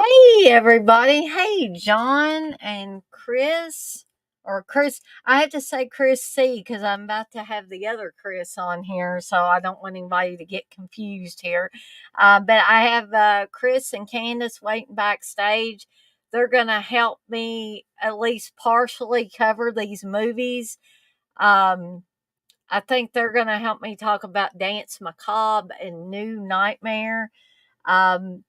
Hey everybody. Hey John and Chris. Or Chris. I have to say Chris C because I'm about to have the other Chris on here, so I don't want anybody to get confused here. But I have Chris and Candace waiting backstage. They're going to help me at least partially cover these movies. Um, I think they're going to help me talk about Dance Macabre and New Nightmare. Um,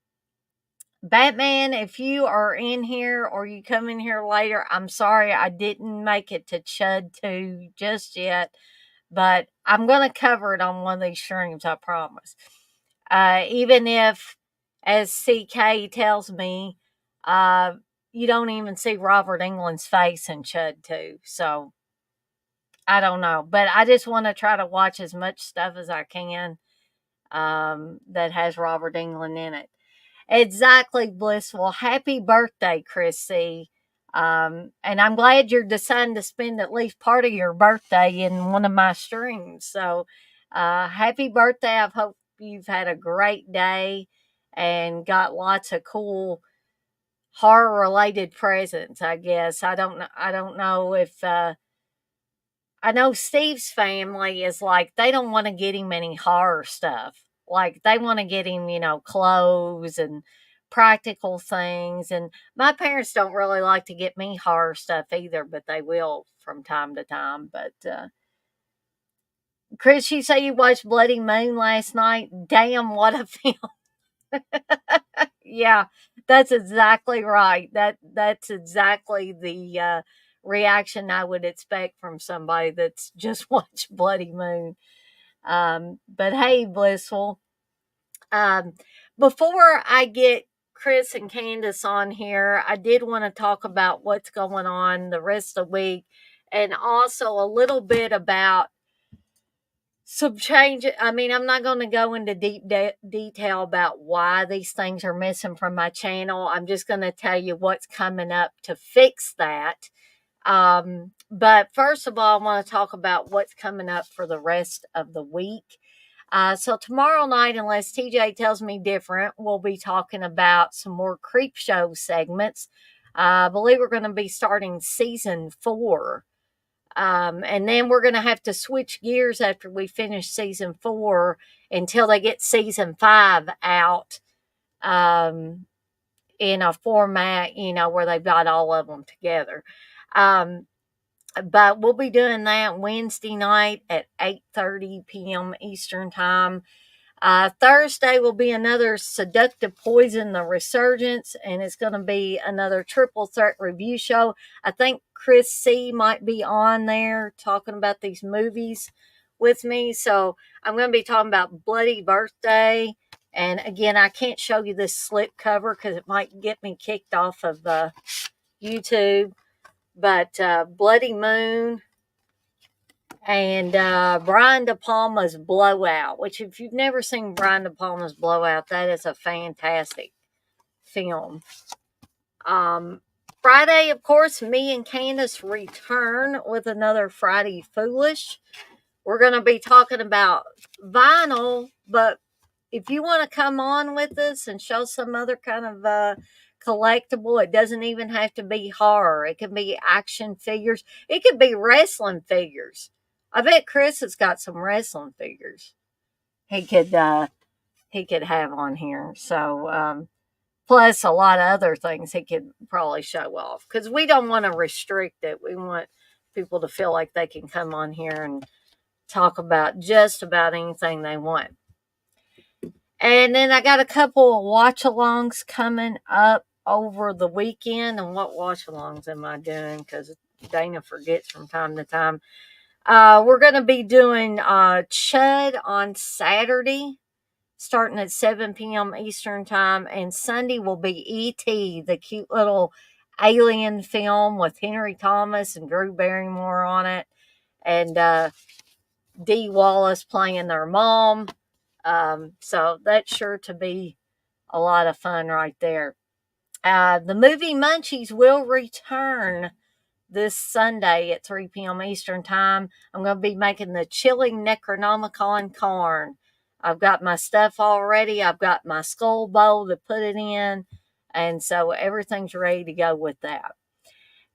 Batman, if you are in here or you come in here later, I'm sorry I didn't make it to Chud 2 just yet, but I'm going to cover it on one of these streams, I promise. Even if, as CK tells me, uh, you don't even see Robert Englund's face in Chud 2. So I don't know. But I just want to try to watch as much stuff as I can that has Robert Englund in it. Exactly, Blissful. Happy birthday, Chrissy. And I'm glad you're deciding to spend at least part of your birthday in one of my streams. So, happy birthday. I hope you've had a great day and got lots of cool horror related presents, I guess. I don't know if I know Steve's family is like they don't want to get him any horror stuff. Like they want to get him, clothes and practical things. And my parents don't really like to get me horror stuff either, but they will from time to time. But Chris, you say you watched Bloody Moon last night? Damn, what a film! Yeah, that's exactly right. That's exactly the reaction I would expect from somebody that's just watched Bloody Moon. But hey, Blissful. Um, Before I get Chris and Candace on here, I did want to talk about what's going on the rest of the week and also a little bit about some change. I mean, I'm not going to go into deep detail about why these things are missing from my channel. I'm just going to tell you what's coming up to fix that. But first of all, I want to talk about what's coming up for the rest of the week. So tomorrow night, unless TJ tells me different, we'll be talking about some more creep show segments. I believe we're going to be starting season 4. And then we're going to have to switch gears after we finish season 4 until they get season 5 out um, in a format, where they've got all of them together. Um, but we'll be doing that Wednesday night at 8:30 p.m. Eastern Time. Thursday will be another Seductive Poison, The Resurgence, and it's going to be another triple threat review show. I think Chris C might be on there talking about these movies with me. So I'm going to be talking about Bloody Birthday. And again, I can't show you this slip cover because it might get me kicked off of YouTube. But Bloody Moon, and Brian De Palma's Blowout, which if you've never seen Brian De Palma's Blowout, that is a fantastic film. Friday, of course, me and Candace return with another Friday Foolish. We're going to be talking about vinyl, but if you want to come on with us and show some other kind of collectible, it doesn't even have to be horror. It can be action figures. It could be wrestling figures. I bet Chris has got some wrestling figures he could have on here. So plus a lot of other things he could probably show off because we don't want to restrict it. We want people to feel like they can come on here and talk about just about anything they want. And then I got a couple of watch alongs coming up over the weekend. And what watch alongs am I doing? Because Dana forgets from time to time. We're going to be doing Chud on Saturday, starting at 7 p.m. Eastern Time. And Sunday will be E.T., the cute little alien film with Henry Thomas and Drew Barrymore on it. And Dee Wallace playing their mom. So that's sure to be a lot of fun right there. The movie Munchies will return this Sunday at 3 p.m. Eastern Time. I'm going to be making the chili Necronomicon corn. I've got my stuff all ready. I've got my skull bowl to put it in. And so everything's ready to go with that.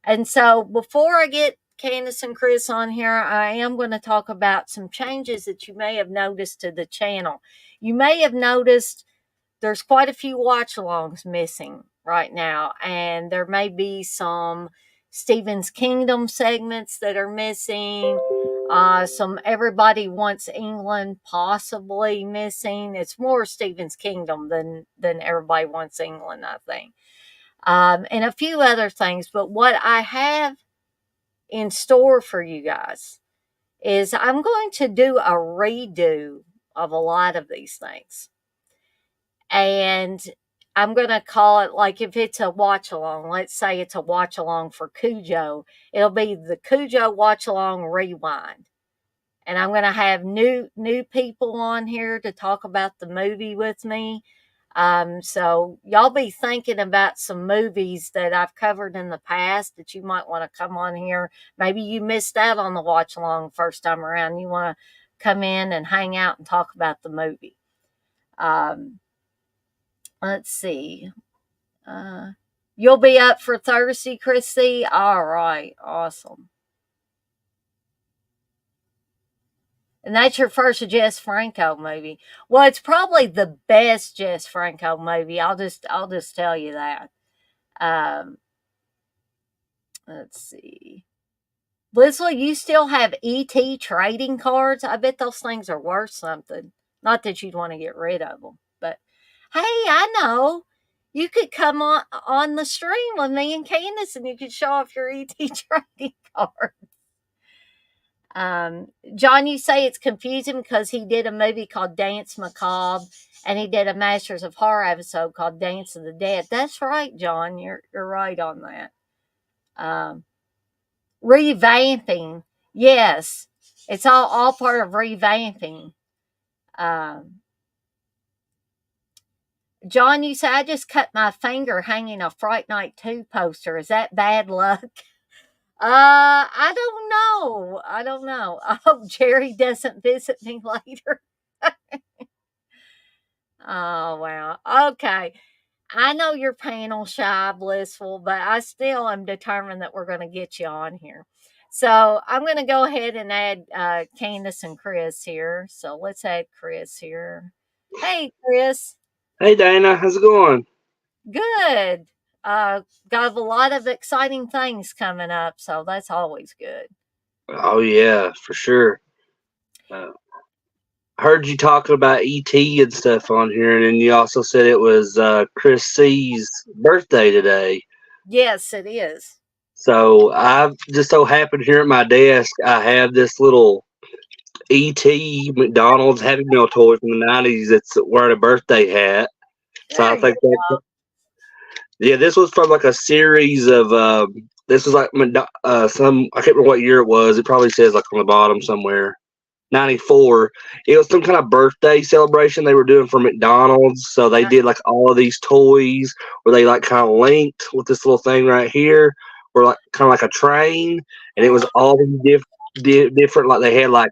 And so before I get Candace and Chris on here, I am going to talk about some changes that you may have noticed to the channel. You may have noticed there's quite a few watch alongs missing right now, and there may be some Stephen's Kingdom segments that are missing. Some Everybody Wants England possibly missing. It's more Stephen's Kingdom than Everybody Wants England, I think. And a few other things. But what I have in store for you guys is I'm going to do a redo of a lot of these things. And I'm going to call it, like, if it's a watch along, let's say it's a watch along for Cujo, it'll be the Cujo watch along rewind. And I'm going to have new people on here to talk about the movie with me. So y'all be thinking about some movies that I've covered in the past that you might want to come on here. Maybe you missed out on the watch along first time around. You want to come in and hang out and talk about the movie. Let's see. You'll be up for Thursday, Chrissy? All right. Awesome. And that's your first Jess Franco movie. Well, it's probably the best Jess Franco movie. I'll just tell you that. Let's see. Leslie, you still have ET trading cards? I bet those things are worth something. Not that you'd want to get rid of them, but hey, I know. You could come on the stream with me and Candace, and you could show off your ET trading card. John, you say it's confusing because he did a movie called Dance Macabre, and he did a Masters of Horror episode called Dance of the Dead. That's right, John. You're right on that. Revamping, yes, it's all part of revamping. John, you say I just cut my finger hanging a Fright Night 2 poster. Is that bad luck? I don't know. I hope Jerry doesn't visit me later. Oh, wow. Okay. I know you're panel shy, Blissful, but I still am determined that we're going to get you on here. So I'm going to go ahead and add Candace and Chris here. So let's add Chris here. Hey, Chris. Hey, Dana. How's it going? Good. Got a lot of exciting things coming up, so that's always good. Oh, yeah, for sure. Uh, heard you talking about ET and stuff on here, and then you also said it was Chris C's birthday today. Yes, it is. So I just so happened here at my desk, I have this little ET McDonald's Happy Meal toy from the 90s that's wearing a birthday hat. So There I you think that, go. yeah, this was from like a series of, this was like some, I can't remember what year it was. It probably says like on the bottom somewhere. 94. It was some kind of birthday celebration they were doing for McDonald's. So they did like all of these toys where they like kind of linked with this little thing right here, where like kind of like a train, and it was all these different. Like they had like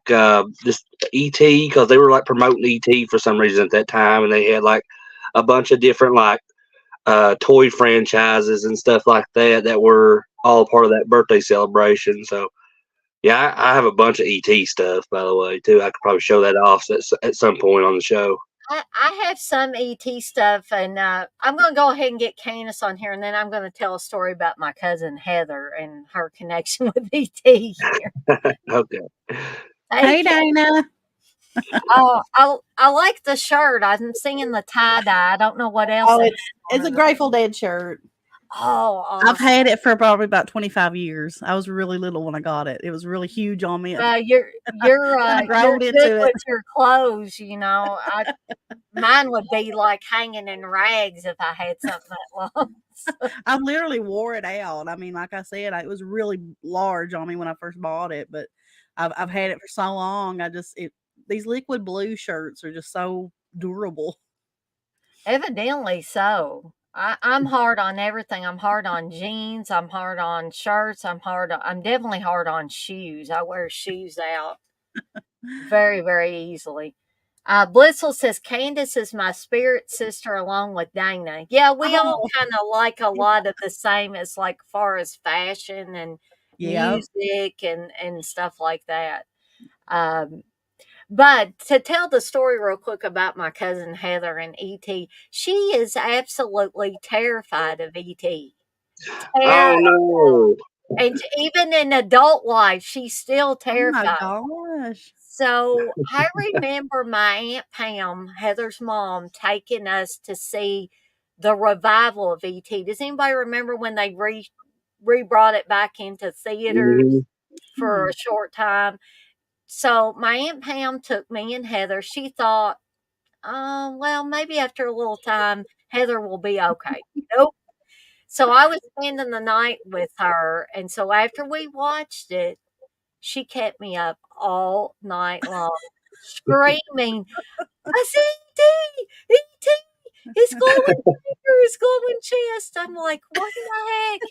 just ET because they were like promoting ET for some reason at that time, and they had like a bunch of different like toy franchises and stuff like that were all part of that birthday celebration. So yeah, I have a bunch of ET stuff, by the way, too. I could probably show that off at some point on the show. I have some ET stuff, and I'm going to go ahead and get Candace on here, and then I'm going to tell a story about my cousin Heather and her connection with ET here. Okay. Hey, Dana. I like the shirt. I'm seeing the tie dye. I don't know what else. Oh, it's a Grateful Dead shirt. Oh, awesome. I've had it for probably about 25 years. I was really little when I got it. It was really huge on me. You're good with your clothes, you know. Mine would be like hanging in rags if I had something that long. I literally wore it out. I mean, like I said, it was really large on me when I first bought it, but I've had it for so long. These liquid blue shirts are just so durable. Evidently so. I'm hard on everything. I'm hard on jeans. I'm hard on shirts. I'm definitely hard on shoes. I wear shoes out very, very easily. Blissful says Candace is my spirit sister along with Dana. Yeah, we all Oh, kind of like a lot of the same as like far as fashion and yeah. music and stuff like that. Um, but to tell the story real quick about my cousin Heather and ET, she is absolutely terrified of ET. Oh Terrified. no. And even in adult life, she's still Oh my terrified. gosh. So I remember my Aunt Pam, Heather's mom, taking us to see the revival of ET. Does anybody remember when they re-brought it back into theaters Mhm. for Hmm. a short time? So my Aunt Pam took me and Heather. She thought, oh, well, maybe after a little time, Heather will be okay. Nope. So I was spending the night with her. And so after we watched it, she kept me up all night long, screaming, "I see ET! ET! His glowing finger, his glowing chest." I'm like, "What in the heck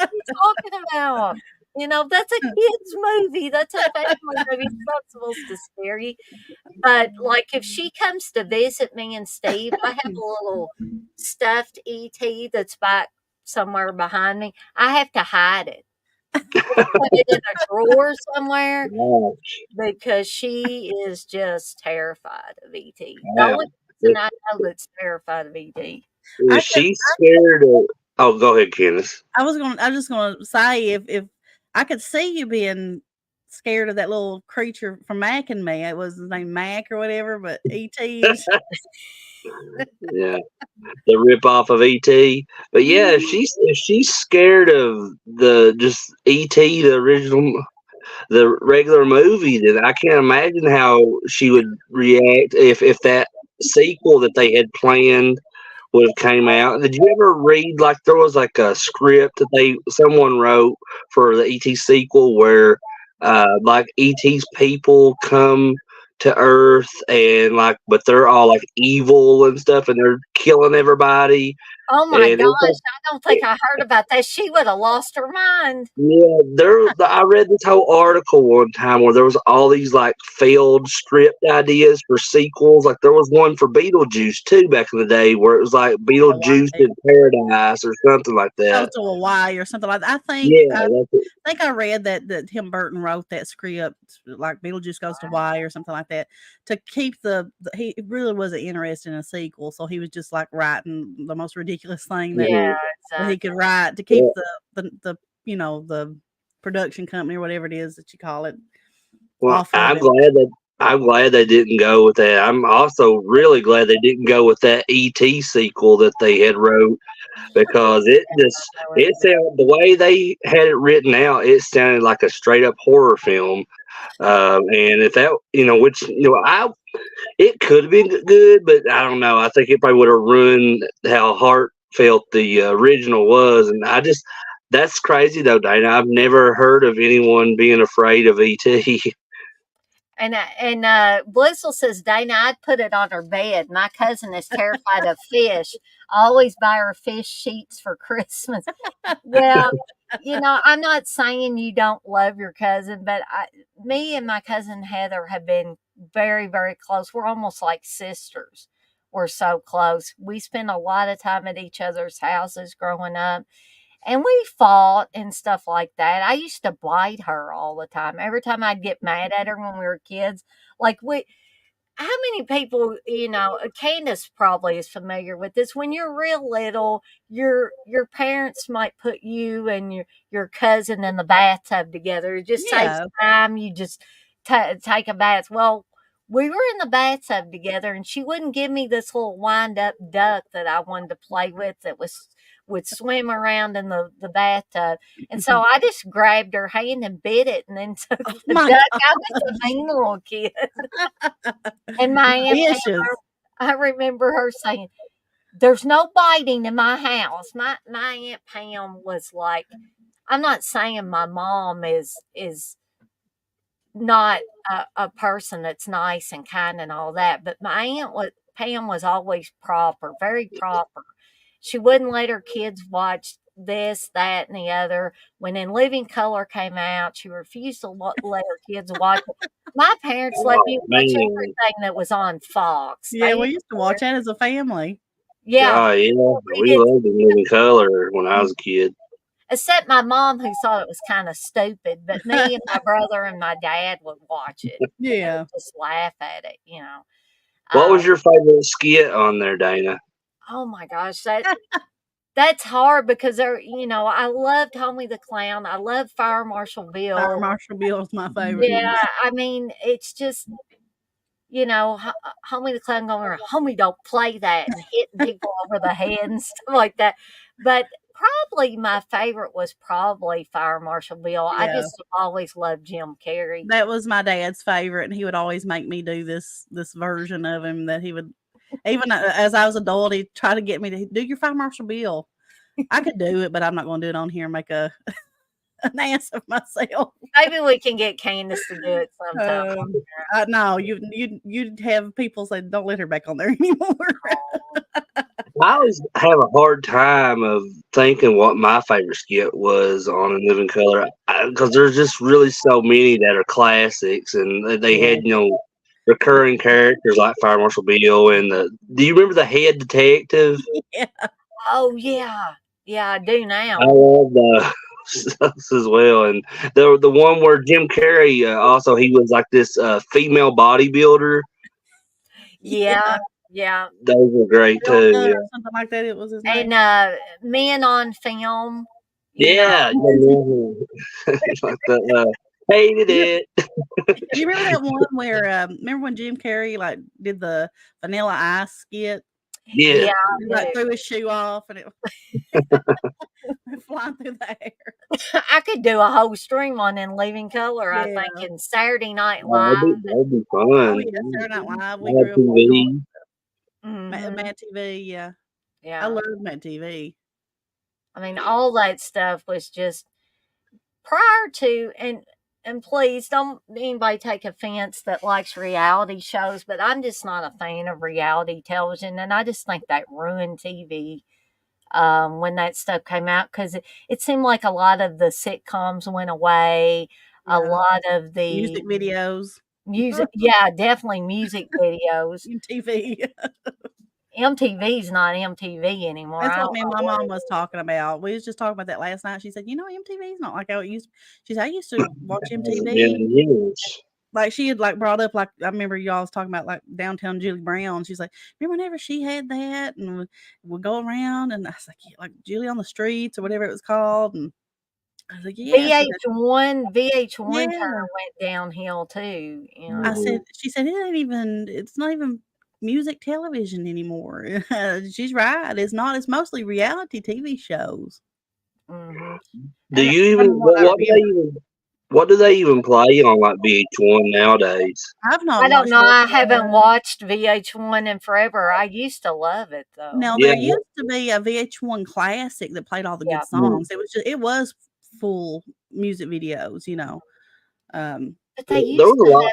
are you talking about?" You know, that's a kid's movie. That's a family movie. It's not supposed to scare you. But, like, if she comes to visit me and Steve, I have a little stuffed ET that's back somewhere behind me. I have to hide it. Just put it in a drawer somewhere Wow. because she is just terrified of ET. The only Wow. person I know that's terrified of ET. I Is could she scared of? Oh, go ahead, Candace. I was just gonna say if I could see you being scared of that little creature from Mac and Me. It was his name Mac or whatever, but E.T. is Yeah, the rip off of ET. But yeah, Mhm. if she's scared of the just ET, the original, the regular movie, then I can't imagine how she would react if that sequel that they had planned would have came out. Did you ever read like there was like a script that someone wrote for the ET sequel where like ET's people come to Earth and like but they're all like evil and stuff and they're killing everybody Oh my and it's like gosh, I don't think I heard about that. She would have lost her mind. yeah, I read this whole article one time where there was all these like failed script ideas for sequels. Like there was one for Beetlejuice too back in the day where it was like a Beetlejuice Y. in Paradise or something like Goes that. to a Y or something like that. Yeah, that's it. I think I read that Tim Burton wrote that script, like Beetlejuice Goes to Y or something like that, to keep the he really wasn't interested in a sequel, so he was just like writing the most ridiculous thing that Yeah, Mhm. he could exactly. write to keep Yeah, the the production company or whatever it is that you call it well, off of him. I'm glad they didn't go with that. I'm also really glad they didn't go with that ET sequel that they had wrote because That would it have been sounded the way they had it written out, it sounded like a straight up horror film. And if that, which I it could have been good, but I don't know. I think it probably would have ruined how heartfelt the original was. And that's crazy though, Dana. I've never heard of anyone being afraid of ET. Blissful says, Dana, I'd put it on her bed. My cousin is terrified of fish. I always buy her fish sheets for Christmas. Well, I'm not saying you don't love your cousin, but me and my cousin Heather have been very, very close. We're almost like sisters. We're so close. We spend a lot of time at each other's houses growing up, and we fought and stuff like that. I used to bite her all the time. Every time I'd get mad at her when we were kids, like how many people, Candace probably is familiar with this. When you're real little, your parents might put you and your cousin in the bathtub together. It just saves Yeah. time. You just take a bath. Well, we were in the bathtub together, and she wouldn't give me this little wind up duck that I wanted to play with that would swim around in the bathtub. And so I just grabbed her hand and bit it and then took Oh the my duck. I was a gosh. mean little kid. And my Aunt Pam, Vicious. I remember her saying, "There's no biting in my house." My Aunt Pam was like, I'm not saying my mom is not a person that's nice and kind and all that, but my Pam was always proper, very proper. She wouldn't let her kids watch this, that, and the other. When In Living Color came out, she refused to let her kids watch it. My parents let Oh me watch man, everything that was on Fox. Yeah, They we didn't used to care. watch that as a family. Yeah, oh yeah, we we did. loved the Living Color when I was a kid. Except my mom, who thought it was kind of stupid. But me and my brother and my dad would watch it. And they Yeah. would just laugh at it, you know. What was Uh, your favorite skit on there, Dana? oh my gosh, that's hard because I loved Homie the Clown. I love Fire Marshal Fire Bill. Marshal Bill's my favorite. Yeah, I mean, it's just, Homie the Clown going around, Homie, don't play that, and hitting people over the head and stuff like that. But probably my favorite was probably Fire Marshal Bill. I Yeah. just have always loved Jim Carrey. That was my dad's favorite, and he would always make me do this version of him that he would even as I was adult, he'd try to get me to do your Fire Marshal Bill. I could do it, but I'm not gonna do it on here and make an ass of myself. Maybe we can get Candace to do it sometime. No, you'd have people say, "Don't let her back on there anymore." I always have a hard time of thinking what my favorite skit was on In Living Color because there's just really so many that are classics, and they Yeah. had recurring characters like Fire Marshal Bill and Do you remember the Head Detective? Yeah. Oh, yeah. Yeah, I do I now. love those as well, and the one where Jim Carrey also he was like this female bodybuilder. Yeah, yeah. Those were great Real too. Good Yeah. or something like that. It was his name. And Men on Film, Yeah, like the hated it. You remember that one where remember when Jim Carrey like did the Vanilla Ice skit? Yeah, Yeah, He I like do. threw his shoe off and it went flying through the air. I could do a whole stream on In Living Color, I think, Yeah. and Saturday Night oh, Live. that'd be Oh fun. yeah, Saturday Night Live. We Mad grew up on TV. Mhm. Mad TV. Yeah, I Yeah. love Mad TV. I mean, all that stuff was just prior to, and please don't anybody take offense that likes reality shows, but I'm just not a fan of reality television, and I just think that ruined TV when that stuff came out because it seemed like a lot of the sitcoms went away, a Yeah. lot of the Music videos. music, yeah, definitely music videos. TV. MTV's not MTV anymore. That's I what don't me and know my what mom it was is. talking about. We was just talking about that last night. She said, MTV's not like how it used to. She said, I used to watch Hasn't been MTV. in years. Like she had like brought up like I remember y'all was talking about like Downtown Julie Brown. She's like, remember whenever she had that and we'd go around and I was like, yeah, like Julie on the Streets or whatever it was called. And I was like, yeah. She said, VH1 kind yeah. of went downhill too. I said, she said, it's not even music television anymore. She's right. It's not. It's mostly reality TV shows. Mhm. Do And you even what do they even play on like VH1 nowadays? I've not I don't watched know. I it. haven't watched VH1 in forever. I used to love it though. Now Yeah, there used to be a VH1 classic that played all the Yeah. good songs. It was full music videos, Um, But they there used was a to lot. have.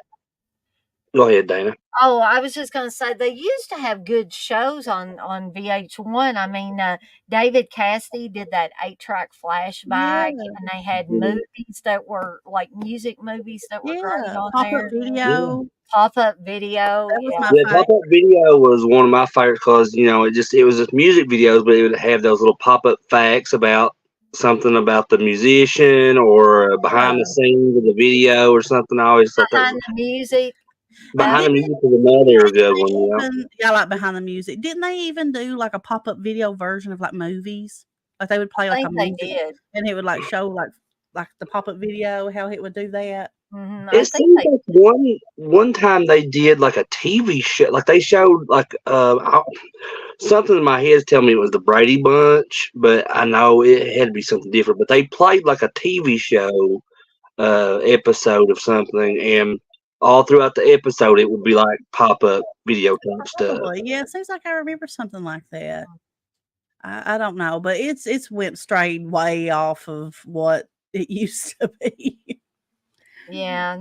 Go ahead, Dana. Oh, I was just gonna say they used to have good shows on VH1. I mean, David Cassidy did that 8-track flashback, yeah, and they had movies that were like music movies that were great on pop-up there. Yeah. video. Pop-up video, That was yeah. my Yeah, favorite. pop up video was one of my favorites because it was just music videos, but it would have those little pop up facts about something about the musician or behind the scenes of the video or something. I always thought that was Behind the music. behind the Didn't music was another good they one. Yeah, even yeah, like behind the music. Didn't they even do like a pop-up video version of like movies? Like they would play I like a think they music did. and it would like show like the pop-up video, how it would do that. I it think seems they. like one time they did like a TV show, like they showed like something in my head's telling me it was the Brady Bunch, but I know it had to be something different. But they played like a TV show episode of something, and all throughout the episode, it would be like pop up video type stuff. Probably, yeah. It seems like I remember something like that. I don't know, but it's went straight way off of what it used to be. Yeah,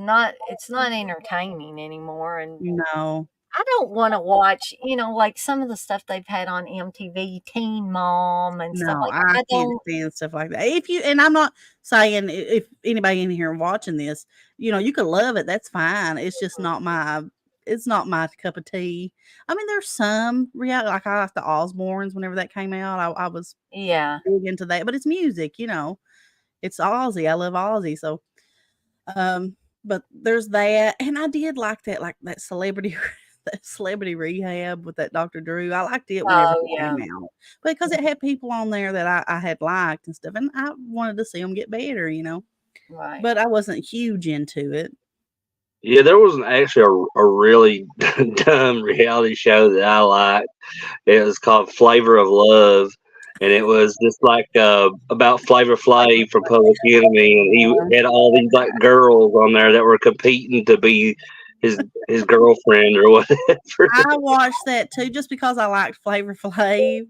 it's not entertaining anymore, and No. I don't want to watch, like some of the stuff they've had on MTV, Teen Mom and stuff No, like I that. I can't don't. stand stuff like that. And I'm not saying if anybody in here watching this, you could love it. That's fine. It's not my cup of tea. I mean, there's some reality, like I like the Osbournes whenever that came out. I was Yeah. big into that, but it's music. It's Ozzy. I love Ozzy. So, um, but there's that, and I did like that celebrity that celebrity rehab with that Dr. Drew. I liked it whenever Oh, it yeah. came out because it had people on there that I had liked and stuff, and I wanted to see them get better. Right. But I wasn't huge into it. Yeah, there was actually a really dumb reality show that I liked. It was called Flavor of Love, and it was just like about Flavor Flav from Public Enemy, and he had all these like girls on there that were competing to be his girlfriend or whatever. I watched that too just because I liked Flavor Flav,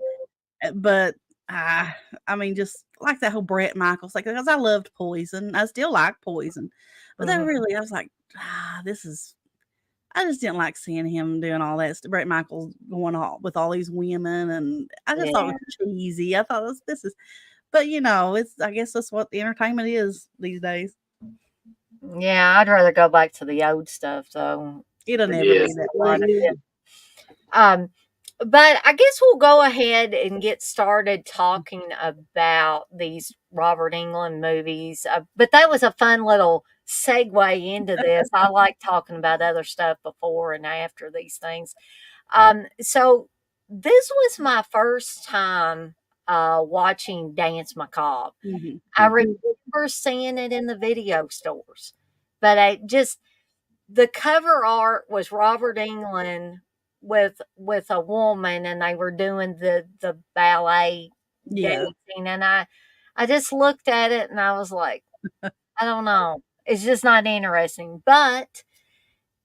but I mean, just like that whole Brett Michaels, like because I loved Poison, I still like Poison, but that Mhm. really, I was like, this is. I just didn't like seeing him doing all that. Brett Michaels going all with all these women, and I just thought it Yeah. was cheesy. I thought this is, but it's. I guess that's what the entertainment is these days. Yeah, I'd rather go back to the old stuff, though. It'll There's never Yeah. be that a lot way. of it. Um, but I guess we'll go ahead and get started talking about these Robert Englund movies. But that was a fun little segue into this. I like talking about other stuff before and after these things. So this was my first time watching Dance Macabre. Mhm. I remember seeing it in the video stores, but the cover art was Robert Englund with a woman, and they were doing the ballet Yeah. dancing, and I just looked at it and I was like, I don't know, it's just not interesting. But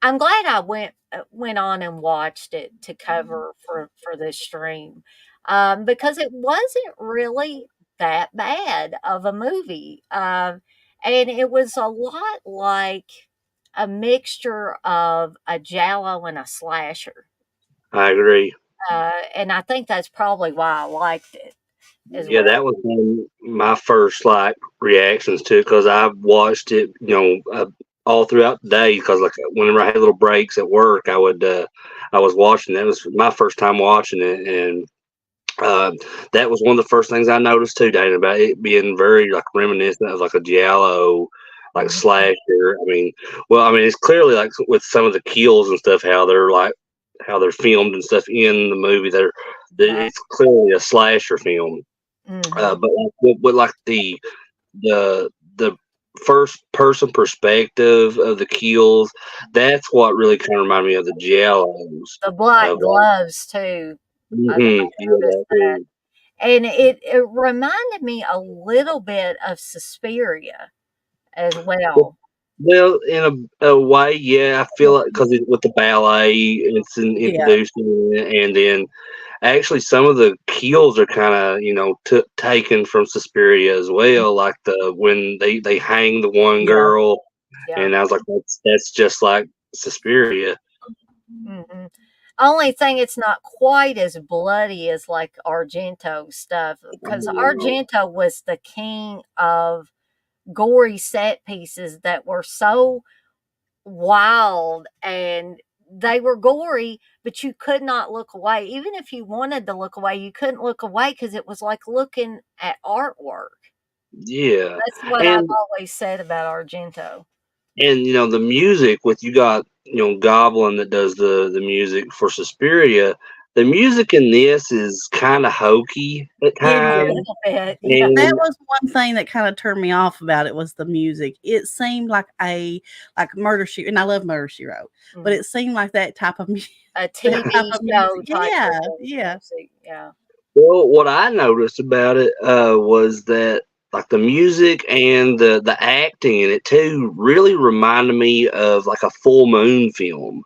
I'm glad I went on and watched it to cover for this stream, because it wasn't really that bad of a movie, and it was a lot like a mixture of a giallo and a slasher, I agree. and I think that's probably why I liked it as Yeah, well. that was one of my first like reactions to it because I watched it, all throughout the day. Because like whenever I had little breaks at work, I was watching. That was my first time watching it, and that was one of the first things I noticed too, Dana, about it being very like reminiscent of like a giallo, like Mhm. slasher. It's clearly like with some of the kills and stuff, how they're filmed and stuff in the movie. Right. It's clearly a slasher film. Mhm. But like, with like the first person perspective of the kills, that's what really kind of reminded me of the giallos. The black Of like, gloves too. I yeah, noticed that that. too. And it reminded me a little bit of Suspiria as well. Well, in a way, yeah, I feel like because with the ballet, it's Yeah. introducing it, and then actually some of the kills are kind of taken from Suspiria as well, like the when they hang the one Yeah. girl, Yeah. and I was like, that's just like Suspiria. Mhm. Only thing it's not quite as bloody as like Argento stuff, because Argento was the king of gory set pieces that were so wild, and they were gory, but you could not look away. Even if you wanted to look away, you couldn't look away because it was like looking at artwork. Yeah, That's what I've and always said about Argento. the music with you got Goblin that does the music for Suspiria. The music in this is kind of hokey at It A times, is. little bit, yeah. That and was one thing that kinda turned me off about it was the music. It seemed like Murder She and I love Murder, She Wrote, but Mhm. it seemed like that type of A that type TV of music. show type Yeah, of yeah. music, yeah. well, what I noticed about it was that like the music and the acting in it too really reminded me of like a full moon film,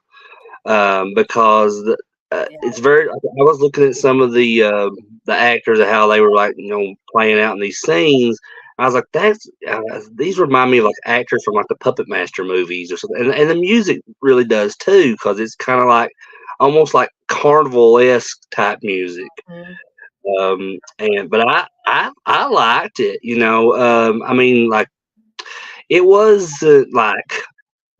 because Yeah. it's very. I was looking at some of the actors and how they were like playing out in these scenes. I was like, these remind me of like actors from like the Puppet Master movies or something, and the music really does too because it's kind of like almost like carnival-esque type music. Mhm. But I liked it. I mean, like it wasn't like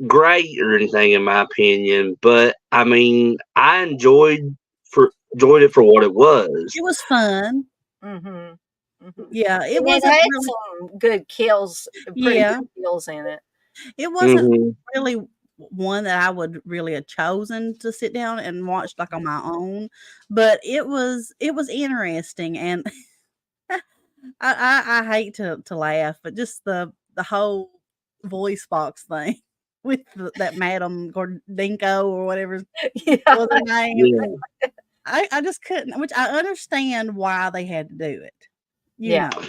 great or anything in my opinion, but I mean, I enjoyed it for what it was. It was fun. Mhm. Mhm. Yeah, it And it wasn't had really. some good kills, pretty Yeah, good kills in it. it wasn't Hmm. really one that I would really have chosen to sit down and watch, like, on my own, but it was interesting, and I hate to laugh, but just the whole voice box thing with that Madame Gordinko or whatever Yeah. was her name. Yeah. I just couldn't, which I understand why they had to do it, you Yeah. know.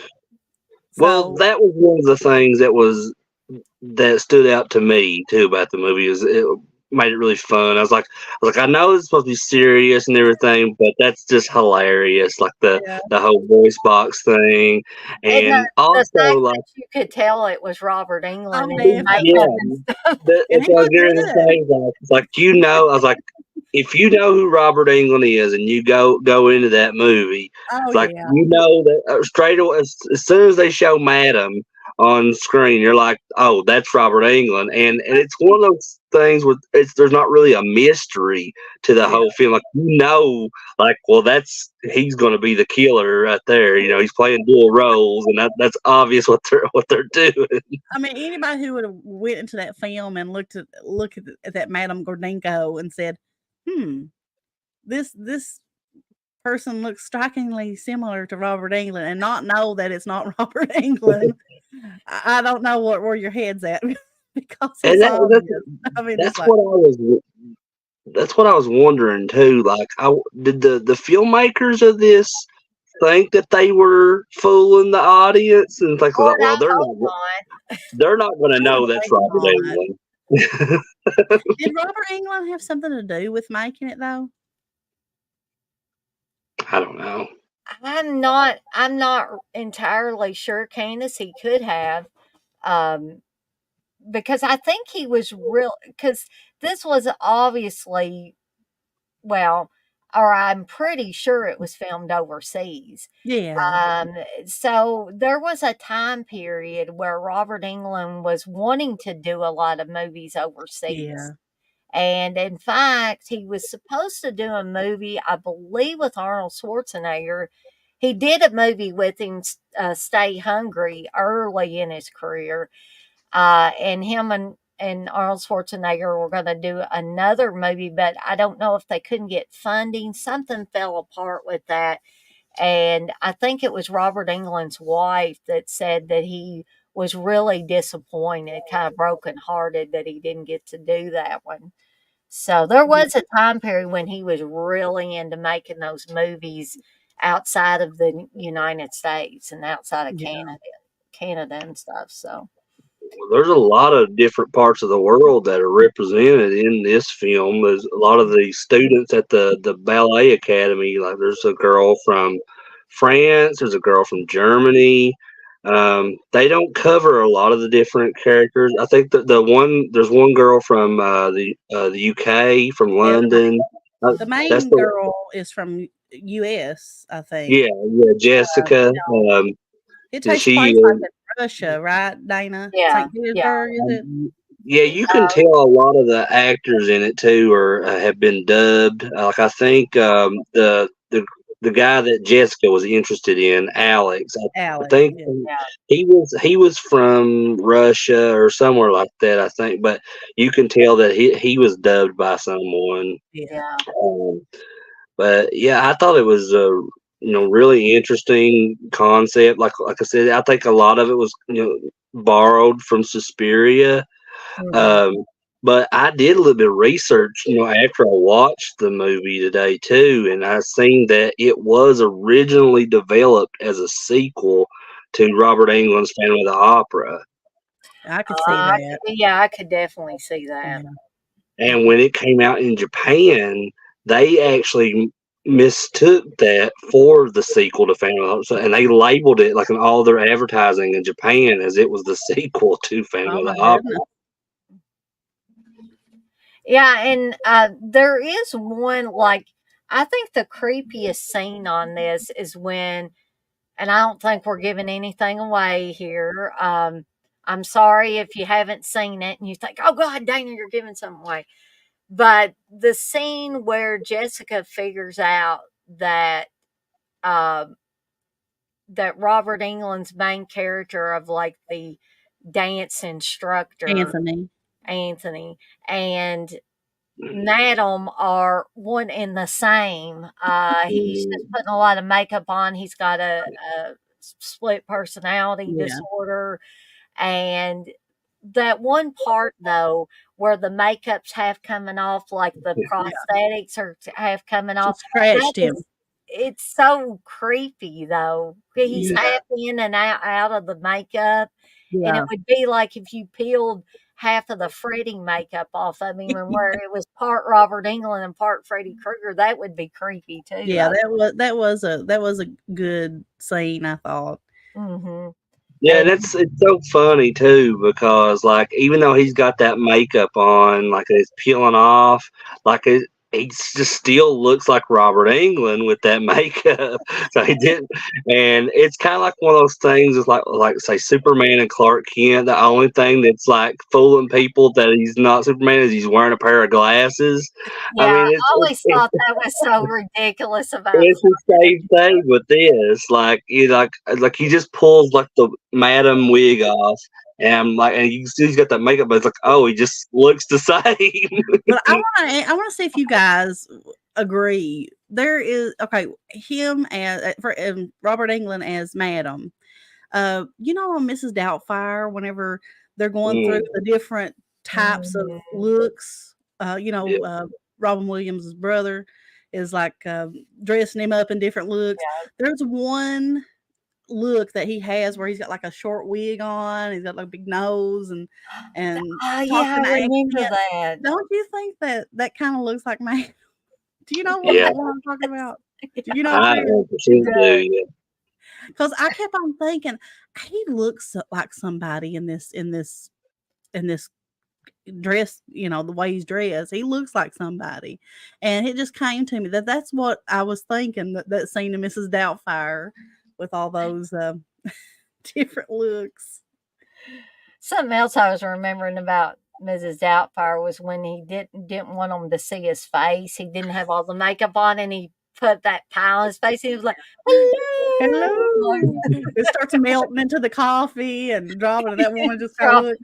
Well, So, that was one of the things that stood out to me too about the movie is it made it really fun. I know it's supposed to be serious and everything, but that's just hilarious. Like the yeah. the whole voice box thing, And and the also fact like that you could tell it was Robert Oh, Englund in the yeah, makeup definitely, and stuff. and that's he what I was looked going to good. say. Like, it's like I was like, if you know who Robert Englund is and you go into that movie, Oh, it's like yeah. you know that straight away as soon as they show Madam on screen, you're like, oh, that's Robert Englund, and it's one of those things where there's not really a mystery to the Yeah. whole film. Like like well, he's going to be the killer right there. He's playing dual roles, and that's obvious what they're doing. I mean, anybody who would've went into that film and look at that Madame Gordinko and said, "Hmm, this person looks strikingly similar to Robert Englund," and not know that it's not Robert Englund, I don't know where your head's at because And it's obvious. I mean, it's that's like, what I was that's what I was wondering too. Like, did the filmmakers of this think that they were fooling the audience and think Lord, that I well hope not. they're not going to I would know that's think Robert not. Englund. Did Robert Englund have something to do with making it, though? I don't know. I'm not entirely sure, Candace, he could have. Um, because I think he was real because this was obviously well, or I'm pretty sure it was filmed overseas. Yeah, Um, so there was a time period where Robert Englund was wanting to do a lot of movies overseas. yeah. And in fact, he was supposed to do a movie, I believe, with Arnold Schwarzenegger. He did a movie with him, Stay Hungry, early in his career. And him and Arnold Schwarzenegger were going to do another movie, but I don't know if they couldn't get funding. Something fell apart with that. And I think it was Robert Englund's wife that said that he was really disappointed, kind of brokenhearted that he didn't get to do that one. So there Yeah, was a time period when he was really into making those movies outside of the United States and outside of yeah, Canada and stuff. So There's a lot of different parts of the world that are represented in this film. There's a lot of yeah. the students at the ballet academy. Like there's a girl from France. There's a girl from Germany. They don't cover a lot of the different characters. I think that there's one girl from the UK from Yeah, London. the That's main the girl is from US, I think. yeah, Jessica. It And takes she place, like, in Russia, right, Dana? yeah, St. yeah. Petersburg, is it? yeah, you can tell a lot of the actors in it too are have been dubbed. Like I think the guy that Jessica was interested in, Alex. I Alex, think yeah, he was from Russia or somewhere like that. I think, but you can tell that he was dubbed by someone. yeah, Yeah. Um, but yeah, I thought it was a really interesting concept. Like I said, I think a lot of it was borrowed from Suspiria. Mhm. Um, but I did a little bit of research, after I watched the movie today too, and I seen that it was originally developed as a sequel to Robert Englund's Phantom of the Opera. I could see that. Yeah, I could definitely see that. Yeah. And when it came out in Japan, they actually mistook that for the sequel to Phantom of the Opera, and they labeled it like in all their advertising in Japan as it was the sequel to Phantom Oh of my the Opera. goodness. Yeah, and there is one, like, I think the creepiest scene on this is when, and I don't think we're giving anything away here. I'm sorry if you haven't seen it and you think, oh God, Dana, you're giving something away. But the scene where Jessica figures out uh, that Robert Englund's main character of like the dance instructor, Anthony, and Madam are one and the same. He's just putting a lot of makeup on. He's got a split personality disorder. And that one part, though, where the makeup's half coming off, like the prosthetics are half coming off, scratched him. It's so creepy, though. He's half in and out of the makeup. And it would be like if you peeled half of the Freddy makeup off of him, and where it was part Robert Englund and part Freddy Krueger, that would be creepy too. Yeah, that was a good scene, I thought. Mm-hmm. Yeah, and it's so funny too, because like even though he's got that makeup on, like it's peeling off, like he just still looks like Robert Englund with that makeup. So he didn't, and it's kind of like one of those things. It's like say Superman and Clark Kent. The only thing that's like fooling people that he's not Superman is he's wearing a pair of glasses. Yeah, I mean, I always thought that was so ridiculous about. It's the same thing with this. Like he just pulls like the madam wig off, and you see he's got that makeup, but it's like, oh, he just looks the same. But I want to see if you guys agree. There is him as Robert Englund as Madam. On Mrs. Doubtfire, whenever they're going through the different types of looks, Robin Williams' brother is like dressing him up in different looks. Yeah. There's one look that he has where he's got like a short wig on, he's got like a big nose and I remember that. Don't you think that kind of looks like me? Do you know what I'm talking about? Do you know? I do. Because I kept on thinking he looks like somebody in this dress, the way he's dressed, he looks like somebody, and it just came to me that's what I was thinking, that scene of Mrs. Doubtfire with all those different looks. Something else I was remembering about Mrs. Doubtfire was when he didn't want them to see his face. He didn't have all the makeup on, and he put that pie on his face. And he was like, "Hello." It starts melting into the coffee and dropping, and that woman just kind of looks.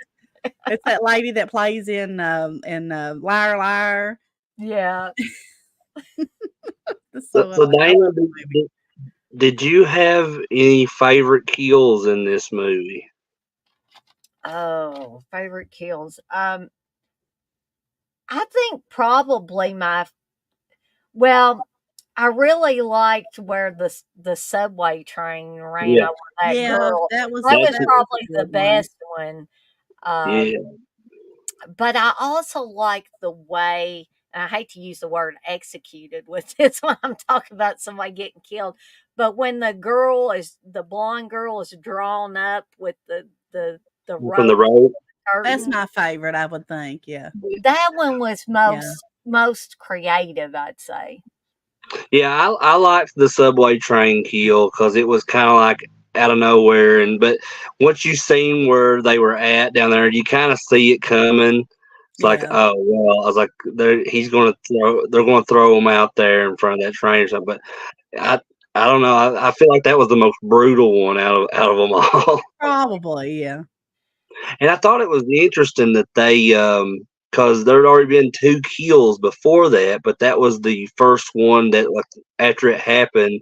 It's that lady that plays in Liar Liar. Yeah. So Dana, did you have any favorite kills in this movie? Oh, favorite kills. I think probably I really liked where the subway train ran over that girl. That was probably the best one. Yeah. But I also like the way, and I hate to use the word executed with this when I'm talking about somebody getting killed, but when the blonde girl is drawn up with the rope. From the rope. That's my favorite, I would think. Yeah. That one was most creative, I'd say. Yeah, I liked the subway train kill because it was kind of like out of nowhere, but once you seen where they were at down there, you kind of see it coming. It's like, oh well, I was like, they're going to throw him out there in front of that train or something. But I don't know. I feel like that was the most brutal one out of them all. Probably, yeah. And I thought it was interesting that they, because there had already been 2 kills before that, but that was the first one that, like, after it happened,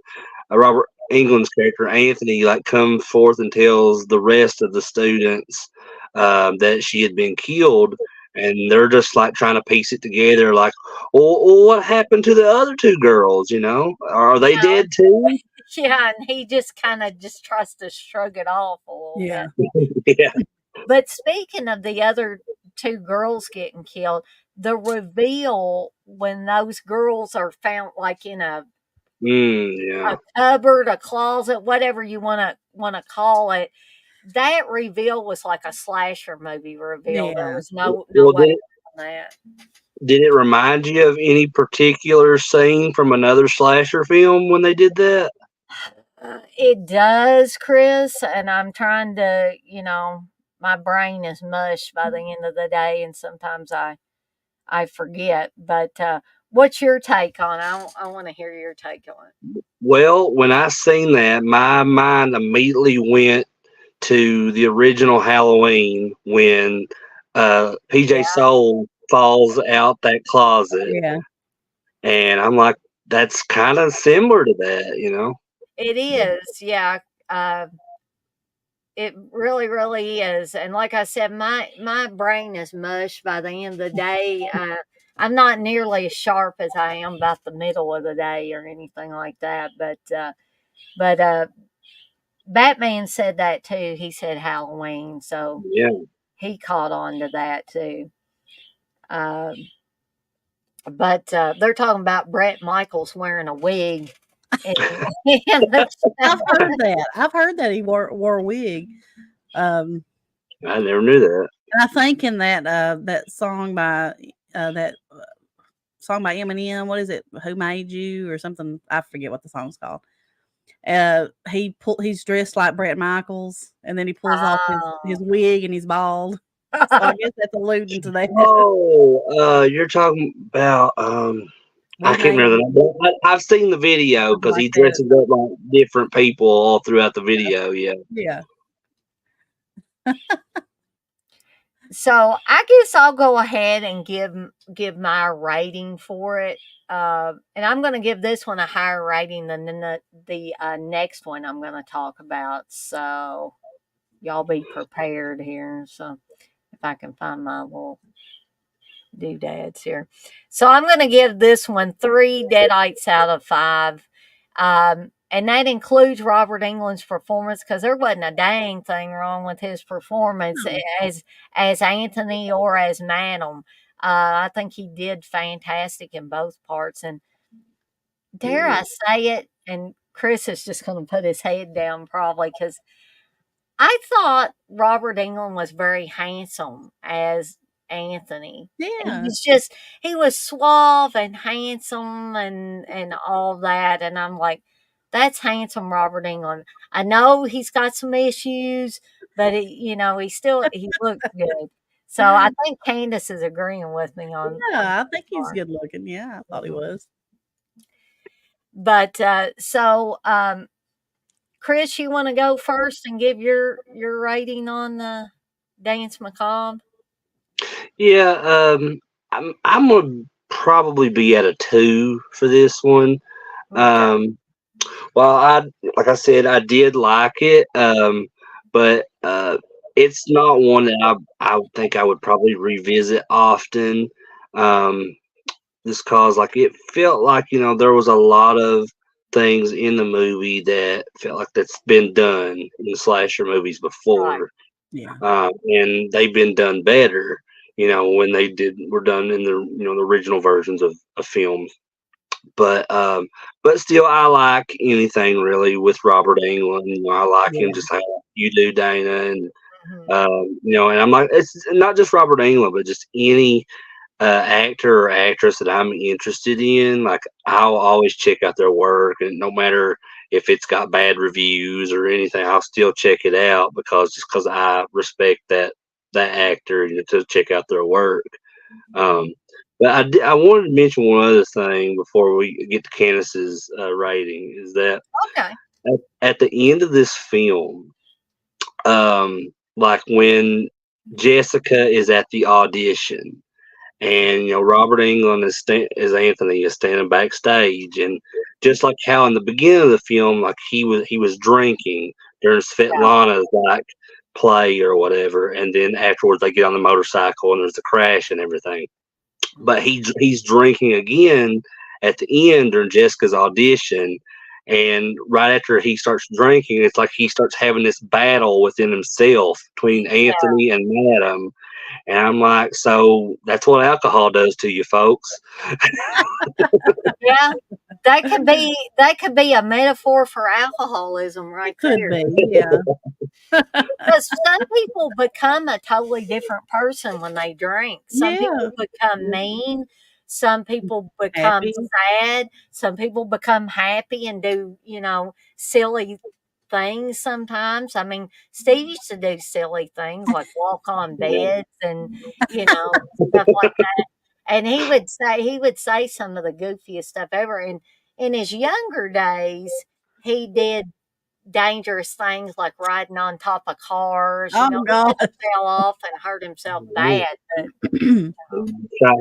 Robert Englund's character Anthony comes forth and tells the rest of the students that she had been killed, and they're just trying to piece it together. Like, well, what happened to the other 2 girls? Are they dead too? Yeah, and he just kind of tries to shrug it off a little bit. Yeah. But speaking of the other 2 girls getting killed, the reveal when those girls are found in a cupboard, a closet, whatever you want to call it, that reveal was like a slasher movie reveal. There was no way on that. Did it remind you of any particular scene from another slasher film when they did that? It does, Chris, and I'm trying to, my brain is mush by the end of the day, and sometimes I forget. But what's your take on it? I want to hear your take on it. Well, when I seen that, my mind immediately went to the original Halloween when PJ Yeah, Soul falls out that closet, Yeah. and I'm like, that's kind of similar to that, you know? it is. Yeah, uh, it really, really is. And like I said, my brain is mush by the end of the day. I'm not nearly as sharp as I am about the middle of the day or anything like that. But Batman said that too. He said Halloween, so Yeah. he caught on to that too. Um, but they're talking about Brett Michaels wearing a wig. In, in the I've heard that he wore a wig. Um, I never knew that. and I think in that song by that song by Eminem, what is it? Who Made You or something? I forget what the song's called. He's dressed like Brett Michaels, and then he pulls off his Oh. wig and he's bald. So I guess that's alluding to that. Oh, you're talking about I We can't made remember you, the name. I've seen the video something because like he that. dresses up like different people all throughout the video. Yeah. Yeah. So I guess I'll go ahead and give my rating for it, and I'm going to give this one a higher rating than the next one I'm going to talk about. So y'all be prepared here. So if I can find my little doodads here, so I'm going to give this one 3 deadites out of 5. And that includes Robert Englund's performance because there wasn't a dang thing wrong with his performance No. as Anthony or as Madam. I think he did fantastic in both parts. And dare I say it, and Chris is just going to put his head down probably because I thought Robert Englund was very handsome as Anthony. Yeah. He was suave and handsome and all that. And I'm like, that's handsome Robert Englund. I know he's got some issues, but he looks good. So I think Candace is agreeing with me on Yeah, I think that he's part. good looking. Yeah, I thought he Mhm. was. But Chris, you want to go first and give your rating on the Dance Macabre? Yeah. I'm gonna probably be at a 2 for this one. Okay. Um, well, like I said, I did like it. But it's not one that I think I would probably revisit often. Um, just cause like it felt like there was a lot of things in the movie that felt like that's been done in slasher movies Right. before, Yeah. and they've been done better. When they were done in the the original versions of films. But still, I like anything really with Robert Englund. I like him Yeah. just how you do, Dana, and Mhm. and I'm like, it's not just Robert Englund, but just any actor or actress that I'm interested in. Like, I'll always check out their work, and no matter if it's got bad reviews or anything, I'll still check it out because I respect that actor and to check out their work. Um, but I wanted to mention one other thing before we get to Candace's rating is that Okay. at the end of this film, like when Jessica is at the audition, and Robert Englund as Anthony is standing backstage, and just like how in the beginning of the film, like he was drinking during Yeah. Svetlana's like play or whatever, and then afterwards they get on the motorcycle and there's the crash and everything. But he's drinking again at the end during Jessica's audition, and right after he starts drinking, it's like he starts having this battle within himself between Yeah. Anthony and Madam, and I'm like, so that's what alcohol does to you, folks. Yeah. That could be a metaphor for alcoholism right It could there. be. Yeah. Because some people become a totally different person when they drink. Some Yeah. people become mean. Some people become Happy. sad. Some people become happy and do, silly things sometimes. I mean, Steve used to do silly things like walk on beds and, stuff like that. And he would say some of the goofiest stuff ever. And in his younger days, he did dangerous things like riding on top of cars, Oh God. he fell off and hurt himself bad. But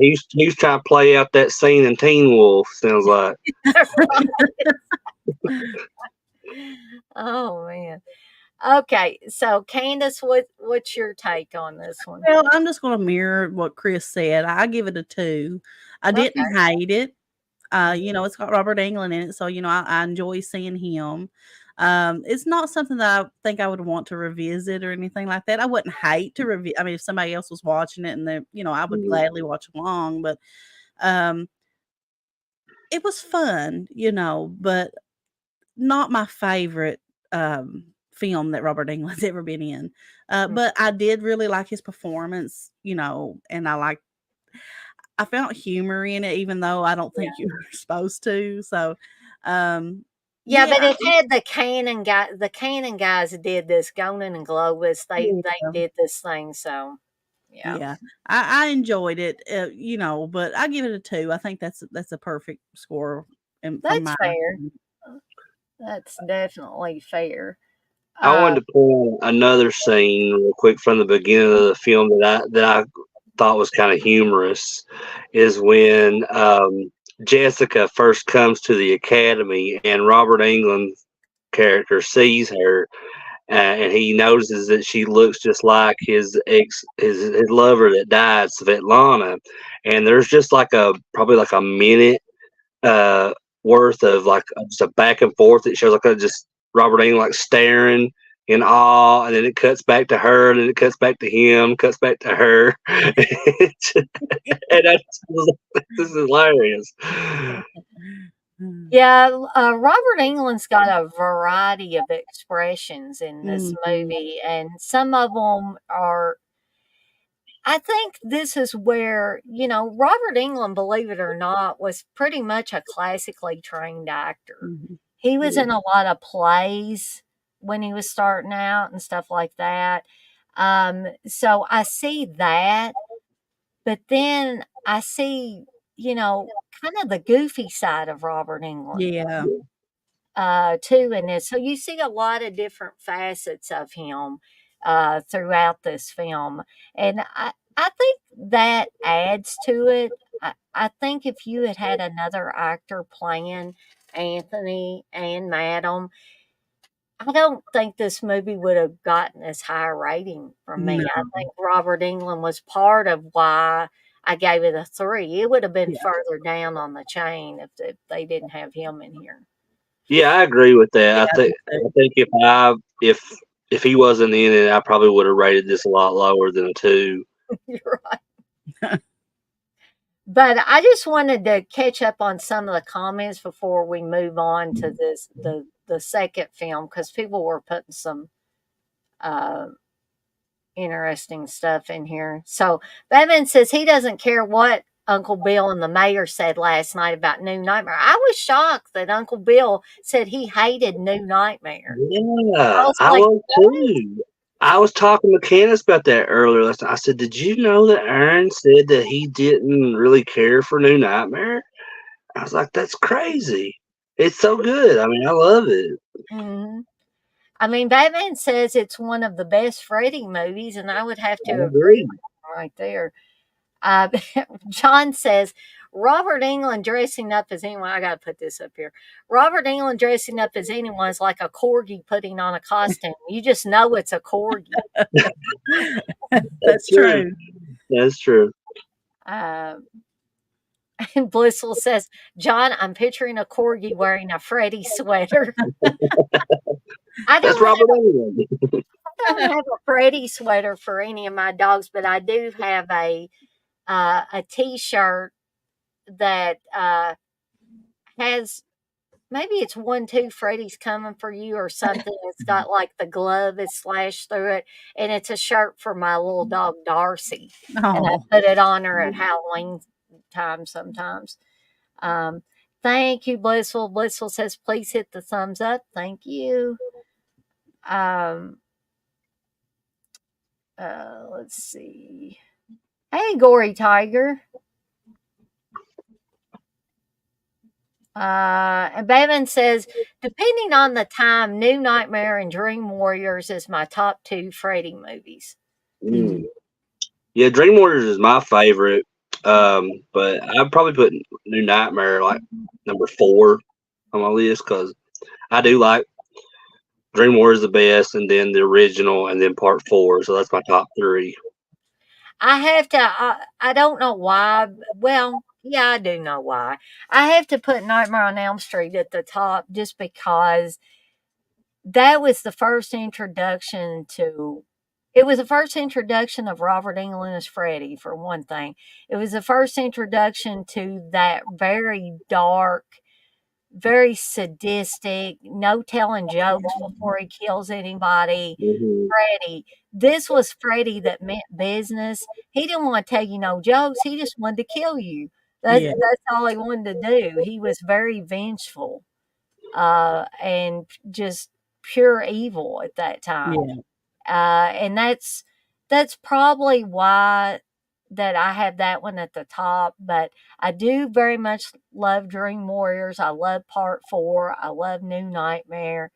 He's trying to play out that scene in Teen Wolf. Sounds like. oh man. Okay, so Candace, what's your take on this one? Well, I'm just going to mirror what Chris said. I give it a 2. I Okay. didn't hate it. It's got Robert Englund in it, so I enjoy seeing him. It's not something that I think I would want to revisit or anything like that. I wouldn't hate to revisit. I mean, if somebody else was watching it and I would gladly watch along. But it was fun, but not my favorite film that Robert Englund's ever been in. But I did really like his performance, and I found humor in it, even though I don't think you're supposed to. So, Yeah, but it had the Cannon guy. The Cannon guys did this. Gonan and Globus, they did this thing. So, yeah, I enjoyed it. But I give it a 2. I think that's a perfect score. That's fair. That's definitely fair. I wanted to pull another scene real quick from the beginning of the film that I thought was kind of humorous, is when Jessica first comes to the academy and Robert Englund's character sees her, and he notices that she looks just like his lover that died, Svetlana, and there's just probably like a minute worth of just a back and forth that shows just Robert Englund staring in awe, and then it cuts back to her, and then it cuts back to him, cuts back to her, and this is hilarious. Yeah, Robert Englund's got a variety of expressions in this movie, and some of them are. I think this is where, Robert Englund, believe it or not, was pretty much a classically trained actor. He was in a lot of plays when he was starting out and stuff like that. So I see that, but then I see, kind of the goofy side of Robert Englund. Yeah. Too in this. So you see a lot of different facets of him throughout this film. And I think that adds to it. I think if you had another actor playing Anthony and Madam, I don't think this movie would have gotten as high a rating from me. No. I think Robert Englund was part of why I gave it a 3. It would have been further down on the chain if they didn't have him in here. Yeah, I agree with that. I think if he wasn't in it, I probably would have rated this a lot lower than a 2. You're right. But I just wanted to catch up on some of the comments before we move on to the second film, because people were putting some interesting stuff in here. So Batman says he doesn't care what Uncle Bill and the mayor said last night about New Nightmare. I was shocked that Uncle Bill said he hated New Nightmare. Yeah, I was too. I was talking to Candace about that earlier last night. I said, "Did you know that Aaron said that he didn't really care for New Nightmare?" I was like, "That's crazy. It's so good. I mean, I love it." Mm-hmm. I mean, Batman says it's one of the best Freddy movies, and I would have to agree with him right there. John says, Robert Englund dressing up as anyone. I got to put this up here. Robert Englund dressing up as anyone is like a corgi putting on a costume. You just know it's a corgi. That's true. That's true. And Blissful says, John, I'm picturing a corgi wearing a Freddy sweater. That's Robert Englund. I don't have a Freddy sweater for any of my dogs, but I do have a T-shirt that has maybe it's 1-2 Freddy's Coming for You or something. It's got like the glove is slashed through it, and it's a shirt for my little dog Darcy. And I Oh, put it on her at Halloween time sometimes. Um, thank you, Blissful. Blissful says, please hit the thumbs up. Thank you. Um, let's see. Hey, Gory Tiger. And Bevan says, depending on the time, New Nightmare and Dream Warriors is my top 2 Freddy movies. Mm. Yeah, Dream Warriors is my favorite. But I'd probably put New Nightmare like number 4 on my list because I do like Dream Warriors the best, and then the original, and then part 4. So that's my top 3. I have to, I don't know why. Well, yeah, I do know why. I have to put Nightmare on Elm Street at the top just because that was the first introduction to it was the first introduction of Robert Englund as Freddy, for one thing. It was the first introduction to that very dark, very sadistic, no telling jokes before he kills anybody. Mm-hmm. Freddy. This was Freddy that meant business. He didn't want to tell you no jokes. He just wanted to kill you. yeah. That's all he wanted to do. He was very vengeful, and just pure evil at that time. Yeah. And that's probably why that I have that one at the top. But I do very much love Dream Warriors. I love Part 4. I love New Nightmare.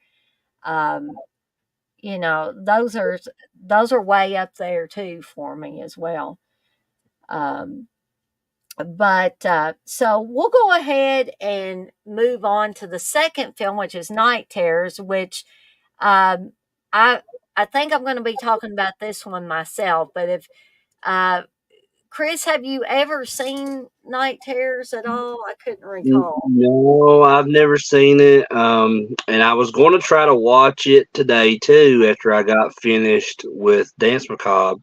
You know, those are way up there too for me as well. But so we'll go ahead and move on to the second film, which is Night Terrors, which um, I I think I'm going to be talking about this one myself. But if uh, Chris, have you ever seen Night Terrors at all? I couldn't recall. No, I've never seen it. And I was going to try to watch it today too after I got finished with Dance Macabre.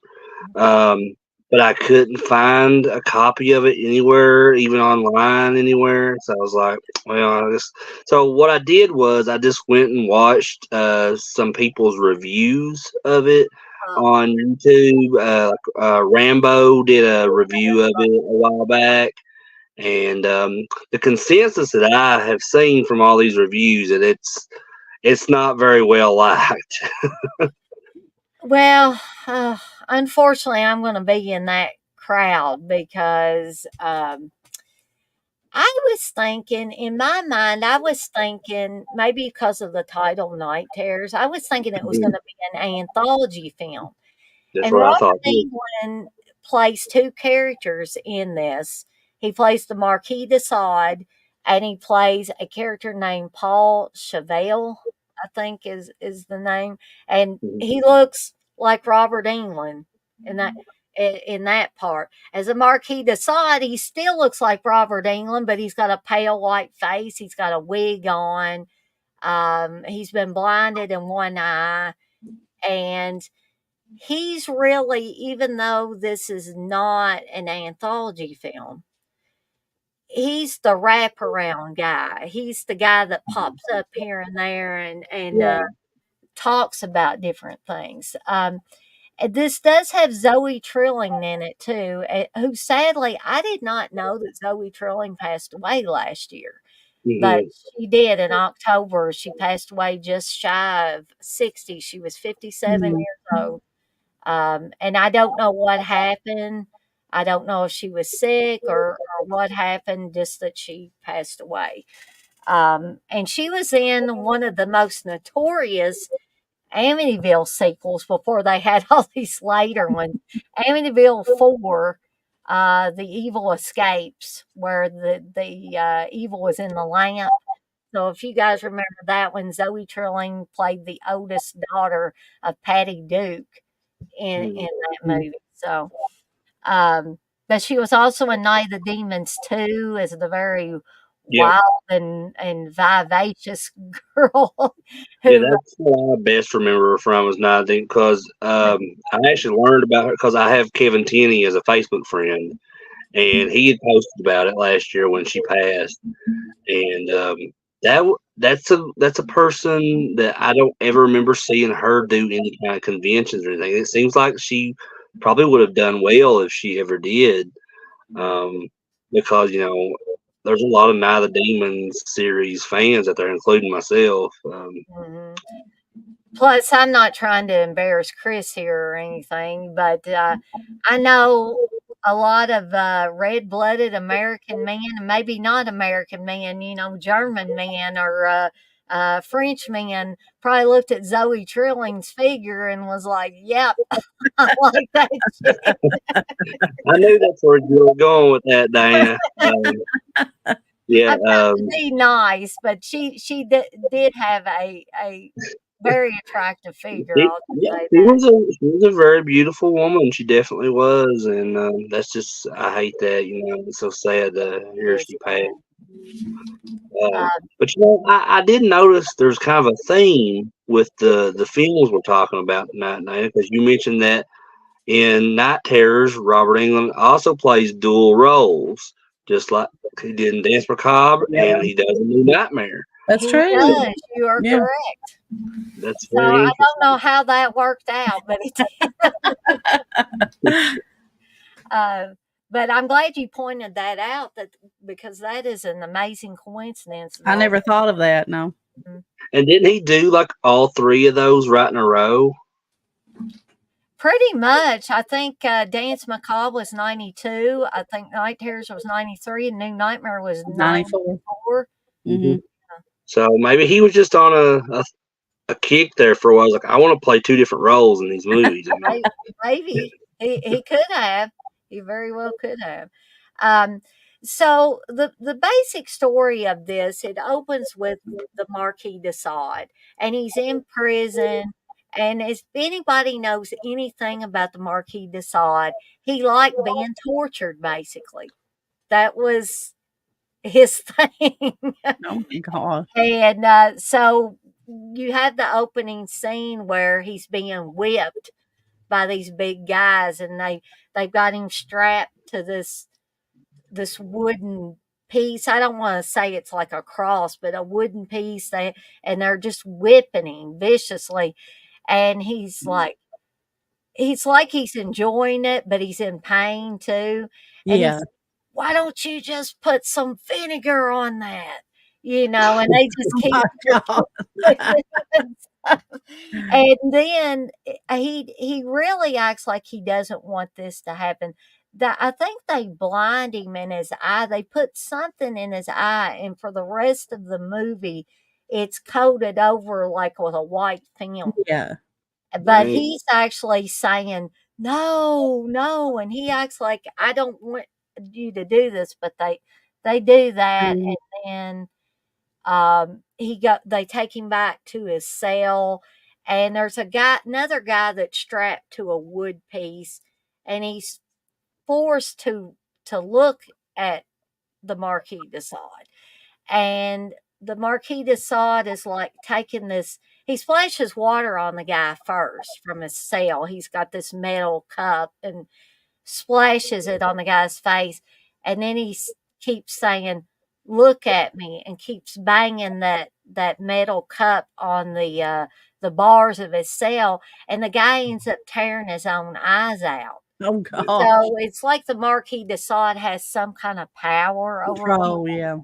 Um, but I couldn't find a copy of it anywhere, even online anywhere. So I was like, well, I guess. So what I did was I just went and watched some people's reviews of it on YouTube. Rambo did a review of it a while back. And the consensus that I have seen from all these reviews that it's not very well liked. Well, unfortunately, I'm going to be in that crowd because I was thinking, in my mind, I was thinking maybe because of the title Night Terrors, I was thinking it was going to be an anthology film. That's And what I Robert thought. Englund plays 2 characters in this. He plays the Marquis de Sade, and he plays a character named Paul Chevelle, I think is the name. And he looks like Robert Englund in that part. As a Marquis de Sade, he still looks like Robert Englund, but he's got a pale white face. He's got a wig on. He's been blinded in one eye, and he's really, even though this is not an anthology film, he's the wraparound guy. He's the guy that pops up here and there and talks about different things. This does have Zoe Trilling in it too, who sadly I did not know that Zoe Trilling passed away last year. But she did in October. She passed away just shy of 60. She was 57 years old. And I don't know what happened. I don't know if she was sick or what happened, just that she passed away. And she was in one of the most notorious Amityville sequels before they had all these later ones. Amityville 4, The Evil Escapes, where the evil was in the lamp. So if you guys remember that one, Zoe Trilling played the oldest daughter of Patty Duke in that movie. So, but she was also in Night of the Demons 2 as the very wild and vivacious girl. Yeah, that's what I best remember her from was 19 because I actually learned about her because I have Kevin Tenney as a Facebook friend, and he had posted about it last year when she passed, and That's a person that I don't ever remember seeing her do any kind of conventions or anything. It seems like she probably would have done well if she ever did, um, because there's a lot of Night of the Demons series fans out there, including myself. Mhm. Plus, I'm not trying to embarrass Chris here or anything, but I know a lot of red-blooded American men, and maybe not American men, German men or French men, probably looked at Zoe Trilling's figure and was like, "Yep, I like that shit." I knew that's where you were going with that, Diana. Yeah, I'm trying to be nice, but she did have a very attractive figure. I'll just yeah, say she that. was a very beautiful woman. She definitely was, and that's just I hate that. It's so sad to hear Yes, she passed. uh, But I did notice there's kind of a theme with the films we're talking about tonight, Diana, because you mentioned that in Night Terrors, Robert Englund also plays dual roles, just like he did in Dance Macabre, Yeah, and he does in New Nightmare. that's he true. does. You are Yeah. correct. That's So very I don't know interesting. how that worked out, but it did. Uh, but I'm glad you pointed that out because that is an amazing coincidence. I never thought of that. No. And didn't he do like all three of those right in a row? Pretty much. I think Dance Macabre was 92. I think Night Terrors was 93 and New Nightmare was 94. 94. Mm-hmm. So maybe he was just on a kick there for a while. I was like, I want to play two different roles in these movies. Maybe he could have. He very well could have. Um, so the basic story of this, it opens with the Marquis de Sade, and he's in prison. And if anybody knows anything about the Marquis de Sade, he liked being tortured. Basically, that was his thing. Oh my God. And so you have the opening scene where he's being whipped by these big guys, and they've got him strapped to this wooden piece. I don't want to say it's like a cross, but a wooden piece. And they're just whipping him viciously, and he's like he's enjoying it, but he's in pain too. And Yeah. he's, why don't you just put some vinegar on that? And they just Oh keep my God. and then he really acts like he doesn't want this to happen. That I think they blind him in his eye. They put something in his eye, and for the rest of the movie, it's coated over like with a white film. Yeah. But Dang. he's actually saying, "No, no," and he acts like, "I don't want you to do this," but they do that, Mm, and then they take him back to his cell, and there's another guy that's strapped to a wood piece, and he's forced to look at the Marquis de Sade. And the Marquis de Sade is like taking this. He splashes water on the guy first from his cell. He's got this metal cup and splashes it on the guy's face, and then keeps saying, "Look at me," and keeps banging that metal cup on the bars of his cell, and the guy ends up tearing his own eyes out. oh God. So it's like the Marquis de Sade has some kind of power over Oh people. yeah.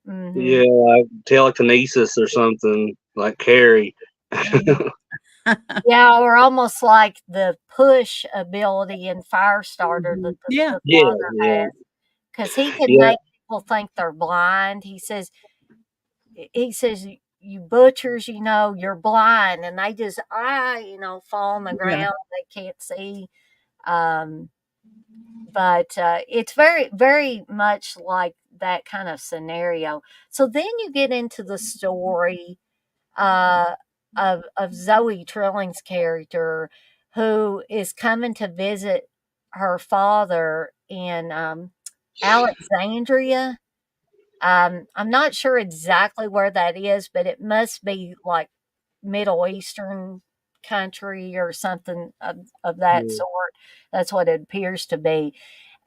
Hmm. Yeah, like telekinesis or something like Carrie. Yeah, or almost like the push ability in Firestarter that Mhm. Yeah. the Yeah, father yeah, has, because he can yeah. make people think they're blind. He says, "You butchers, you're blind," and they just fall on the Yeah. ground. They can't see. Um, but it's very, very much like that kind of scenario. So then you get into the story uh, of Zoe Trilling's character, who is coming to visit her father in Alexandria. I'm not sure exactly where that is, but it must be like Middle Eastern country or something of that Yeah. sort. That's what it appears to be.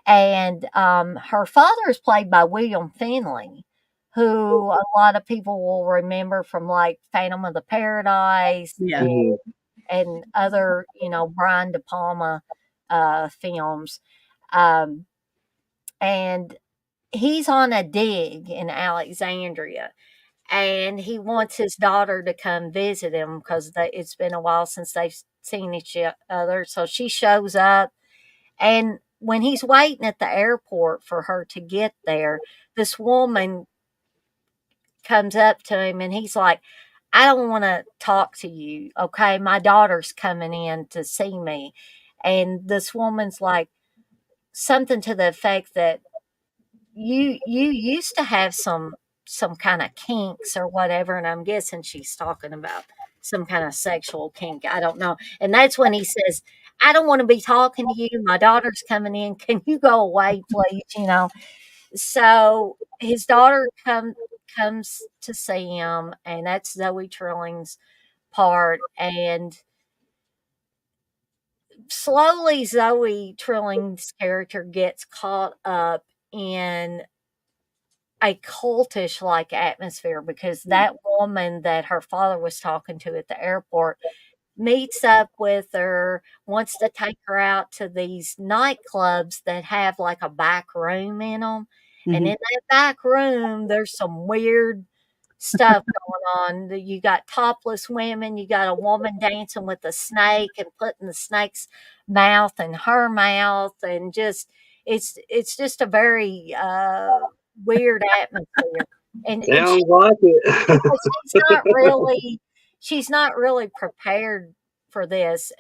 And her father is played by William Finley, who a lot of people will remember from like Phantom of the Paradise Yeah. and other, Brian De Palma films. Um, and he's on a dig in Alexandria, and he wants his daughter to come visit him because it's been a while since they've seen each other. So she shows up, and when he's waiting at the airport for her to get there, this woman comes up to him, and he's like, I don't want to talk to you. Okay. My daughter's coming in to see me. And this woman's like, something to the effect that you used to have some kind of kinks or whatever, and I'm guessing she's talking about some kind of sexual kink. I don't know. And that's when he says, I don't want to be talking to you. My daughter's coming in. Can you go away, please? So his daughter comes to see him, and that's Zoe Trilling's part. And slowly Zoe Trilling's character gets caught up in a cultish like atmosphere because that woman that her father was talking to at the airport meets up with her, wants to take her out to these nightclubs that have like a back room in them. And in that back room, there's some weird stuff going on. You got topless women, you got a woman dancing with a snake and putting the snake's mouth in her mouth, and it's just a very weird atmosphere. And Sounds like it. she's not really prepared for this.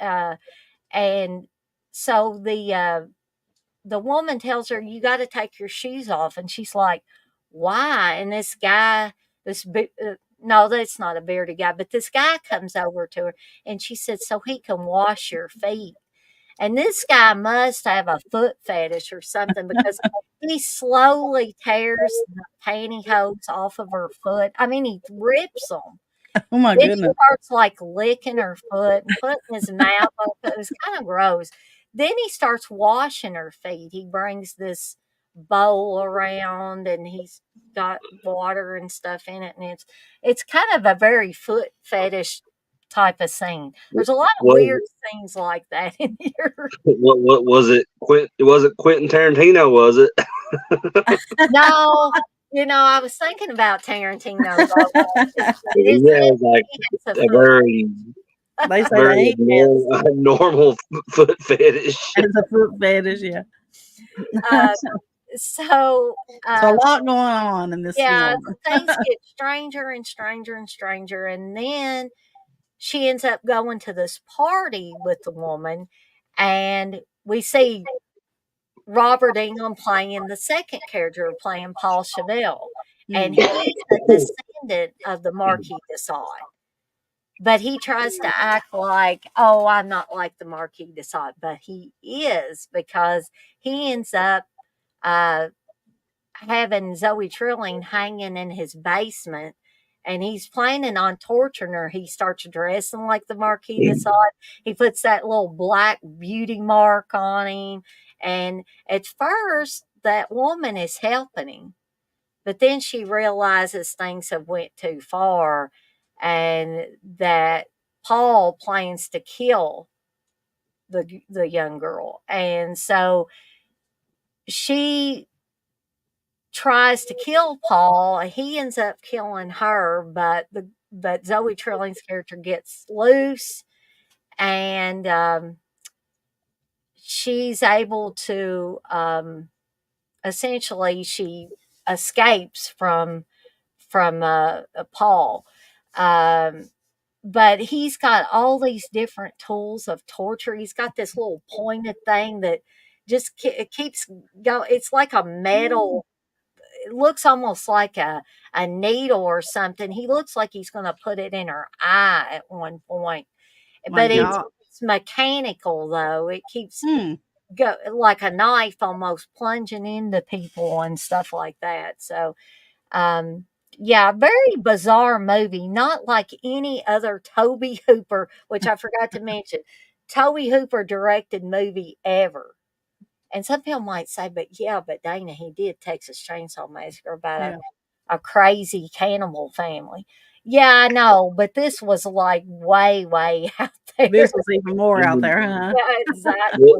And so the woman tells her, you got to take your shoes off. And she's like, why? And this guy, no, that's not a bearded guy, but this guy comes over to her, and she said, so he can wash your feet. And this guy must have a foot fetish or something because he slowly tears the pantyhose off of her foot. I mean, he rips them. Oh my Then he goodness. starts like licking her foot and putting his mouth up. It was kind of gross. Then he starts washing her feet. He brings this bowl around, and he's got water and stuff in it, and it's kind of a very foot fetish type of scene. There's a lot of weird scenes like that in here. What was it? It wasn't Quentin Tarantino, was it? No, I was thinking about Tarantino. Yeah, like a very They say very they normal foot fetish. it's a foot fetish, yeah. So a lot going on in this film. things get stranger and stranger and stranger, and then she ends up going to this party with the woman, and we see Robert Englund playing the second character, playing Paul Chevelle, and he's a descendant of the Marquis de Sade. But he tries to act like, oh, I'm not like the Marquis de Sade, but he is, because he ends up having Zoe Trilling hanging in his basement, and he's planning on torturing her. He starts dressing like the Marquis de Sade. He puts that little black beauty mark on him, and at first that woman is helping him, but then she realizes things have went too far, and that Paul plans to kill the young girl. And so she tries to kill Paul. He ends up killing her, but Zoe Trilling's character gets loose, and she's able to essentially she escapes from Paul. But he's got all these different tools of torture. He's got this little pointed thing that just it keeps going. It's like a metal. It looks almost like a needle or something. He looks like he's going to put it in her eye at one point. But it's mechanical, though. It keeps go like a knife almost plunging into people and stuff like that. So, very bizarre movie. Not like any other Tobe Hooper, which I forgot to mention. Tobe Hooper directed movie ever. And some people might say, but Dana, he did Texas Chainsaw Massacre about a crazy cannibal family. Yeah, I know, but this was like way, way out there. This was even more out there, huh? Yeah, exactly.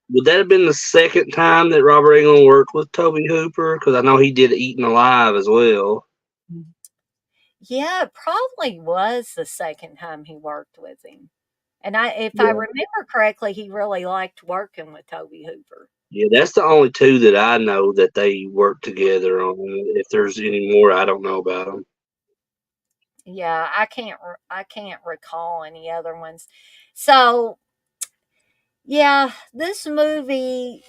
Would that have been the second time that Robert Englund worked with Toby Hooper? Because I know he did Eaten Alive as well. Yeah, it probably was the second time he worked with him. And if I Yeah. remember correctly, he really liked working with Toby Hooper. Yeah, that's the only two that I know that they worked together on. If there's any more, I don't know about them. Yeah, I can't recall any other ones. So, yeah, this movie's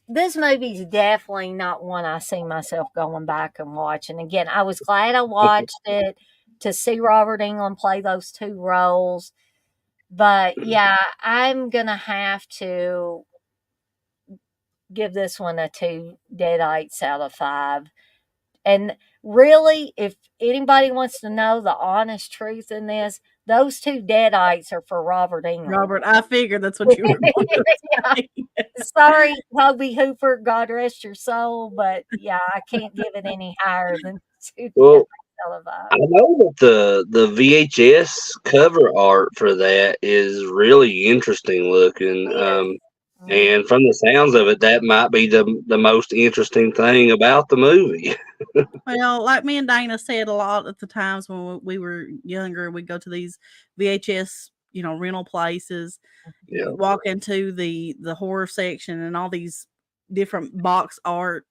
definitely not one I see myself going back and watching again. I was glad I watched it to see Robert Englund play those two roles. But yeah, I'm gonna have to give this one a 2 deadites out of 5. And really, if anybody wants to know the honest truth in this, those 2 deadites are for Robert Englund. Robert, I figured that's what you were going to Yeah. say. Sorry, Toby Hooper, God rest your soul, but yeah, I can't give it any higher than 2 Well, deadites out of 5. I know that the VHS cover art for that is really interesting looking. Yes. And from the sounds of it, that might be the most interesting thing about the movie. Well, like me and Dana said a lot at the times when we were younger, we'd go to these VHS, rental places, Yeah. walk into the horror section and all these different box art,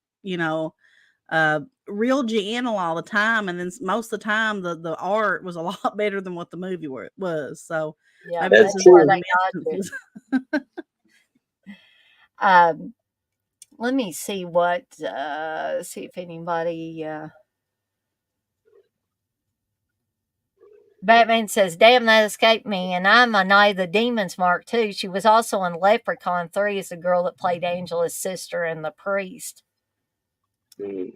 real gentle all the time, and then most of the time the art was a lot better than what the movie was. So Yeah, maybe That's this is true. one of they the got you. instances. Let me see see if anybody. Batman says, "Damn, that escaped me." And I'm a Night of the Demons mark too. She was also in Leprechaun 3 as the girl that played Angela's sister and the priest. Mm.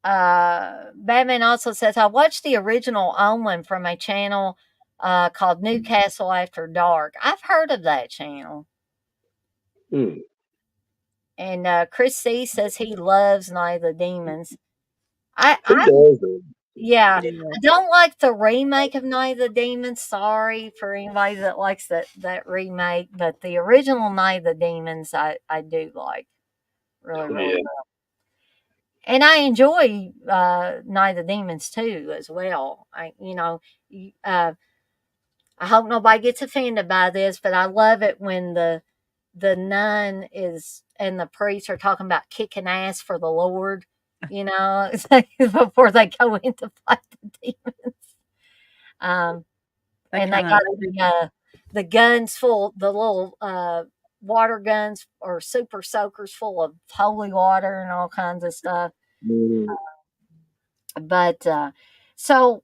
Batman also says, "I watched the original Omen from a channel called Newcastle After Dark." I've heard of that channel. Mm. And Chris C says he loves Night of the Demons. Who doesn't? Yeah, Yeah. I don't like the remake of Night of the Demons. Sorry for anybody that likes that remake, but the original Night of the Demons, I do like really, really Yeah. well. And I enjoy Night of the Demons too, as well. I hope nobody gets offended by this, but I love it when the nun is and the priest are talking about kicking ass for the Lord. It's like before they go in to fight the demons. And they got the guns full, the little water guns or super soakers full of holy water and all kinds of stuff. Mm. But so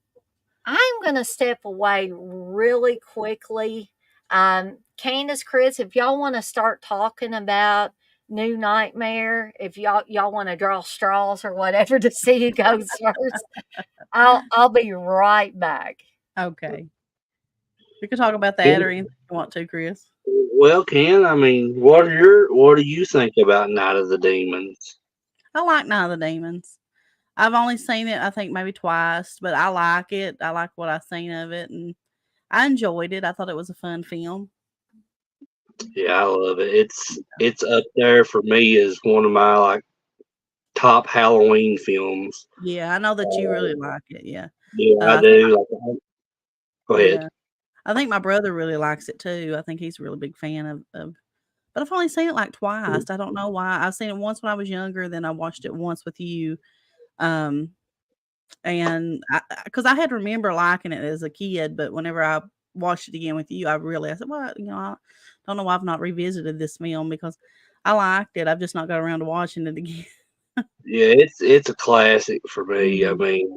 I'm going to step away really quickly. Candace, Chris, if y'all want to start talking about New Nightmare, if y'all want to draw straws or whatever to see who goes first, I'll be right back. Okay. We can talk about that or anything you want to, Chris. Well, Ken, I mean, what do you think about Night of the Demons? I like Night of the Demons. I've only seen it, I think, maybe twice, but I like it. I like what I've seen of it, and I enjoyed it. I thought it was a fun film. Yeah, I love it. It's up there for me as one of my top Halloween films. Yeah, I know that you really like it. Yeah. Yeah, I do. Go ahead. Yeah. I think my brother really likes it too. I think he's a really big fan of but I've only seen it like twice. I don't know why. I've seen it once when I was younger, then I watched it once with you. And because I had to remember liking it as a kid, but whenever I watched it again with you, I said, well, I don't know why I've not revisited this film because I liked it. I've just not got around to watching it again. Yeah, it's a classic for me. I mean,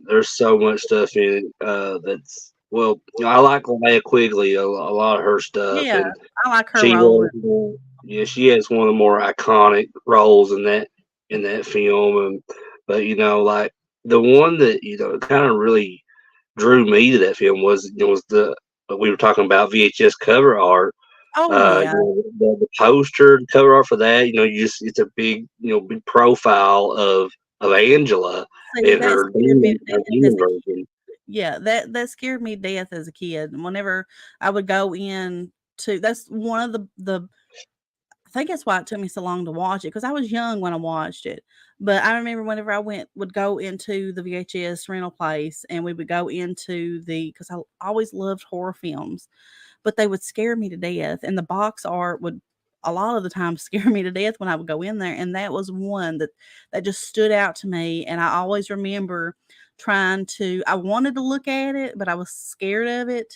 there's so much stuff in it that's I like Linnea Quigley a lot of her stuff, Yeah, and I like her role. she has one of the more iconic roles in that film, but like the one that kind of really drew me to that film was we were talking about VHS cover art. Oh yeah, the poster, the cover art for that, it's a big, big profile of of Angela See, in that her scared me to death demon as version. yeah, that scared me to death as a kid. Whenever I would go in to that's one of the I think that's why it took me so long to watch it because I was young when I watched it. But I remember whenever would go into the VHS rental place and we would go into because I always loved horror films, but they would scare me to death. And the box art would a lot of the time scare me to death when I would go in there. And that was one that just stood out to me. And I always remember I wanted to look at it, but I was scared of it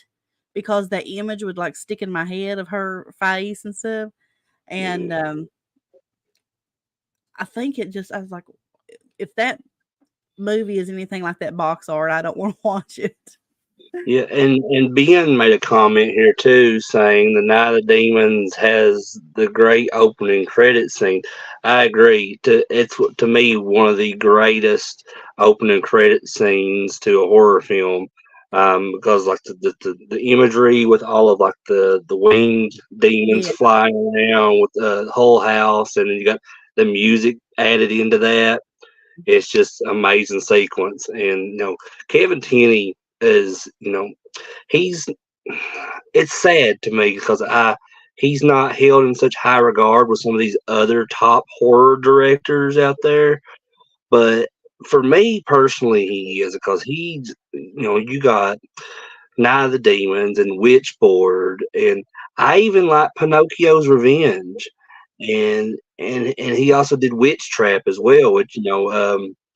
because that image would like stick in my head of her face and stuff. And I think I was like, if that movie is anything like that box art, I don't want to watch it. Yeah, and Ben made a comment here too, saying the Night of the Demons has the great opening credit scene. I agree. It's to me one of the greatest opening credit scenes to a horror film, because like the imagery with all of like the winged demons Yeah, flying around with the whole house, and then you got the music added into that. It's just amazing sequence, and Kevin Tenney is he's it's sad to me because he's not held in such high regard with some of these other top horror directors out there, but for me personally he is because he's you got Night of the Demons and Witchboard, and I even like Pinocchio's Revenge, and he also did Witch Trap as well, which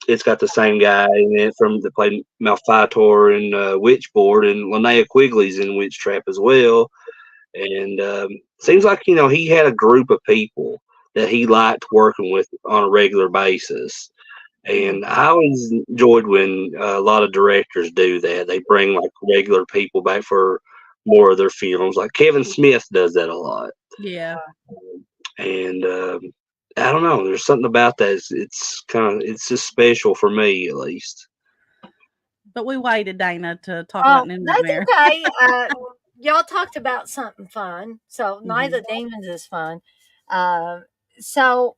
it's got the same guy in it from that played Malfightor in Witchboard, and Linnea Quigley's in Witch Trap as well, and seems like he had a group of people that he liked working with on a regular basis. yeah, And I always enjoyed when a lot of directors do that. They bring like regular people back for more of their films. Like Kevin Smith does that a lot. yeah. And I don't know. There's something about that. It's just special for me, at least. But we waited, Dana, to talk about Oh, New that's Nightmare. okay. Y'all talked about something fun, so Night Mhm. of the Demons is fun. Uh, so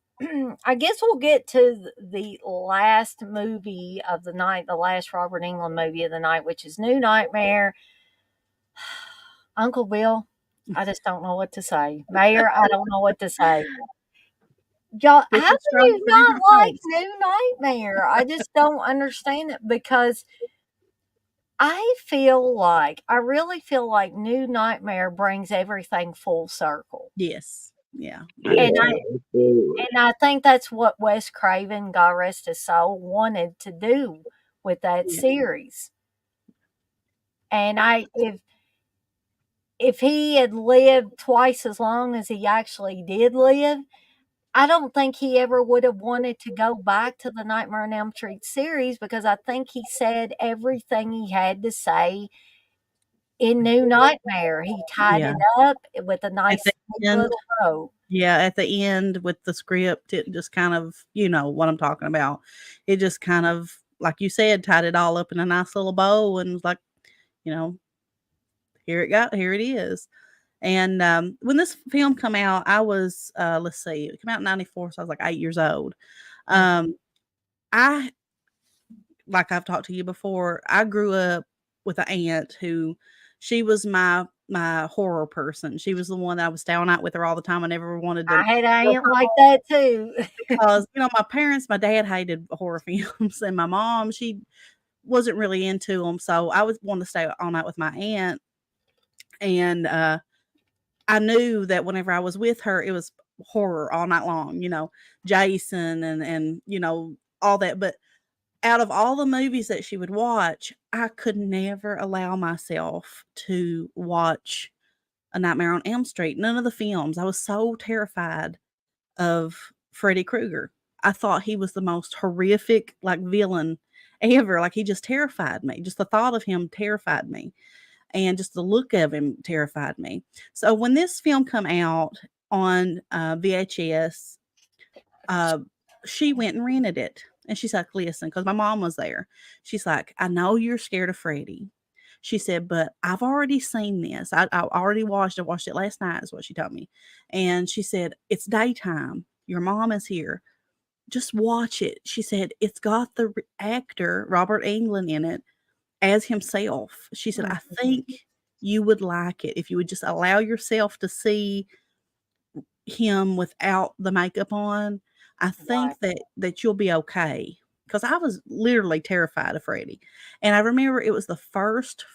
I guess we'll get to the last movie of the night, the last Robert Englund movie of the night, which is New Nightmare. Uncle Bill, I just don't know what to say. Mayor, I don't know what to say. Y'all, how Different do strokes you for not different like folks. New Nightmare? I just don't understand it because I really feel like New Nightmare brings everything full circle. Yes. Yeah, I do And Yeah, I too. absolutely. and I think that's what Wes Craven, God rest his soul, wanted to do with that Yeah. series. And I if he had lived twice as long as he actually did live, I don't think he ever would have wanted to go back to the Nightmare on Elm Street series because I think he said everything he had to say in New Nightmare. He tied Yeah. it up with a At the nice big end, little bow. yeah, at the end with the script, it just kind of, you know what I'm talking about. It just kind of, like you said, tied it all up in a nice little bow and was like, you know, here it is. And when this film come out, I was let's see, it came out in '94, so I was like 8 years old. Mhm. Um, I like I've talked to you before, I grew up with an aunt who she was my horror person. She was the one that I would stay all night with her all the time. I never wanted to I had an go aunt like that too. because, my dad hated horror films and my mom, she wasn't really into them. So I was wanting to stay all night with my aunt. And I knew that whenever I was with her, it was horror all night long, Jason and all that. But out of all the movies that she would watch, I could never allow myself to watch A Nightmare on Elm Street. None of the films. I was so terrified of Freddy Krueger. I thought he was the most horrific, like, villain ever. Like, he just terrified me. Just the thought of him terrified me, and just the look of him terrified me. So when this film come out on VHS, uh, she went and rented it. And she's like, listen, because my mom was there. She's like, I know you're scared of Freddy. She said, but I've already seen this. I already watched it. Watched it last night, is what she told me. And she said, it's daytime. Your mom is here. just watch it. She said, it's got the actor, Robert Englund, in it as himself. She said, I think you would like it if you would just allow yourself to see him without the makeup on. I think that you'll be okay. Because I was literally terrified of Freddy. And I remember it was the first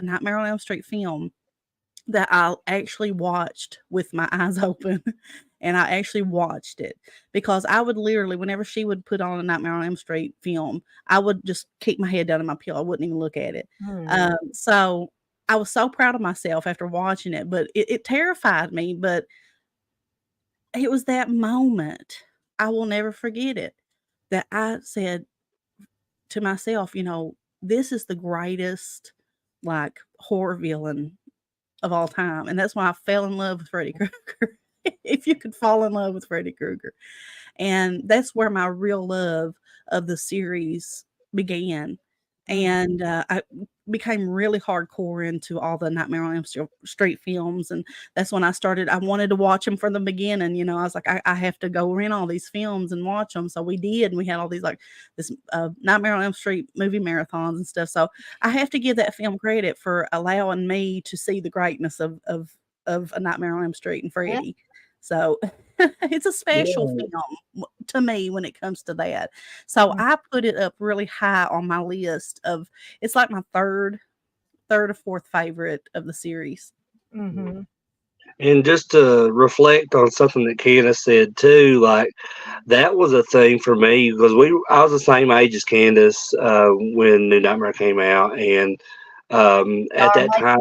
Nightmare on Elm Street film that I actually watched with my eyes open, and I actually watched it because I would literally, whenever she would put on a Nightmare on Elm Street film, I would just keep my head down in my pillow. I wouldn't even look at it. So I was so proud of myself after watching it, but it terrified me. But it was that moment, I will never forget it, that I said to myself, this is the greatest like horror villain of all time, and that's why I fell in love with Freddy Krueger. If you could fall in love with Freddy Krueger. And that's where my real love of the series began. And I became really hardcore into all the Nightmare on Elm Street films, and that's when I wanted to watch them from the beginning. I was like, I have to go rent all these films and watch them. So we did, and we had all these this Nightmare on Elm Street movie marathons and stuff. So I have to give that film credit for allowing me to see the greatness of A Nightmare on Elm Street and Freddy. So it's a special film to me when it comes to that. So I put it up really high on my list of, it's like my third or fourth favorite of the series. Mm-hmm. And just to reflect on something that Candace said too, like that was a thing for me because I was the same age as Candace when New Nightmare came out, and at that time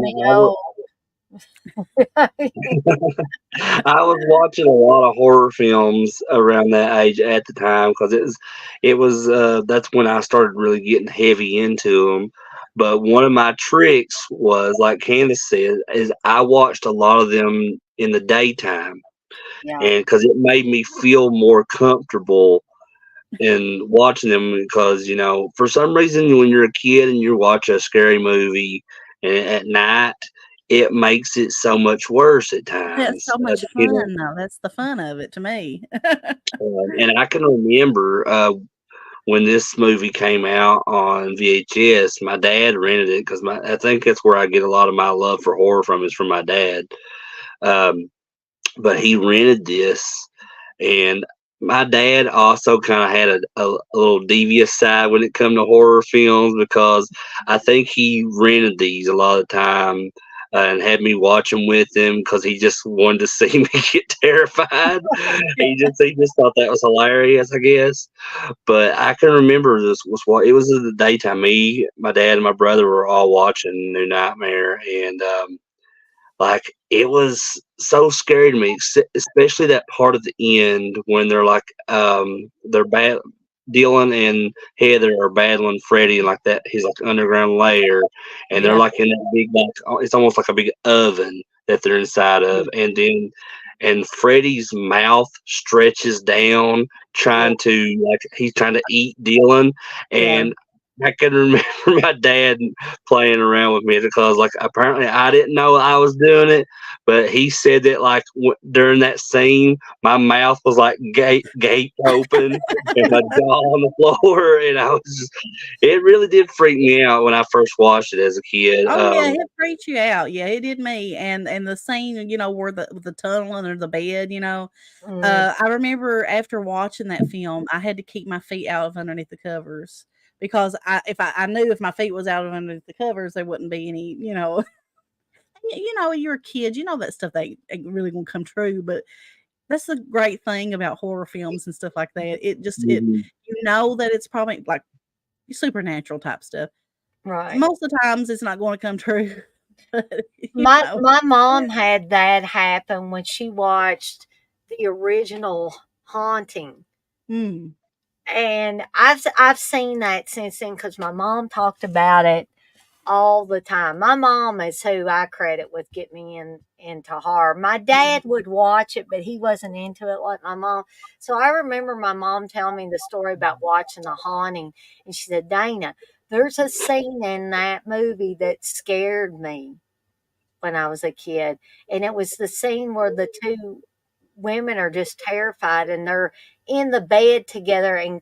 I was watching a lot of horror films around that age at the time because it was that's when I started really getting heavy into them. But one of my tricks was, like Candace said, is I watched a lot of them in the daytime, and because it made me feel more comfortable in watching them. Because for some reason, when you're a kid and you watch a scary movie at night, it makes it so much worse at That's times. so much fun, though. That's the fun of it to me. And I can remember when this movie came out on VHS, my dad rented it because I think that's where I get a lot of my love for horror from, is from my dad. But he rented this, and my dad also kind of had a little devious side when it come to horror films, because I think he rented these a lot of the time and had me watch them with him because he just wanted to see me get terrified. He just thought that was hilarious, I guess. But I can remember this was what it was in the daytime. Me, my dad, and my brother were all watching New Nightmare, and like it was so scary to me, especially that part of the end when they're like they're bad. Dylan and Heather are battling Freddy, and like that he's like underground layer, and they're like in that big, like it's almost like a big oven that they're inside of, and Freddy's mouth stretches down, trying to, like, he's trying to eat Dylan, and I can remember my dad playing around with me because, like, apparently I didn't know I was doing it, but he said that, like, during that scene, my mouth was like gaped open and my jaw on the floor, and it really did freak me out when I first watched it as a kid. Oh yeah, it freaked you out. Yeah, it did me. And the scene, where the tunnel under the bed, I remember after watching that film, I had to keep my feet out of underneath the covers because I knew if my feet was out of underneath the covers, there wouldn't be any, you're a kid, that stuff that ain't really gonna come true. But that's the great thing about horror films and stuff like that. It just that it's probably like supernatural type stuff. Right. Most of the times it's not going to come true. But, My mom had that happen when she watched the original Haunting. And I've seen that since then because my mom talked about it all the time. My mom is who I credit with getting me into horror. My dad would watch it, but he wasn't into it like my mom. So I remember my mom telling me the story about watching The Haunting, and she said, Dana, there's a scene in that movie that scared me when I was a kid, and it was the scene where the two women are just terrified, and they're in the bed together, and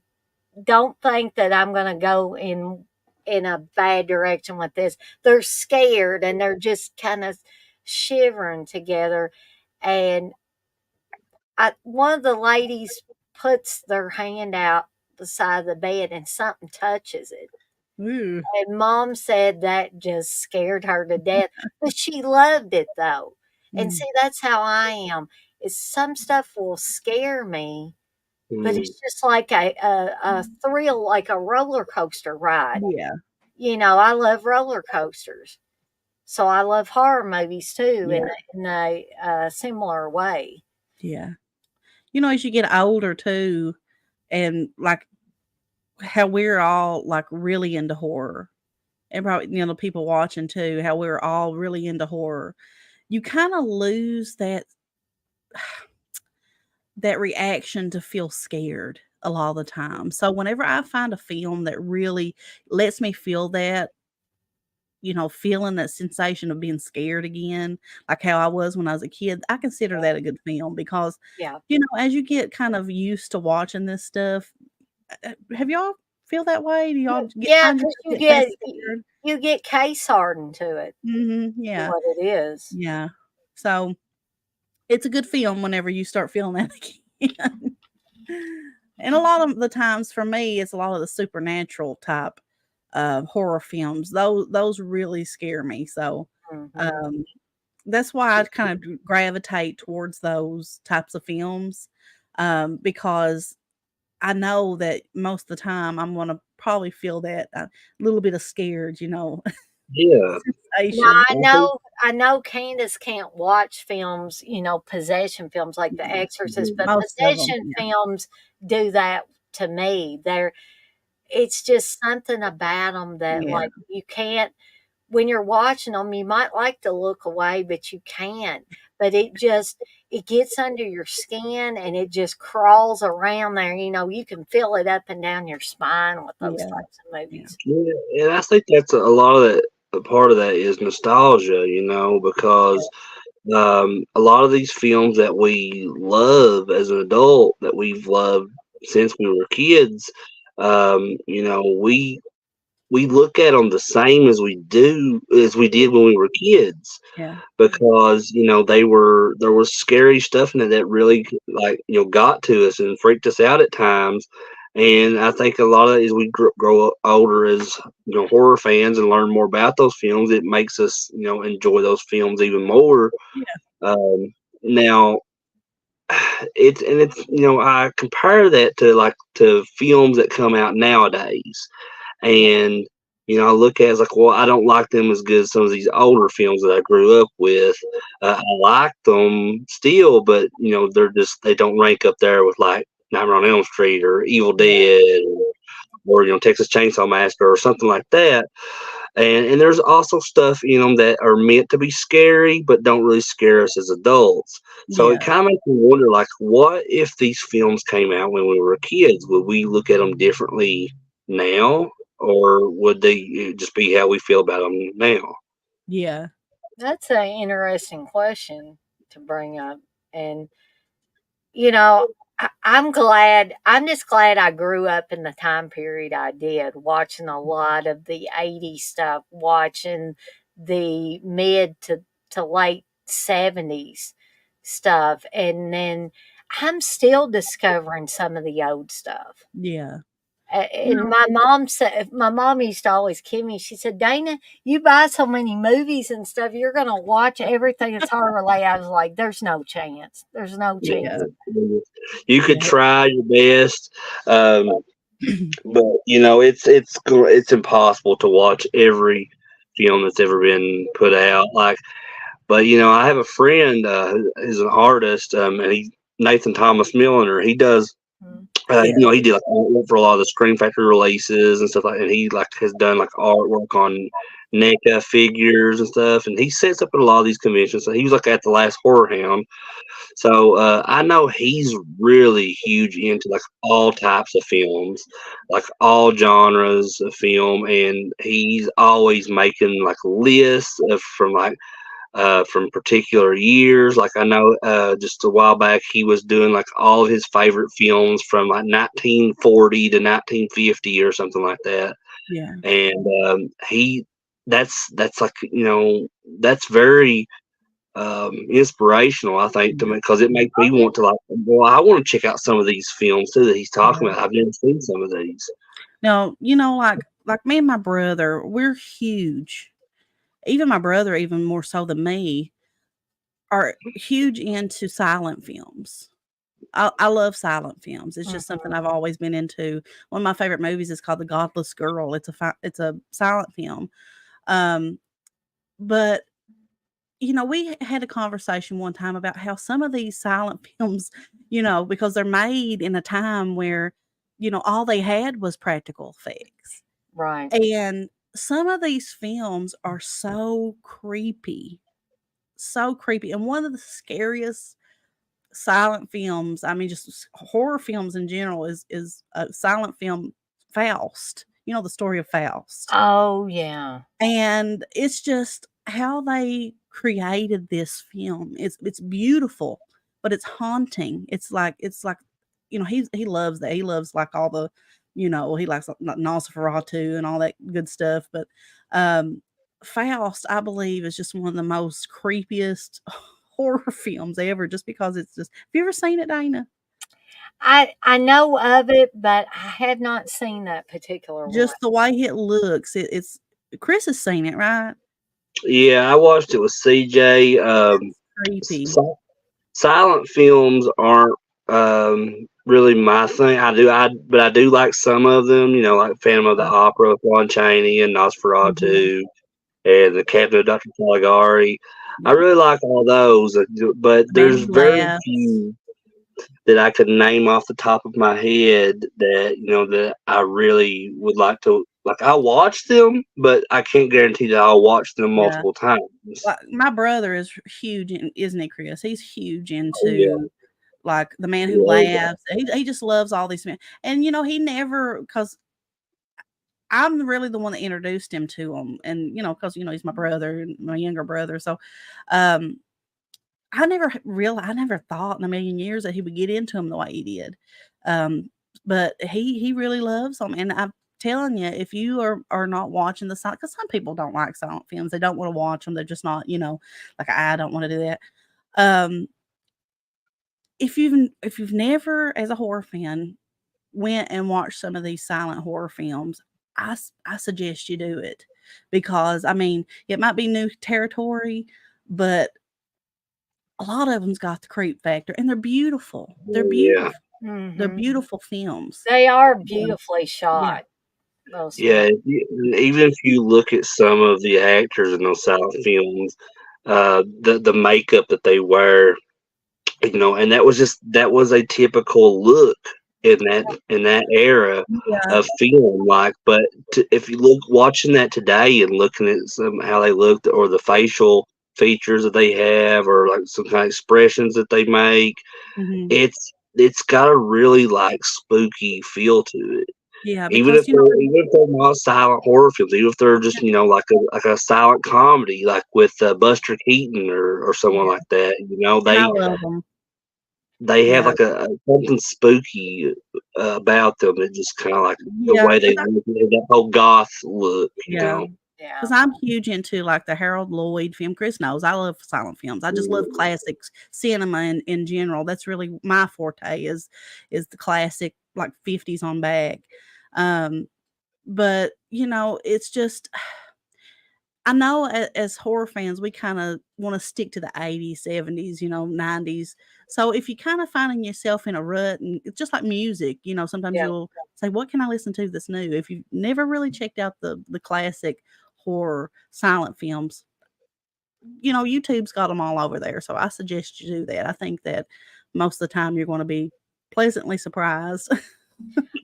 don't think that I'm going to go in a bad direction with this. They're scared, and they're just kind of shivering together. And one of the ladies puts their hand out beside the bed, and something touches it. Ooh. And Mom said that just scared her to death, but she loved it though. And see, that's how I am. Is some stuff will scare me, but Mm. it's just like a thrill, like a roller coaster ride. Yeah. You know, I love roller coasters, so I love horror movies too, Yeah. in a similar way. Yeah. As you get older too, and like how we're all like really into horror, and probably the people watching too, how we're all really into horror, you kind of lose that reaction to feel scared a lot of the time. So whenever I find a film that really lets me feel that, feeling that sensation of being scared again, like how I was when I was a kid, I consider that a good film because, Yeah. as you get kind of used to watching this stuff, have y'all feel that way? Do y'all Yeah, find because yourself getting less scared? you get case hardened to it, to Yeah, what it is. yeah. So it's a good film whenever you start feeling that again. And a lot of the times for me, it's a lot of the supernatural type horror films. Those really scare me. So Mhm. um, that's why I kind of gravitate towards those types of films because I know that most of the time I'm going to probably feel that little bit of scared, Yeah. Now sensation. I know Candace can't watch films, possession films like The Exorcist, but Most of them, possession films do that to me. It's just something about them that, yeah, like, you can't when you're watching them, you might like to look away, but you can't. But it gets under your skin, and it just crawls around there. You can feel it up and down your spine with those yeah, types of yeah, movies. Yeah, and I think that's a lot of that. A part of that is nostalgia, because a lot of these films that we love as an adult, that we've loved since we were kids, we look at them the same as we did when we were kids, yeah, because there was scary stuff in it that really, like, got to us and freaked us out at times. And I think a lot of it is we grow up older as horror fans and learn more about those films. It makes us enjoy those films even more. yeah, Now it's I compare that to films that come out nowadays, Yeah. and I look at it as like, well, I don't like them as good as some of these older films that I grew up with. I like them still, but they don't rank up there with like Nightmare on Elm Street or Evil Yeah. Dead, or Texas Chainsaw Massacre or something like that. And there's also stuff in them that are meant to be scary, but don't really scare us as adults. So yeah, it kind of makes me wonder, like, what if these films came out when we were kids? Would we look at them differently now, or would they just be how we feel about them now? yeah, That's an interesting question to bring up. And, you know, I'm just glad I grew up in the time period I did, watching a lot of the 80s stuff, watching the mid to late 70s stuff. And then I'm still discovering some of the old stuff. yeah. And my mom used to always kid me. She said, "Dana, you buy so many movies and stuff, you're gonna watch everything that's horror related." I was like, "There's no chance. There's no chance." Yeah, You could yeah, try your best, but it's impossible to watch every film that's ever been put out. Like, but I have a friend who's an artist, and Nathan Thomas Milliner. He does. Mm. yeah, He did like artwork for a lot of the Scream Factory releases and stuff like that. And he like has done like artwork on NECA figures and stuff. And he sets up at a lot of these conventions. So he was like at the last Horror Hound. So I know he's really huge into like all types of films, like all genres of film, and he's always making like lists from like from particular years. Like I know just a while back he was doing like all of his favorite films from like 1940 to 1950 or something like that. Yeah. And that's like that's very inspirational, I think, to me, because it makes me want to like, well, I want to check out some of these films too that he's talking about. I've never seen some of these. Now, like me and my brother, we're huge. Even my brother, even more so than me, are huge into silent films. I love silent films. It's just something I've always been into. One of my favorite movies is called The Godless Girl. It's a silent film. But we had a conversation one time about how some of these silent films, because they're made in a time where, all they had was practical effects. Right. And some of these films are so creepy. So creepy. And one of the scariest silent films, I mean, just horror films in general, is a silent film, Faust. You know the story of Faust. Oh, yeah. And it's just how they created this film. It's beautiful, but it's haunting. It's like he loves that. He loves like all the, he likes like Nosferatu and all that good stuff. But Faust, I believe, is just one of the most creepiest horror films ever, just because it's just. Have you ever seen it, Dana? I know of it, but I have not seen that particular one. Just the way it looks, it's Chris has seen it, right? Yeah, I watched it with CJ. Creepy. Silent films aren't really my thing. But I do like some of them. Like Phantom of the Opera with Lon Chaney and Nosferatu, and the Cabinet of Dr. Caligari. I really like all those, but there's very few that I could name off the top of my head that that I really would like to like. I'll watch them, but I can't guarantee that I'll watch them multiple times. Like, my brother is huge, isn't he, Chris? He's huge into like The Man Who Laughs. He just loves all these men, and he never, because I'm really the one that introduced him to him, and because he's my brother, my younger brother, so I never thought in a million years that he would get into him the way he did. But he really loves them. And I'm telling you, if you are not watching the silent, because some people don't like silent films, they don't want to watch them. They're just not, like I don't want to do that. If you've never, as a horror fan, went and watched some of these silent horror films, I suggest you do it, because I mean, it might be new territory, but a lot of them's got the creep factor, and they're beautiful. They're beautiful. Mm-hmm. They're beautiful films. They are beautifully shot. Yeah, even if you look at some of the actors in those silent films, the makeup that they wear, and that was a typical look in that era of film. Like, but if you watching that today and looking at how they looked, or the facial features that they have, or like some kind of expressions that they make, it's got a really like spooky feel to it. Yeah, even if they're not silent horror films, even if they're just like a silent comedy, like with Buster Keaton or someone like that, I love them. They have like a something spooky about them that just kind of like the way they look, that whole goth look, Yeah. Because I'm huge into like the Harold Lloyd film. Chris knows I love silent films. I just love classics, cinema in general. That's really my forte is the classic, like 50s on back. But it's just, I know as horror fans, we kind of want to stick to the 80s, 70s, 90s. So if you kind of finding yourself in a rut, and it's just like music, sometimes you'll say, what can I listen to that's new? If you've never really checked out the classic horror silent films, YouTube's got them all over there. So I suggest you do that. I think that most of the time you're going to be pleasantly surprised.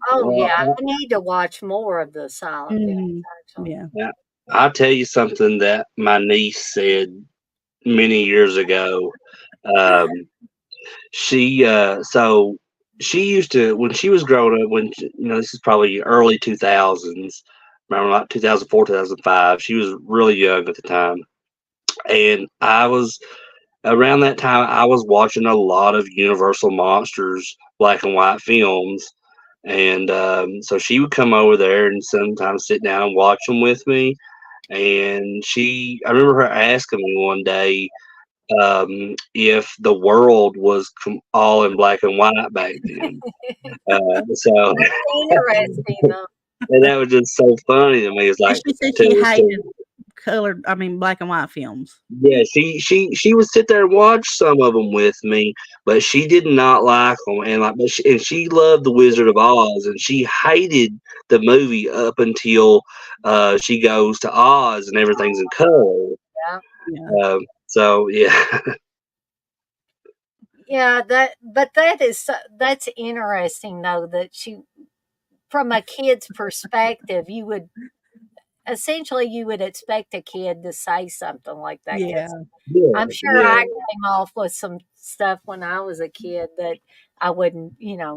Oh, yeah. I need to watch more of the silent films, actually. Yeah. I'll tell you something that my niece said many years ago. She used to, when she was growing up, this is probably early 2000s, around like 2004, 2005. She was really young at the time. And I was around that time. I was watching a lot of Universal Monsters black and white films, and so she would come over there and sometimes sit down and watch them with me. And I remember her asking me one day if the world was all in black and white back then. So That's interesting, though. and that was just so funny to me. It's And like she said she to hated black and white films. yeah, she would sit there and watch some of them with me, but she did not like them, and she loved the Wizard of Oz, and she hated the movie up until she goes to Oz and everything's in color. Yeah. Yeah. So yeah, Yeah, that's interesting though that from a kid's perspective, you would expect a kid to say something like that Yeah. because yeah, I'm sure yeah, I came off with some stuff when I was a kid that I wouldn't,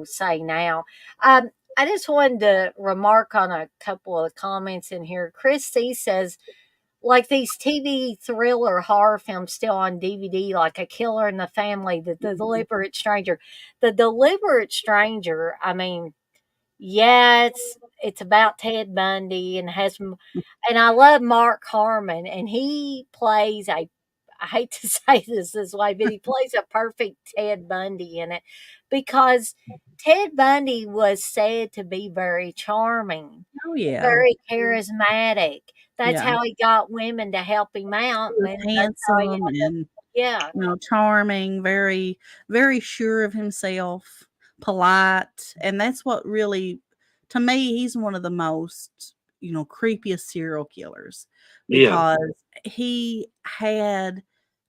say now. I just wanted to remark on a couple of comments in here. Christy says, like these TV thriller horror films still on DVD, like A Killer in the Family, The Deliberate Stranger. The Deliberate Stranger, I mean, yeah, it's about Ted Bundy and and I love Mark Harmon, and he plays I hate to say this way, but he plays a perfect Ted Bundy in it because Ted Bundy was said to be very charming, Oh yeah. very charismatic. That's Yeah. how he got women to help him out, He was and that's how he handsome and yeah, charming, very, very sure of himself, polite. And that's what really, to me, he's one of the most, creepiest serial killers yeah, because he had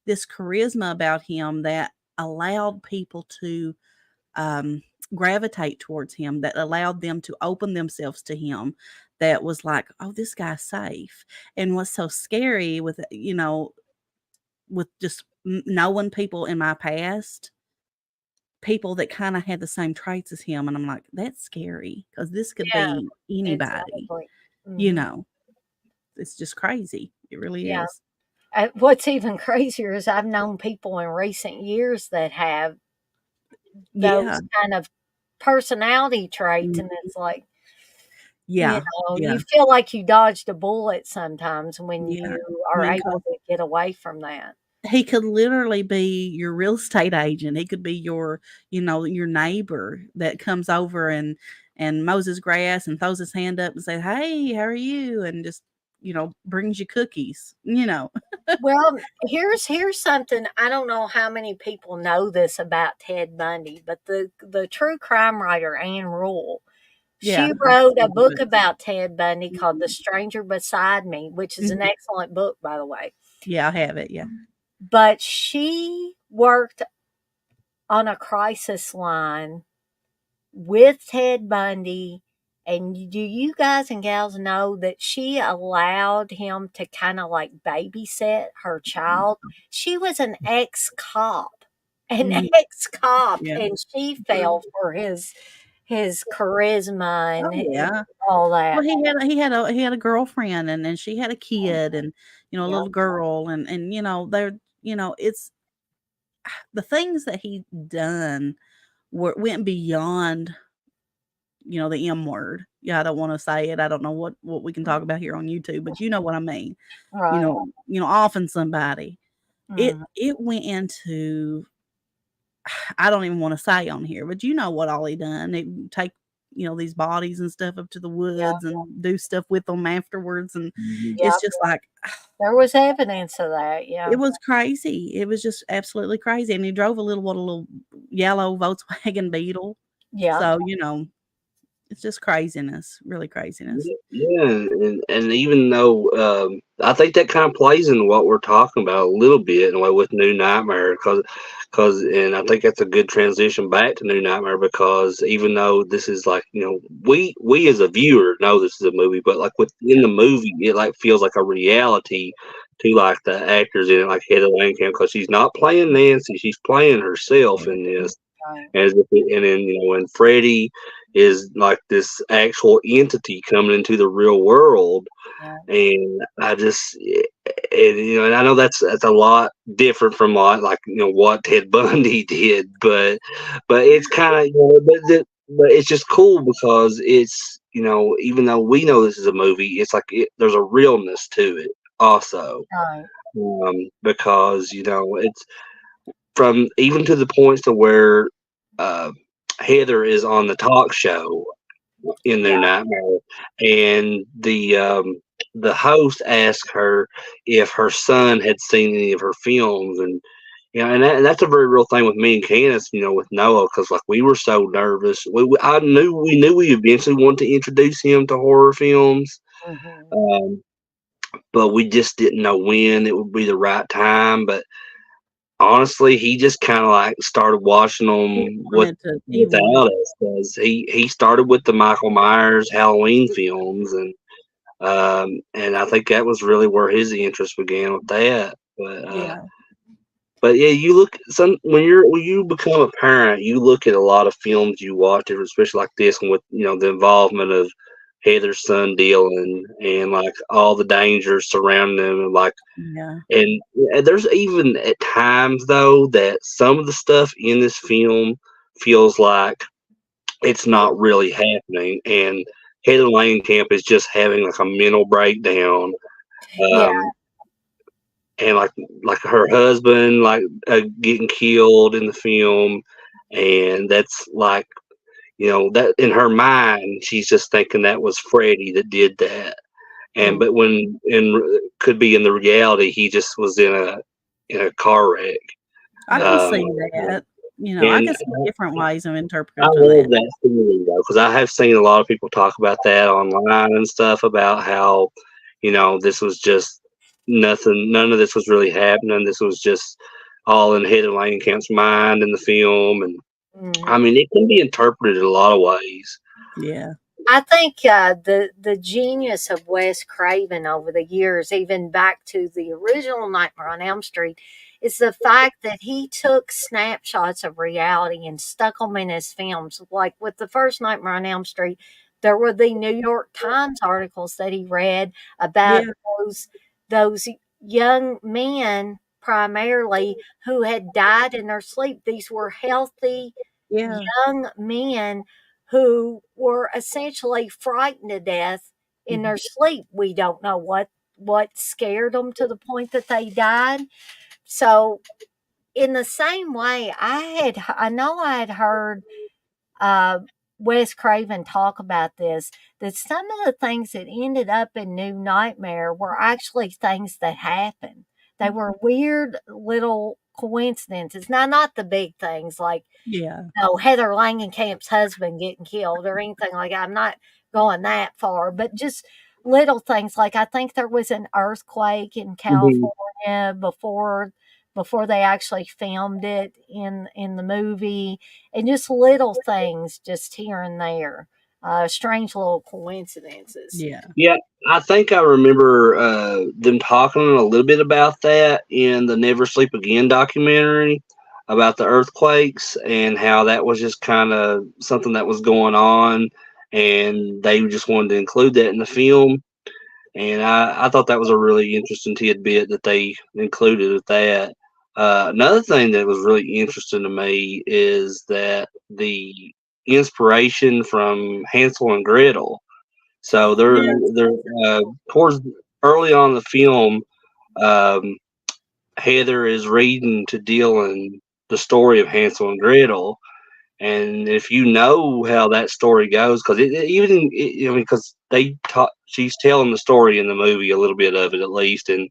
this charisma about him that allowed people to um, gravitate towards him, that allowed them to open themselves to him. That was like, oh, this guy's safe. And what's so scary with, with just knowing people in my past, people that kind of had the same traits as him, and I'm like, that's scary because this could yeah, be anybody. exactly. You Mhm. know, it's just crazy. It really Yeah. is. What's even crazier is I've known people in recent years that have Yeah. those kind of personality traits, and Mhm. it's like, Yeah. you Yeah. feel like you dodged a bullet sometimes when Yeah. you I are mean, 'cause able to get away from that. he could literally be your real estate agent. He could be your neighbor that comes over and mows his grass and throws his hand up and says, "Hey, how are you?" and just, brings you cookies. Well, here's something. I don't know how many people know this about Ted Bundy, but the true crime writer Anne Rule, Yeah, she I've wrote a seen book it. about Ted Bundy called The Stranger Beside Me, which is an Mhm. excellent book, by the way. Yeah, I have it, yeah. But she worked on a crisis line with Ted Bundy. And do you guys and gals know that she allowed him to kind of like babysit her child? She was an Mhm. ex cop, Yeah. and she fell for his charisma Oh, and yeah. all Well, that. he had a girlfriend, and she had a kid, and, a Yeah, little girl, and, they're it's the things that he done went beyond, the M word. Yeah, I don't wanna say it. I don't know what we can talk about here on YouTube, but you know what I mean. right. Offing somebody. It Mm, it went into I don't even wanna say on here, but you know what all he done. They take, these bodies and stuff up to the yeah, woods and do stuff with them afterwards, and yeah. it's just like There was evidence of that. Yeah, it was crazy. It was just absolutely crazy, and he drove a little yellow Volkswagen Beetle. yeah, So, it's just craziness, really craziness. yeah. And even though I think that kind of plays into what we're talking about a little bit in a way with New Nightmare, and I think that's a good transition back to New Nightmare because even though this is like we as a viewer know this is a movie, but like within the movie it like feels like a reality to like the actors in it, like Heather Langenkamp, because she's not playing Nancy, she's playing herself in this. right. And then when Freddie is like this actual entity coming into the real world, Yeah, and I just and I know that's a lot different from like what Ted Bundy did, but it's kind of but it's just cool because it's even though we know this is a movie, it's like there's a realness to it also, Right. because it's from even to the points to where uh, Heather is on the talk show in Yeah. New Nightmare, and the host asked her if her son had seen any of her films, and and that's a very real thing with me and Candace, with Noah, because like we were so nervous. We knew we eventually wanted to introduce him to horror films, Hmm. um, but we just didn't know when it would be the right time. But honestly, he just kind of like started watching He them wanted without us, because he started with the Michael Myers Halloween films, and I think that was really where his interest began with that. yeah. But yeah, you look some when you become a parent, you look at a lot of films you watch, especially like this one with the involvement of Heather's son Dylan, and like all the dangers surrounding him, and like Yeah. and there's even at times though that some of the stuff in this film feels like it's not really happening, and Heather Langenkamp is just having like a mental breakdown. Yeah. Um, and like her husband getting killed in the film, and that's like that in her mind she's just thinking that was Freddie that did that, and Mm. but when could be in the reality he just was in a car wreck. I can um see that. I and can see different ways of I interpreting love that. that theory though, because I have seen a lot of people talk about that online and stuff about how, this was just nothing. None of this was really happening. This was just all in Heather Langenkamp's mind in the film, and I Mhm. mean, it can be interpreted in a lot of ways. Yeah. I think the genius of Wes Craven over the years, even back to the original Nightmare on Elm Street, is the fact that he took snapshots of reality and stuck them in his films. Like with the first Nightmare on Elm Street, there were the New York Times articles that he read about Yeah. those young men primarily who had died in their sleep. These were healthy Yeah. young men who were essentially frightened to death in Mhm. their sleep. We don't know what scared them to the point that they died. So in the same way, I know I had heard uh, Wes Craven talk about this, that some of the things that ended up in New Nightmare were actually things that happened. They were weird little coincidences. Now, not the big things like Yeah. Heather Langenkamp's husband getting killed or anything like that. I'm not going that far, but just little things like I think there was an earthquake in Mhm. California before they actually filmed it in the movie, and just little things just here and there, strange little coincidences. Yeah. Yeah, I think I remember them talking a little bit about that in the Never Sleep Again documentary about the earthquakes, and how that was just kind of something that was going on, and they just wanted to include that in the film. And I thought that was a really interesting tidbit that they included with that. Another thing that was really interesting to me is that the inspiration from Hansel and Gretel. So Yes. they're towards early on in the film, um, Heather is reading to Dylan the story of Hansel and Gretel, and if you know how that story goes, because because she's telling the story in the movie, a little bit of it at least, and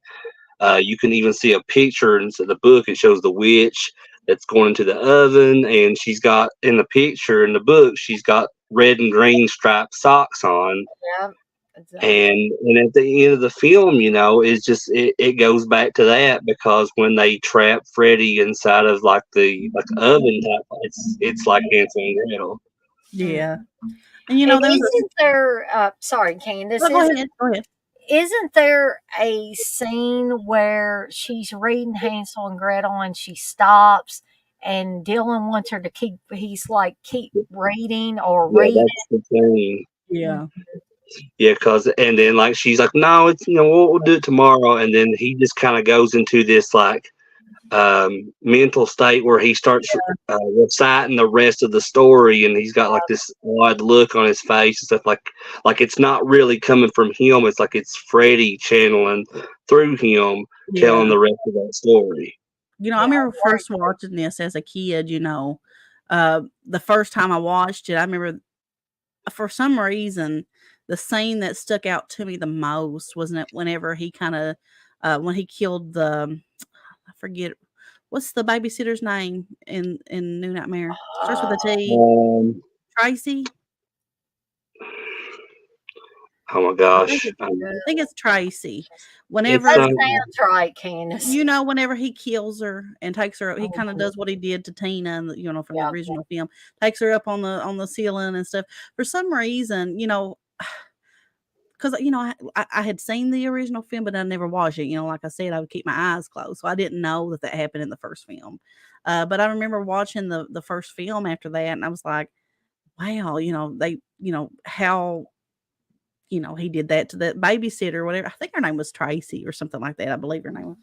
you can even see a picture in the book. It shows the witch that's going into the oven, and she's got in the picture in the book, she's got red and green striped socks on, Yeah, exactly. and at the end of the film, it's just it goes back to that, because when they trap Freddy inside of like the oven type, it's like Hansel and Gretel. Yeah. Mhm. And And there was a isn't there? Sorry, Candace. oh, go ahead. Go ahead. Isn't there a scene where she's reading Hansel and Gretel and she stops and Dylan wants her to keep he's like, "Keep reading or Yeah, read that's the thing. it." Yeah. Yeah, and then like she's like, no, it's we'll do it tomorrow, and then he just kind of goes into this like mental state where he starts reciting the rest of the story, and he's got like this odd look on his face and stuff like it's not really coming from him. It's like it's Freddie channeling through him, telling Yeah. the rest of that story. I remember first watching this as a kid. The first time I watched it, I remember for some reason the scene that stuck out to me the most wasn't it whenever he kind of when he killed I forget what's the babysitter's name in New Nightmare. Starts with a T. Tracy. Oh my I gosh. think it's Tracy. Whenever That sounds right, Candace. whenever he kills her and takes her, he kind of does what he did to Tina, and from the original film, takes her up on the ceiling and stuff. For some reason, because I had seen the original film, but I never watched it. Like I said, I would keep my eyes closed, so I didn't know that happened in the first film. But I remember watching the first film after that, and I was like, wow, they, how he did that to that babysitter or whatever. I think her name was Tracy or something like that. I believe her name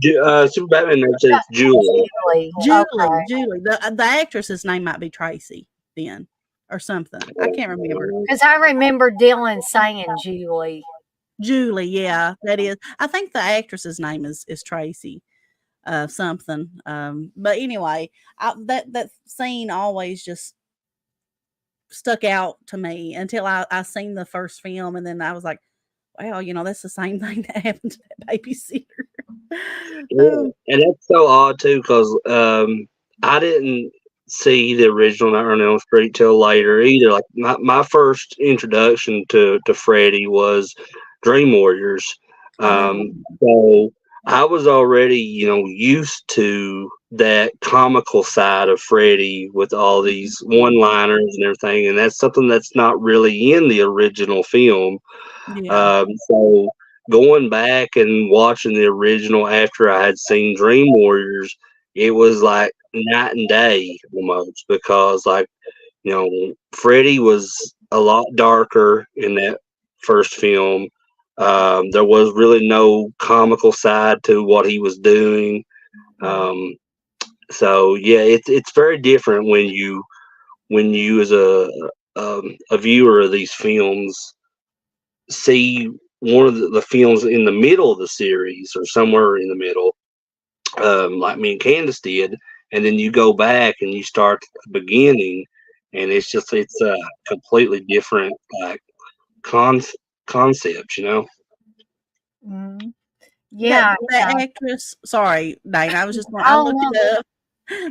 was. Super Batman says Julie. Julie. The actress's name might be Tracy then or something. I can't remember. Because I remember Dylan saying Julie. Julie, yeah, that is. I think the actress's name is Tracy. Something. But anyway, that scene always just stuck out to me until I seen the first film, and then I was like, wow, that's the same thing that happened to that babysitter. Yeah. And that's so odd too, because I didn't see the original Nightmare on Elm Street till later either. Like my first introduction to Freddy was Dream Warriors. So I was already, used to that comical side of Freddy with all these one-liners and everything, and that's something that's not really in the original film. Yeah. So going back and watching the original after I had seen Dream Warriors, it was like night and day almost, because like, Freddy was a lot darker in that first film. There was really no comical side to what he was doing. So yeah, it's very different when you as a viewer of these films see one of the films in the middle of the series or somewhere in the middle, like me and Candace did, and then you go back and you start at the beginning, and it's a completely different like concept, Mm-hmm. Yeah, that actress. Sorry, Dane. I was just. I looked it up.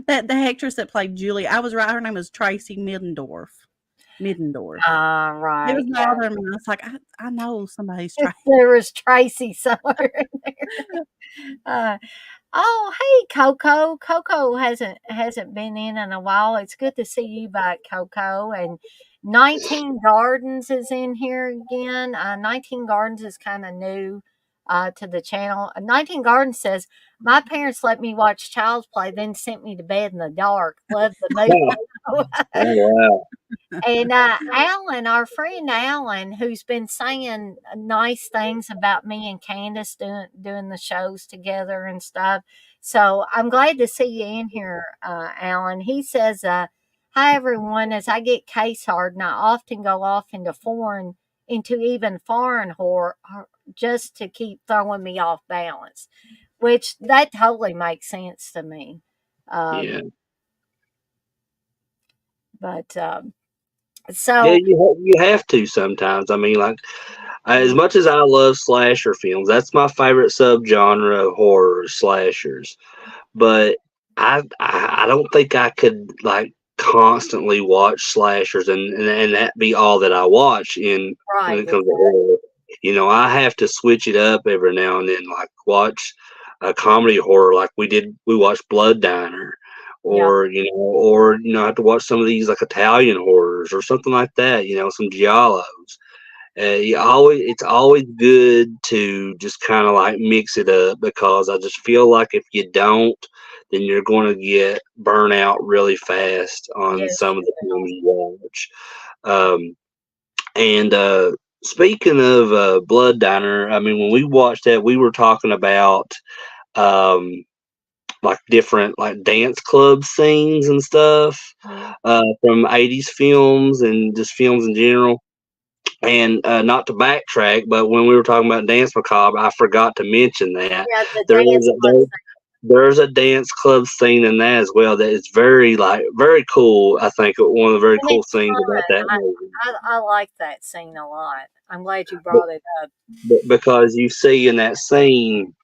That the actress that played Julie, I was right. Her name was Tracy Middendorf. Right. It was bothering me. I was like, I know somebody's Tracy. There was Tracy somewhere in there. Oh, hey, Coco. Coco hasn't been in a while. It's good to see you back, Coco. And 19 Gardens is in here again. 19 Gardens is kind of new to the channel. 19 Gardens says, my parents let me watch Child's Play, then sent me to bed in the dark. Love the movie. Oh, wow. And Alan, our friend Alan, who's been saying nice things about me and Candace doing the shows together and stuff. So I'm glad to see you in here, Alan. He says, hi, everyone. As I get case hardened, I often go off into even foreign horror just to keep throwing me off balance, which that totally makes sense to me. Yeah. But Yeah, you have to sometimes. I mean, like, as much as I love slasher films, that's my favorite subgenre of horror, slashers. But I don't think I could like constantly watch slashers and that be all that I watch when it comes to horror. I have to switch it up every now and then, like watch a comedy horror, like we watched Blood Diner, or I have to watch some of these like Italian horrors or something like that. Some giallos. It's always good to just kind of like mix it up, because I just feel like if you don't, then you're going to get burnt out really fast on some of the films you watch. And Speaking of Blood Diner, I mean, when we watched that, we were talking about um, like different like dance club scenes and stuff Mhm. from 80s films and just films in general. And not to backtrack, but when we were talking about Dance Macabre, I forgot to mention that Yeah, the there is dance club there's a dance club scene in that as well that is very cool. I think one of the very and cool it's things fun. about that movie. I like that scene a lot. I'm glad you brought it up. Because you see in that scene,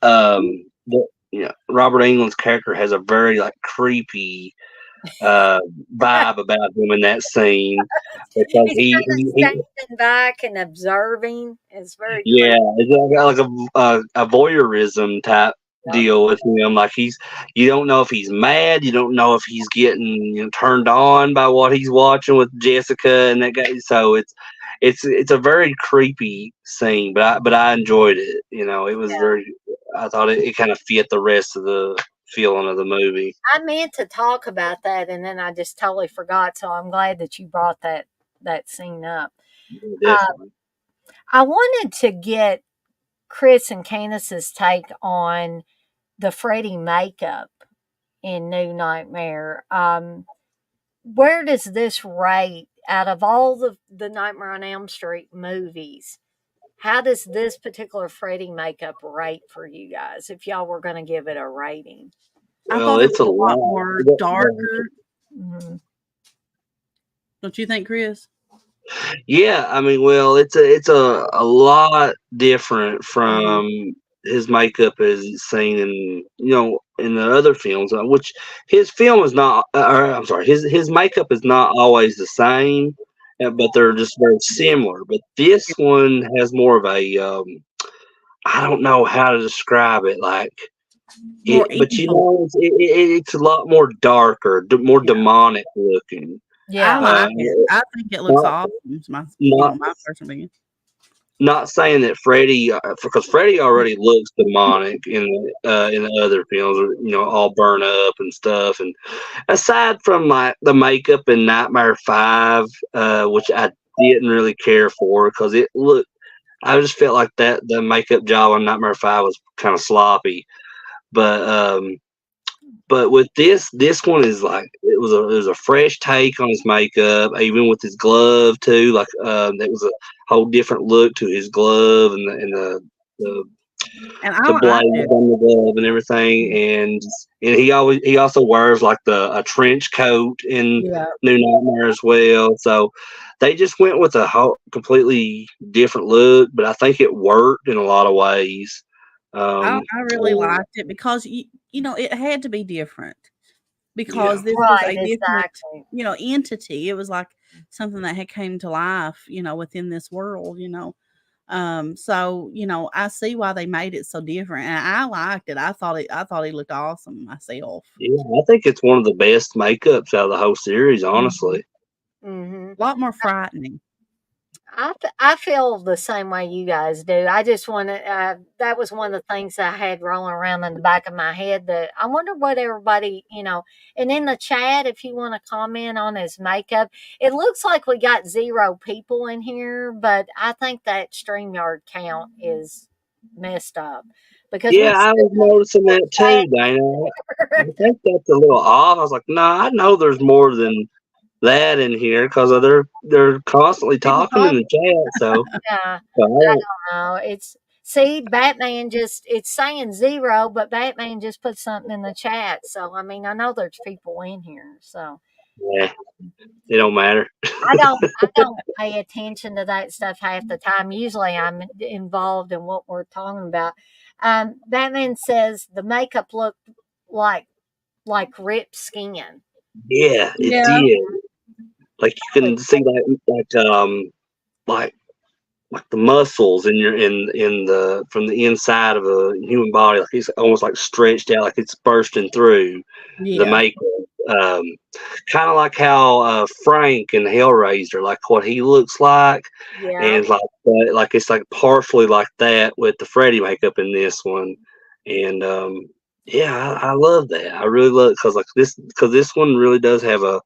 that Robert Englund's character has a very like creepy uh, vibe about him in that scene because He's kind of he standing back and observing. It's very yeah, creepy. it's like a voyeurism type Yep. deal with him. Like you don't know if he's mad, you don't know if he's getting turned on by what he's watching with Jessica and that guy. So it's a very creepy scene, but I enjoyed it. It was Yeah. very. I thought it kind of fit the rest of the feeling of the movie. I meant to talk about that and then I just totally forgot. So I'm glad that you brought that scene up. Uh, Definitely. I wanted to get Chris and Candace's take on the Freddy makeup in New Nightmare. Where does this rate out of all the Nightmare on Elm Street movies? How does this particular Freddy makeup rate for you guys if y'all were going to give it a rating? I Well, thought it it's was a a lot lot. more darker. Mhm. Don't you think, Chris? Yeah, I mean, well, it's a lot different Mhm. from his makeup as seen in the other films, which his film is not. Or, I'm sorry, his makeup is not always the same, but they're just very similar. But this Yeah, one has more of a I don't know how to describe it, like more but evil. it's a lot more darker, more Yeah, demonic looking. I Yeah. Uh, like it. I think it looks not awesome. It's my, not my personal opinion. not saying that Freddy, because Freddy already looks demonic in the other films, all burn up and stuff. And aside from the makeup in Nightmare 5, which I didn't really care for because I just felt like that the makeup job on Nightmare 5 was kind of sloppy. But with this one is like it was a fresh take on his makeup, even with his glove too. Like there was a whole different look to his glove the And the I liked blades it. on the glove and everything. And he also wears like a trench coat in Yeah, New Nightmare as well. So they just went with a whole completely different look, but I think it worked in a lot of ways. I really liked it because it had to be different Yeah. because this was Right, a different exactly. entity. It was like something that had came to life, within this world. So I see why they made it so different, and I liked it. I thought he looked awesome myself. Yeah, I think it's one of the best makeups out of the whole series, Mhm. honestly. Mhm. A lot more frightening. I feel the same way you guys do. I just want to. That was one of the things I had rolling around in the back of my head. That I wonder what everybody, And in the chat, if you want to comment on his makeup, it looks like we got 0 people in here, but I think that StreamYard count is messed up because we Yeah, I still was noticing that too, Dana. I have. think that's a little off. I was like, nah, I know there's more than that in here because they're constantly People talking in talk. the chat. Yeah. So No, it's see, Batman just it's saying 0, but Batman just put something in the chat. So I mean, I know there's people in here. So yeah, it don't matter. I don't pay attention to that stuff half the time. Usually I'm involved in what we're talking about. Batman says the makeup looked like ripped skin. Yeah, it Yeah, did. Like you Really can see like like the muscles in the from the inside of a human body, like it's almost like stretched out, like it's bursting through the yeah. makeup. Um, Kind of like how Frank in Hellraiser, like what he looks like, yeah. and like it's like partially like that with the Freddy makeup in this one, and yeah, I love that. I really love because this one really does have a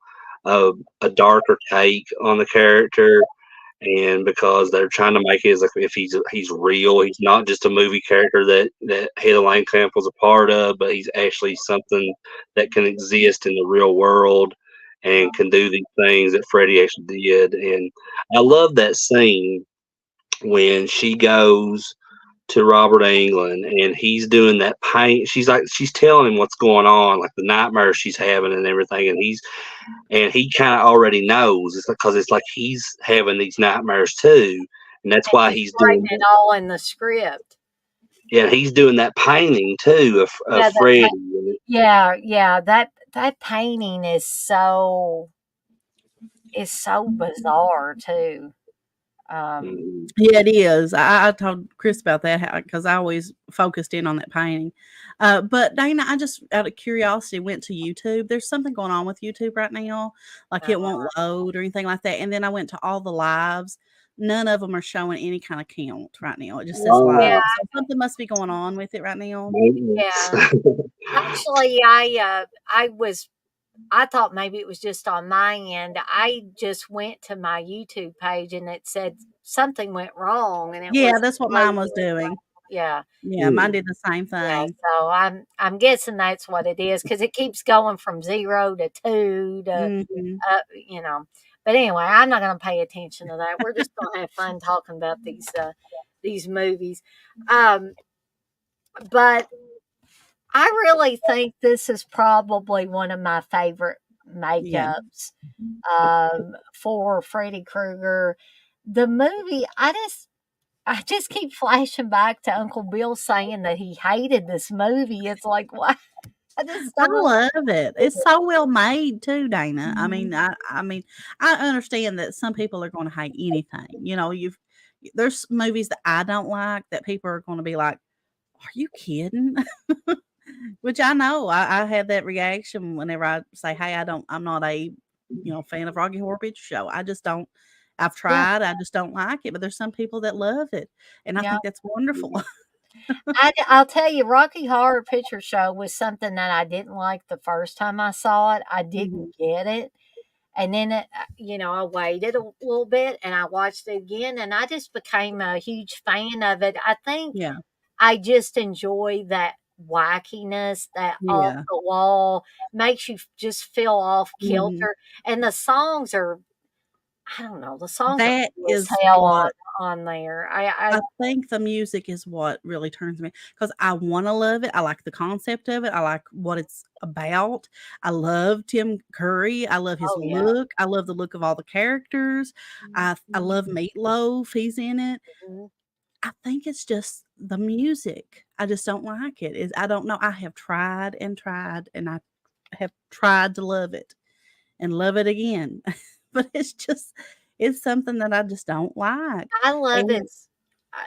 darker take on the character and because they're trying to make it as like if he's real, he's not just a movie character that Head of Lane Camp was a part of, but he's actually something that can exist in the real world and can do these things that Freddie actually did. And I love that scene when she goes to Robert Englund and he's doing that pain. She's telling him what's going on, like the nightmares she's having and everything, and he kind of already knows. It's because it's like he's having these nightmares too, and that's And why he's he's writing doing it that. all in the script. Yeah, he's doing that painting too of Yeah, Freddie. yeah. That painting is so bizarre too. Mhm. Yeah, it is. I told Chris about that because I always focused in on that painting. But Dana, I just out of curiosity went to YouTube. There's something going on with YouTube right now, like Uh, it won't load or anything like that. And then I went to all the lives. None of them are showing any kind of count right now. It just says yeah, live. Wow, So something must be going on with it right now. maintenance. yeah. Actually, I thought maybe it was just on my end. I just went to my YouTube page and it said something went wrong and it Yeah, was that's what mine was doing. yeah. Yeah, mine Mm. did the same Yeah, thing. so I'm guessing that's what it is because it keeps going from 0 to 2 to, Hmm. you know. But anyway, I'm not gonna pay attention to that. We're just gonna have fun talking about these movies. Um, but I really think this is probably one of my favorite Yeah. makeups, for Freddy Krueger. The movie, I just keep flashing back to Uncle Bill saying that he hated this movie. It's like, what? I just I don't love it. It's so well made too, Dana. I mean, Mhm. I understand that some people are going to hate anything. You know, there's movies that I don't like that people are going to be like, "Are you kidding?" Which I know. I have that reaction whenever I say, "Hey, I'm not a fan of Rocky Horror Picture Show. I just don't. I've Yeah, tried. I just don't like it." But there's some people that love it, and I yeah. think that's wonderful. I'll tell you, Rocky Horror Picture Show was something that I didn't like the first time I saw it. I Mhm. didn't get it. And then, I waited a little bit and I watched it again and I just became a huge fan of it. I think Yeah, I just enjoy that wackiness, that off yeah. the wall, makes you just feel off Mhm. kilter. And the songs are, I don't know, the songs are That cool as is hell what on there. I I think the music is what really turns me because I wanna love it, I like the concept of it, I like what it's about. I love Tim Curry, I love his oh yeah. look, I love the look of all the characters. I love Meatloaf, he's in it. Mhm. I think it's just the music. I just don't like it. I don't know, I have tried and tried, and I have tried to love it and love it again, but it's something that I just don't like, I love it. and I,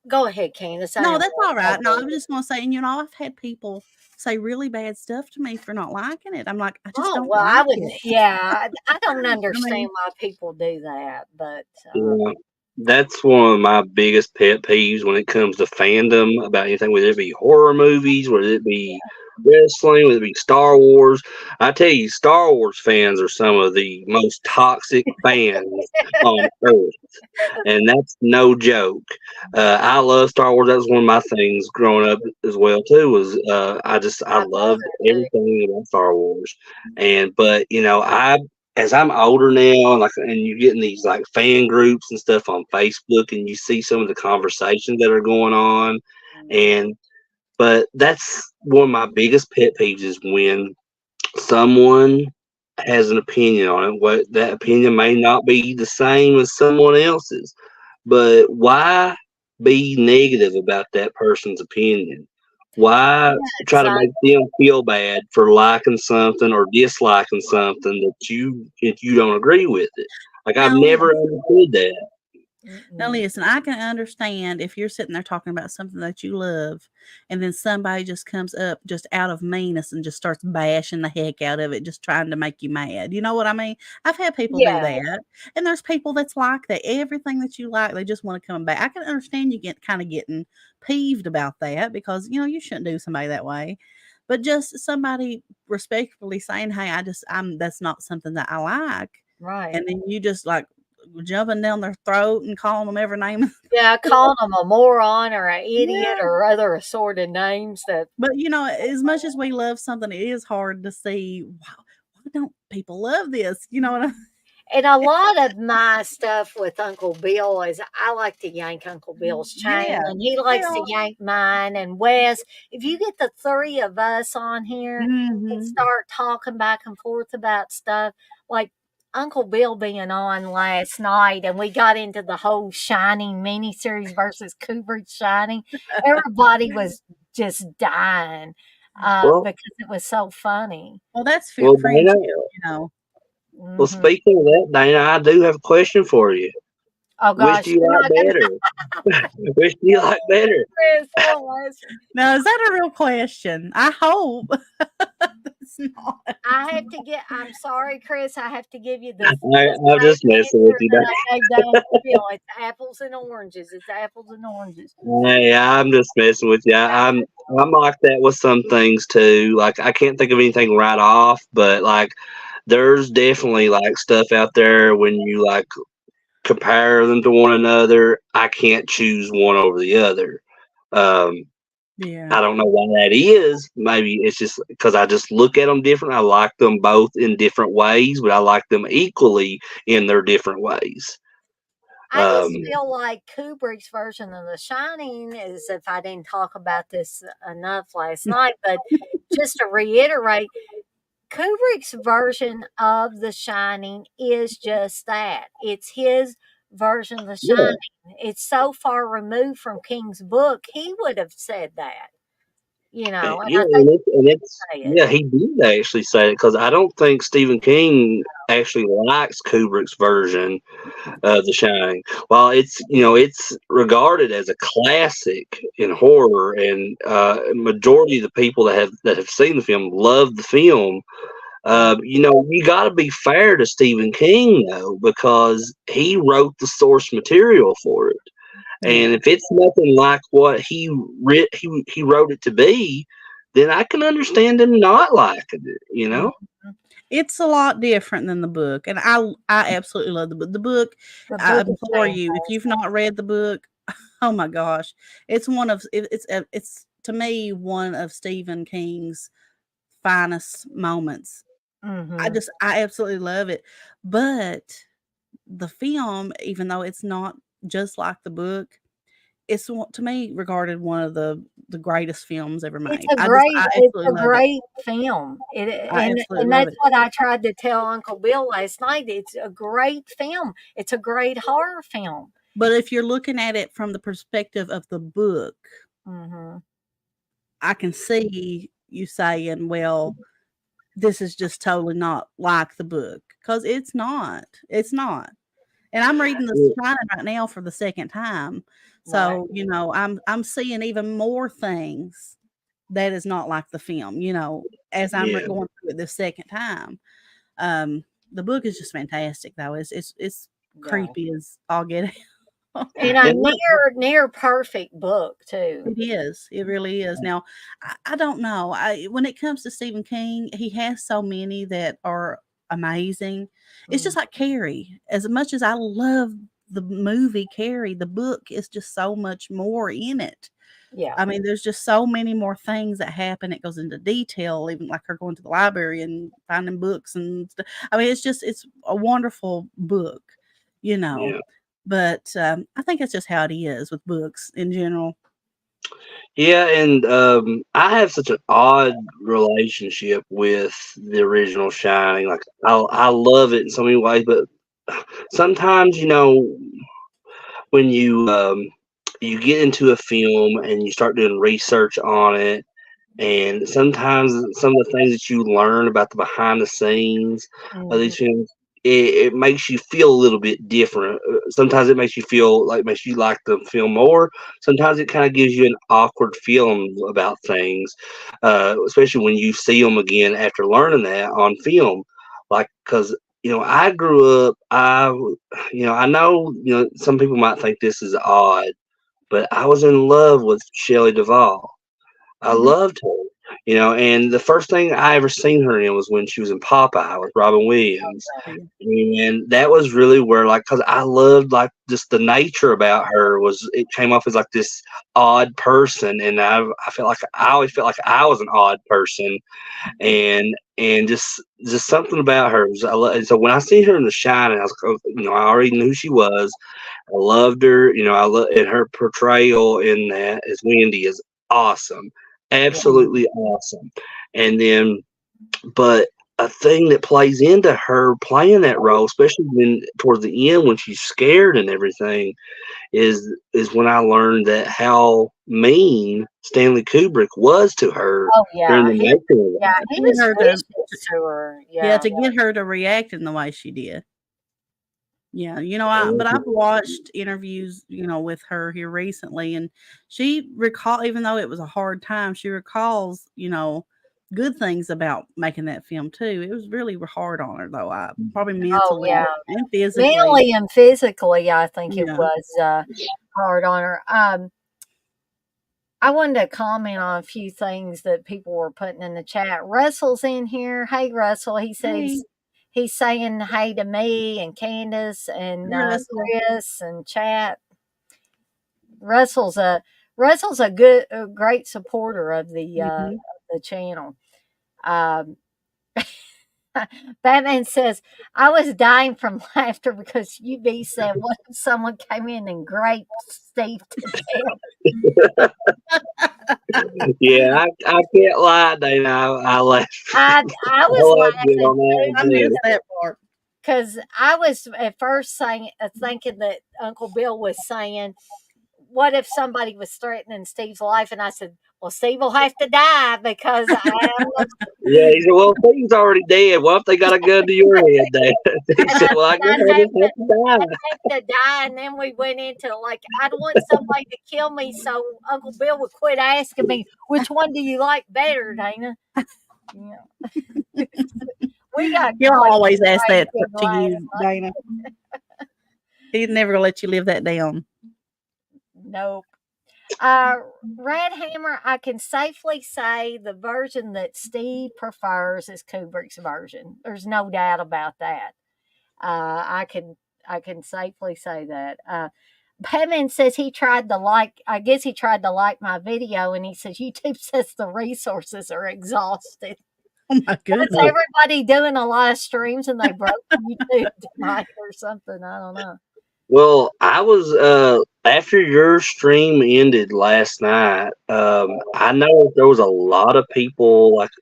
go ahead, Candace. I no, didn't that's want to alright. talk No, I over was you. just gonna say, and, I've had people say really bad stuff to me for not liking it. I'm like, "I just Oh don't well, I like wouldn't. it." Yeah, I don't I understand mean why people do that, but Yeah, that's one of my biggest pet peeves when it comes to fandom about anything, whether it be horror movies, whether it be wrestling, whether it be Star Wars. I tell you, Star Wars fans are some of the most toxic fans on earth, and that's no joke. I love Star Wars. That was one of my things growing up as well too. Was I I love loved it too. everything about Star Wars, and but I as I'm older now, and you're getting these like fan groups and stuff on Facebook, and you see some of the conversations that are going on, Mhm. and but that's one of my biggest pet peeves is when someone has an opinion on it. What that opinion may not be the same as someone else's, but why be negative about that person's opinion? Why Yeah, try to make exactly. them feel bad for liking something or disliking something that you don't agree with it? Like I've now never understood that. Now Mm-mm. listen, I can understand if you're sitting there talking about something that you love, and then somebody just comes up just out of meanness and just starts bashing the heck out of it, just trying to make you mad. You know what I mean? I've had people do Yeah, that, and there's people that's like that. Everything that you like, they just want to come back. I can understand you getting peeved about that because you shouldn't do somebody that way. But just somebody respectfully saying, "Hey, I'm that's not something that I like," and right. then you just like jumping down their throat and calling them every name. Yeah, calling them a moron or an idiot Yeah. or other assorted names that. But as much as we love something, it is hard to see why don't people love this? You know what I And a lot of my stuff with Uncle Bill is I like to yank Uncle Bill's chain, Yeah. and he likes to Well, yank mine. And Wes, if you get the three of us on here and mhm. start talking back and forth about stuff, like Uncle Bill being on last night, and we got into the whole Shining miniseries versus Kubrick's Shining, everybody was just dying Well, because it was so funny. Well, that's well, Dana. friendship, you know. Well, Hmm. speaking of that, Dana, I do have a question for you. Oh Which do gosh, you you're like not gonna. better? Which do you like better? Chris, what was Now, is that a real question? I hope it's not. I'm sorry, Chris. I have to give you the I'm same just messing with answer you, that Dana. I gave to Uncle Bill. It's apples and oranges. It's apples and oranges. Hey, I'm just messing with you. I'm like that with some things too. Like I can't think of anything right off, but like there's definitely like stuff out there when you like compare them to one another. I can't choose one over the other. Um, Yeah. I don't know why that is. Maybe it's just because I just look at them different. I like them both in different ways, but I like them equally in their different ways. I just Um, feel like Kubrick's version of The Shining is, if I didn't talk about this enough last night, but just to reiterate, Kubrick's version of The Shining is just that. It's his version of The yeah, Shining. It's so far removed from King's book, he would have said that, and yeah, I think and he it's would say it. yeah, he did actually say it because I don't think Stephen King actually likes Kubrick's version of The Shining. While it's regarded as a classic in horror, and majority of the people that have seen the film love the film. Mm, You got to be fair to Stephen King though, because he wrote the source material for it. And Yeah. if it's nothing like what he wrote it to be, then I can understand him not liking it. mhm. It's a lot different than the book, and I absolutely love the book. The book, The I book is implore you, if you've fantastic. not read the book, oh my gosh, it's to me one of Stephen King's finest moments. Mhm. I absolutely love it, but the film, even though it's not just like the book, it's to me regarded one of the greatest films ever made. I It's absolutely a love it. great film. It I and absolutely love that's it. what I tried to tell Uncle Bill last night. It's a great film. It's a great horror film. But if you're looking at it from the perspective of the book, Mhm. I can see you saying, "Well, this is just totally not like the book," because it's not. It's not. And I'm reading The Shining right now for the second time. Right. So, I'm seeing even more things that is not like the film, as I'm Yeah, going through it the second time. Um, the book is just fantastic though. It's Yeah. creepy as all get out. And a and near perfect book too. It is. It really is. Now, I don't know. When it comes to Stephen King, he has so many that are amazing. It's Mm, just like Carrie. As much as I love the movie Carrie, the book is just so much more in it. yeah. I mean, there's just so many more things that happen. It goes into detail, even like her going to the library and finding books and stuff. I mean, it's a wonderful book, you know. yeah, But I think it's just how it is with books in general. yeah, and I have such an odd relationship with the original Shining. Like I love it in so many ways, but sometimes when you get into a film and you start doing research on it, and sometimes some of the things that you learn about the behind the scenes of Mhm. these films, it makes you feel a little bit different. Sometimes it makes you like the film more. Sometimes it kind of gives you an awkward feeling about things, especially when you see them again after learning that on film. Like, because I grew up. I know some people might think this is odd, but I was in love with Shelley Duvall. I Mhm. loved her. And the first thing I ever seen her in was when she was in Popeye with Robin Williams. And that was really where, like, because I loved, like, just the nature about her was it came off as like this odd person, and I felt like I always felt like I was an odd person, and just something about her. So when I seen her in The Shining, I was like, I already knew who she was. I loved her. And her portrayal in that as Wendy is awesome, absolutely awesome. And then, but a thing that plays into her playing that role, especially when towards the end when she's scared and everything, is when I learned that how mean Stanley Kubrick was to her Oh during yeah, the making of it. yeah, To he get was her vicious to to her. to get her to react in the way she did. Yeah, but I've watched interviews, with her here recently, and she even though it was a hard time, she recalls, good things about making that film too. It was really hard on her though. Probably Oh mentally yeah, and physically. mentally and physically, I think it Yeah. was hard on her. I wanted to comment on a few things that people were putting in the chat. Russell's in here. Hey, Russell. He said Hey. he's saying hey to me and Candace and Russell. Chris and chat. Russell's a great supporter of the channel. Batman says, I was dying from laughter because UB said, what if someone came in and raped Steve to death? Yeah, I can't lie, Dana. I laughed. I was laughing on that I missed that part. because I was at first thinking that Uncle Bill was saying, what if somebody was threatening Steve's life? And I said, well, Steve will have to die because I am. Yeah, he said, well, Steve's already dead. What if they got a gun to your head, Dad? He said, well, I guess I just have to die. I'd have to die. And then we went into, like, I'd want somebody to kill me so Uncle Bill would quit asking me, which one do you like better, Dana? Yeah. He'll always ask that to you, Dana. He's never gonna let you live that down. Nope. Red Hammer, I can safely say the version that Steve prefers is Kubrick's version. There's no doubt about that. I can safely say that. Batman says I guess he tried to like my video, and he says YouTube says the resources are exhausted. Oh my goodness. That's everybody doing a lot of streams and they broke YouTube tonight or something. I don't know. Well, I was after your stream ended last night. I know there was a lot of people like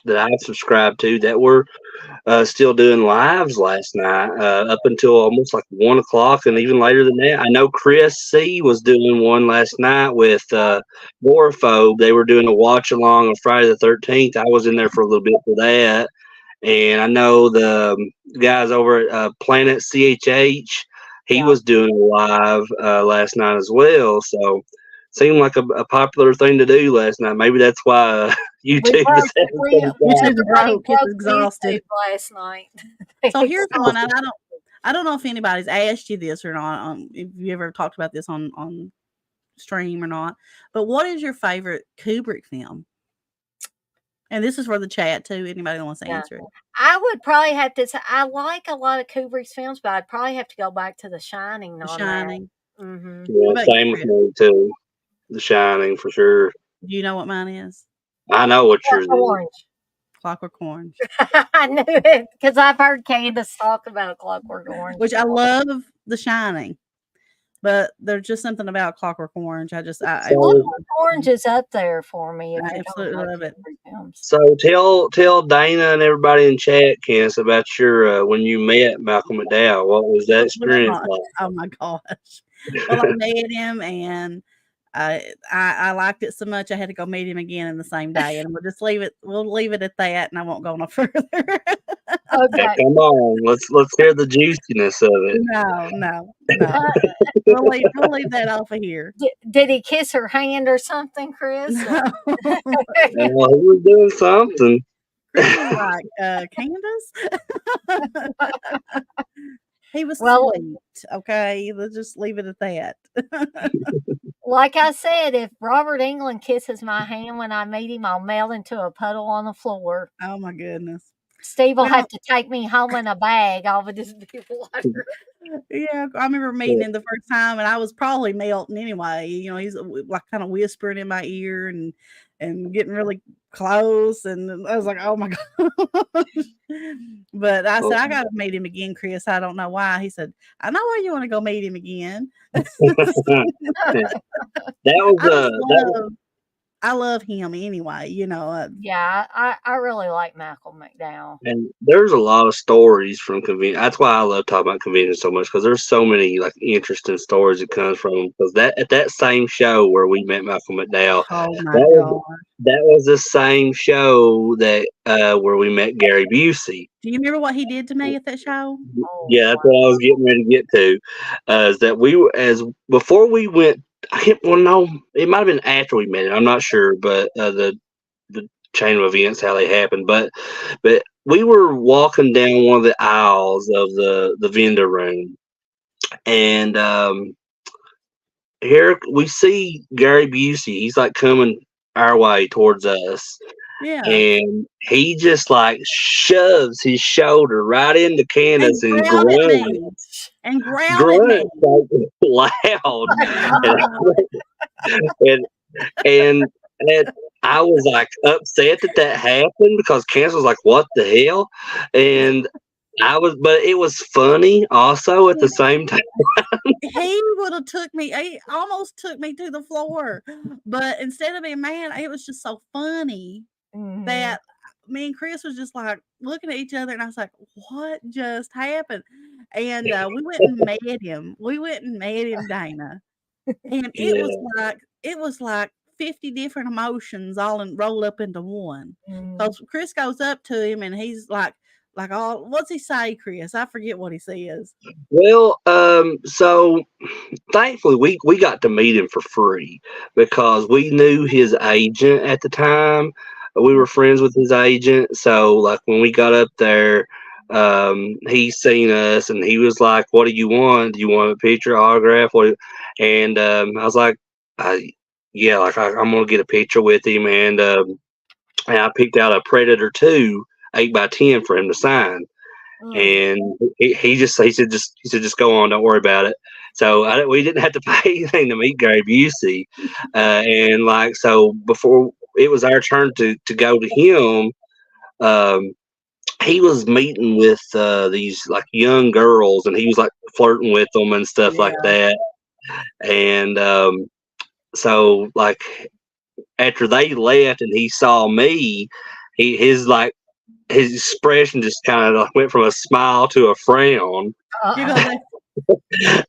that I subscribed to that were still doing lives last night up until almost like 1 o'clock, and even later than that. I know Chris C was doing one last night with Morpho. They were doing a watch along on Friday the 13th. I was in there for a little bit for that, and I know the guys over at Planet CHH. He was doing a live last night as well, so seemed like a popular thing to do last night. Maybe that's why YouTube broke. It's exhausted last night. So here's one. I don't know if anybody's asked you this or not. If you ever talked about this on stream or not. But what is your favorite Kubrick film? And this is for the chat too. Anybody that wants to answer it. I would probably have to say I like a lot of Kubrick's films, but I'd probably have to go back to The Shining. The Shining. Mm-hmm. Yeah, same with me too. The Shining for sure. Do you know what mine is? I know what yours is. Clockwork Orange. I knew it because I've heard Candace talk about Clockwork Orange, which I love The Shining. But there's just something about Clockwork Orange. Clockwork Orange is up there for me. I absolutely love it. So tell Dana and everybody in chat, Candace, about your when you met Malcolm McDowell. What was that experience like? Oh my gosh! Well, I met him and I liked it so much I had to go meet him again in the same day, and we'll leave it at that, and I won't go no further. Okay, come on, let's hear the juiciness of it. No. We'll leave that off of here. Did he kiss her hand or something, Chris? Well, he was doing something. Chris was like, Candace? He was sweet. Okay, let's just leave it at that. Like I said, if Robert Englund kisses my hand when I meet him, I'll melt into a puddle on the floor. Oh my goodness. Steve will Well, have to take me home in a bag. All of this be water. yeah, I remember meeting him the first time, and I was probably melting anyway. You know, he's like kind of whispering in my ear and getting really close, and I was like, "Oh my god!" But I said, "I got to meet him again, Chris. I don't know why." He said, "I know why you want to go meet him again." I love him anyway. You know. Yeah, I really like Malcolm McDowell. And there's a lot of stories from convention. That's why I love talking about convention so much, because there's so many like interesting stories that comes from. Because that at that same show where we met Malcolm McDowell, Oh my god! that was the same show that where we met Gary Busey. Do you remember what he did to me at that show? Yeah, that's what I was getting ready to get to. Is that we were before we went. I can't. Well, no, it might have been after we met him. I'm not sure, but the chain of events how they happened. But we were walking down one of the aisles of the vendor room, and here we see Gary Busey. He's like coming our way towards us. Yeah. And he just like shoves his shoulder right into Candace and grunts. And growled like, loud. and I was like upset that happened because Candace was like, "What the hell?" And but it was funny also at the same time. He would have took me. He almost took me to the floor, but instead of being mad, it was just so funny that me and Chris was just like looking at each other, and I was like, "What just happened?" And we went and met him. Dana, and it was like 50 different emotions all rolled up into one. Because Chris goes up to him, and he's like, oh, what's he say, Chris? I forget what he says. Well, so thankfully we got to meet him for free because we knew his agent at the time. We were friends with his agent, so like when we got up there, he seen us and he was like, "What do you want? Do you want a picture, autograph?" And I was like, "Yeah, like I'm gonna get a picture with him." And I picked out a Predator 2 8x10 for him to sign. And he said just go on, don't worry about it. So we didn't have to pay anything to meet Gary Busey, and like so before it was our turn to go to him, he was meeting with these like young girls, and he was like flirting with them and stuff like that. And so like after they left and he saw me, his expression just kind of went from a smile to a frown.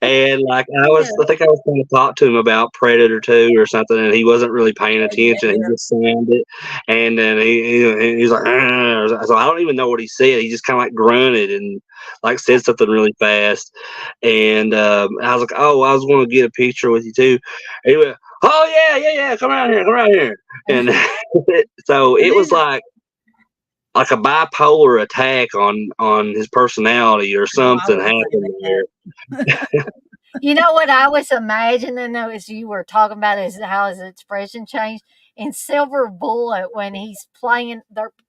And like I think I was trying to talk to him about Predator 2 or something, and he wasn't really paying attention. He just signed it, and then he's like, so I don't even know what he said. He just kind of like grunted and like said something really fast, and I was like, "Oh, I was going to get a picture with you too." And he went, "Oh yeah, come around here," and so it was like a bipolar attack on his personality or something happened there. You know what I was imagining though, as you were talking about, is how his expression changed in Silver Bullet when he's playing.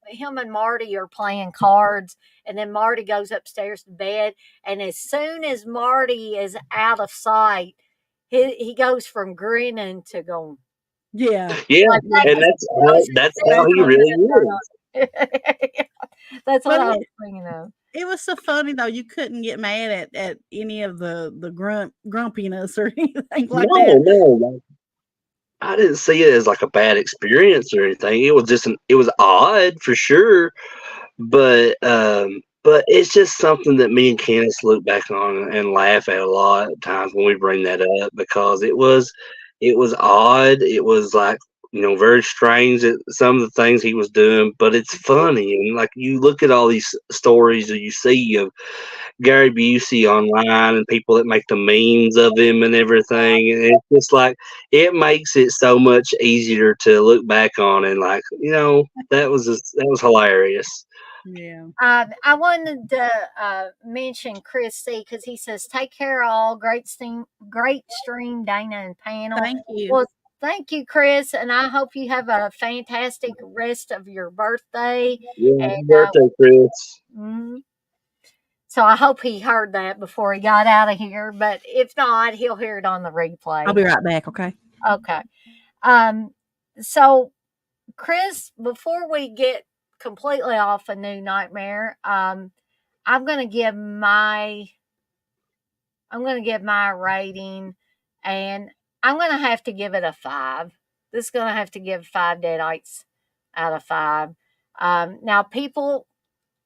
Him and Marty are playing cards, and then Marty goes upstairs to bed, and as soon as Marty is out of sight, he goes from grinning to going. Yeah, like and that's how he really is. That's what I was thinking of. It was so funny though. You couldn't get mad at any of the grumpiness or anything like that. No, I didn't see it as like a bad experience or anything. It was just it was odd for sure, but it's just something that me and Candace look back on and laugh at a lot of times when we bring that up because it was odd. It was like, very strange at some of the things he was doing, but it's funny. And like you look at all these stories that you see of Gary Busey online and people that make the memes of him and everything. And it's just like, it makes it so much easier to look back on and like, that was hilarious. Yeah. I wanted to mention Chris C because he says, "Take care, all. Great stream, Dana and panel." Thank you. Well, thank you, Chris, and I hope you have a fantastic rest of your birthday. Yeah, And happy birthday, Chris. mhm. So I hope he heard that before he got out of here. But if not, he'll hear it on the I'll replay. be right back, okay? Okay. Um. So, Chris, before we get completely off a New Nightmare, I'm gonna give my rating, and I'm gonna have to give it a 5. This is gonna have to give 5 deadites out of 5. Now,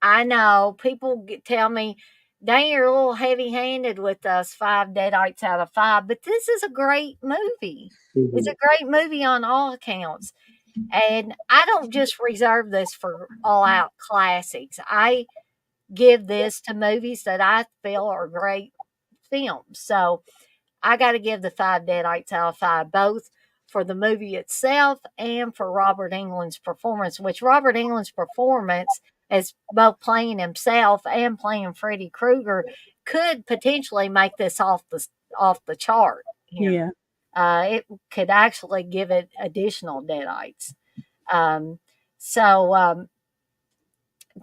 I know people tell me, "Dang, you're a little heavy-handed with us, 5 deadites out of 5." But this is a great movie. It's Mhm. a great movie on all accounts, and I don't just reserve this for all-out classics. I give this to movies that I feel are great films. So I got to give the 5 Deadites out of 5, both for the movie itself and for Robert Englund's performance, which Robert Englund's performance as both playing himself and playing Freddy Krueger could potentially make this off the chart here. Yeah. It could actually give it additional Deadites. Um, so,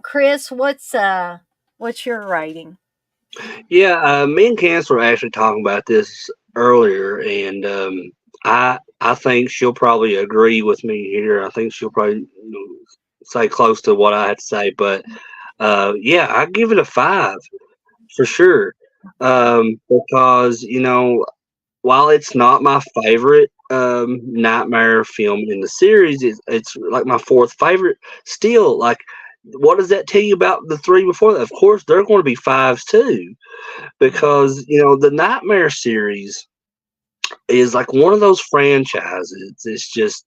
Chris, what's your rating? Yeah, me and Cancer were actually talking about this earlier, and I think she'll probably agree with me here. I think she'll probably say close to what I had to say, but yeah, I give it a 5 for sure. Because while it's not my favorite nightmare film in the series, it's like my fourth favorite. Still, like, what does that tell you about the three before that? Of course, they're going to be 5s too, because the Nightmare series is like one of those franchises. It's just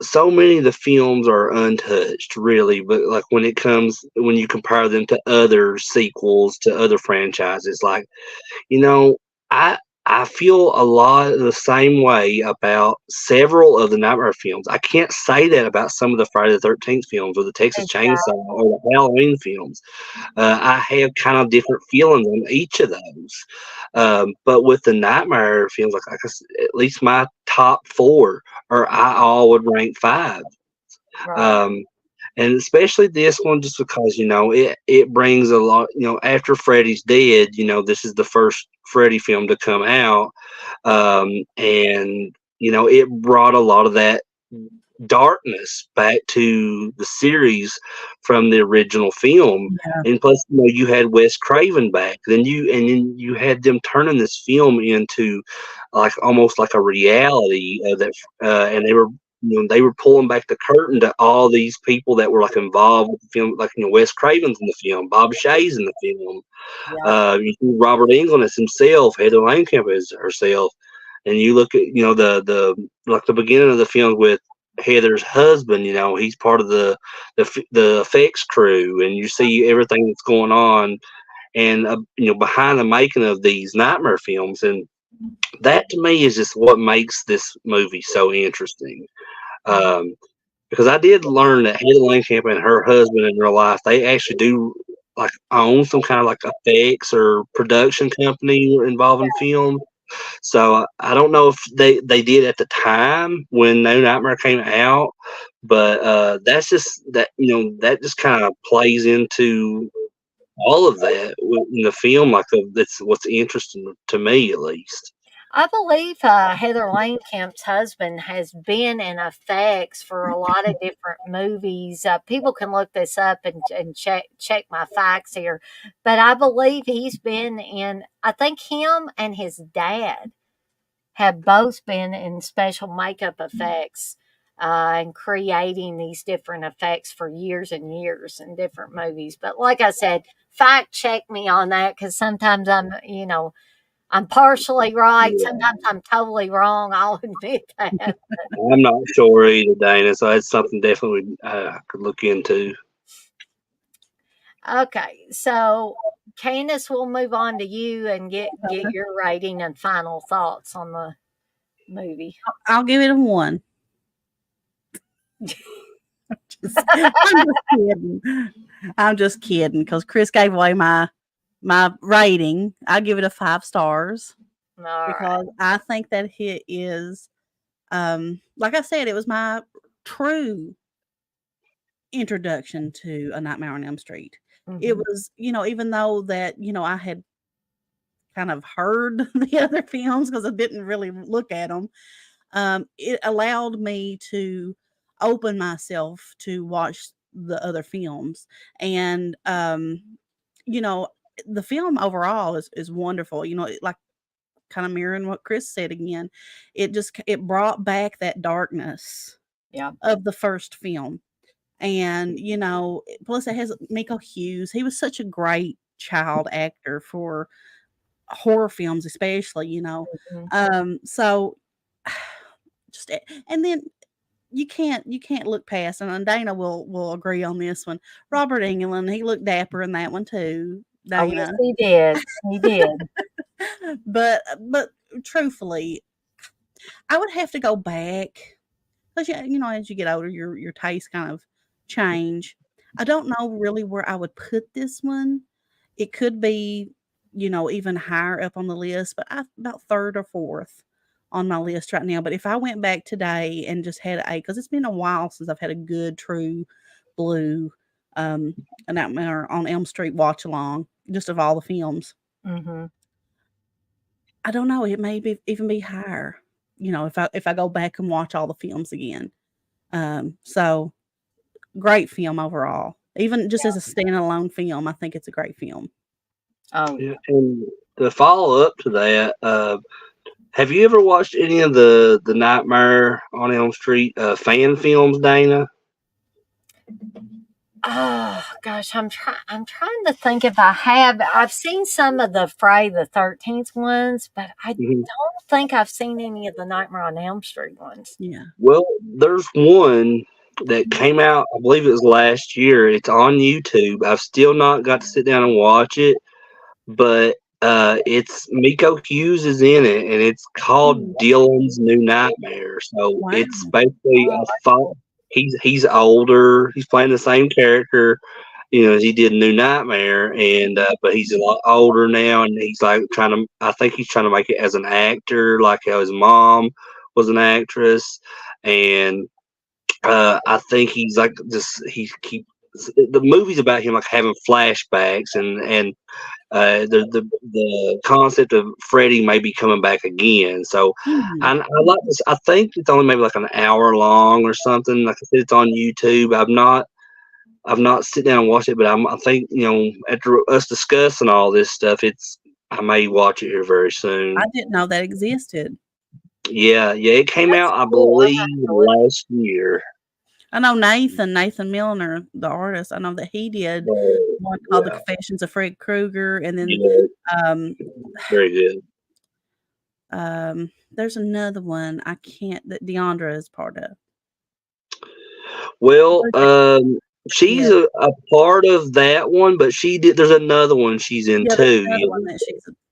so many of the films are untouched, really. But like when you compare them to other sequels to other franchises, like you know, I I feel a lot the same way about several of the Nightmare films. I can't say that about some of the Friday the 13th films or the Texas Chainsaw or the Halloween films. I have kind of different feelings on each of those. But with the Nightmare films, at least my top four are I all would rank 5. Right. Um, and especially this one, just because it brings a lot. After Freddy's dead, this is the first Freddy film to come out, and it brought a lot of that darkness back to the series from the original film. Yeah. And plus, you had Wes Craven back. Then you had them turning this film into like almost like a reality that, and they were pulling back the curtain to all these people that were like involved with the film, like Wes Craven's in the film, Bob Shaye's in the film, Yeah. you see Robert Englund as himself, Heather Langenkamp as herself, and you look at the beginning of the film with Heather's husband. He's part of the effects crew, and you see everything that's going on, and behind the making of these Nightmare films, and that to me is just what makes this movie so interesting. Um, because I did learn that Heather Langenkamp and her husband in real life, they actually do like own some kind of like effects or production company involving film. So I don't know if they did at the time when No Nightmare came out, but that's just that just kind of plays into all of that in the film. That's what's interesting to me, at least. I believe Heather Langenkamp's husband has been in effects for a lot of different movies. People can look this up and check my facts here, but I believe he's been in. I think him and his dad have both been in special makeup effects and creating these different effects for years and years in different movies. But like I said, fact check me on that because sometimes I'm partially right. Yeah, Sometimes I'm totally wrong. I'll admit that. I'm not sure either, Dana. So that's something definitely I could look into. Okay, so Candace, we'll move on to you and get your rating and final thoughts on the movie. I'll give it a 1. I'm just kidding. I'm just kidding because Chris gave away my rating. I give it a 5 stars All right. because I think that it is, like I said, it was my true introduction to A Nightmare on Elm Street. It Mhm. was, even though that, I had kind of heard the other films because I didn't really look at them, it allowed me to open myself to watch the other films. And, you know, the film overall is wonderful. Like kind of mirroring what Chris said again, it brought back that darkness Yeah. of the first film. And, plus it has Miko Hughes. He was such a great child actor for horror films, especially. Mhm. So just and then you can't look past, and Dana will agree on this one. Robert Englund, he looked dapper in that one too, Oh, yes, Dana. he did. He did. But truthfully, I would have to go back because as you get older, your tastes kind of change. I don't know really where I would put this one. It could be, even higher up on the list, but about third or fourth on my list right now. But if I went back today and just had because it's been a while since I've had a good, true blue, um, a Nightmare on Elm Street watch along, just of all the films. Mhm. I don't know. It may even be higher. If I go back and watch all the films again. So great film overall. Even just as a standalone film, I think it's a great film. Oh, Yeah, yeah. and the follow up to that, have you ever watched any of the Nightmare on Elm Street fan films, Dana? Oh gosh, I'm trying to think if I have. I've seen some of the Friday the 13th ones, but I Mhm. don't think I've seen any of the Nightmare on Elm Street ones. Yeah. Well, there's one that came out, I believe it was last year. It's on YouTube. I've still not got to sit down and watch it, but it's Miko Hughes is in it, and it's Mm, called Dylan's New Nightmare. So wow. it's basically Oh, I thought he's older. He's playing the same character, as he did New Nightmare, and but he's a lot older now, and he's like trying to. I think he's trying to make it as an actor, like how his mom was an actress, and I think he's like just he keep the movie's about him like having flashbacks and the concept of Freddy may be coming back again. So Mm. I like this. I think it's only maybe like an hour long or something. Like I said, it's on YouTube. I've not sit down and watched it, but I think after us discussing all this stuff, I may watch it here very I soon. didn't know that existed. Yeah, yeah, it came that's out I cool. I'm gonna believe have to look. last year. I know Nathan Milner, the artist. I know that he did one called The Yeah, Confessions of Fred Krueger, and then yeah, um, very good. there's another one I can't that Deandra is part of. Well, she's Yeah, a part of that one, but she did. There's another one she's in yeah, there's too. another Yeah. one that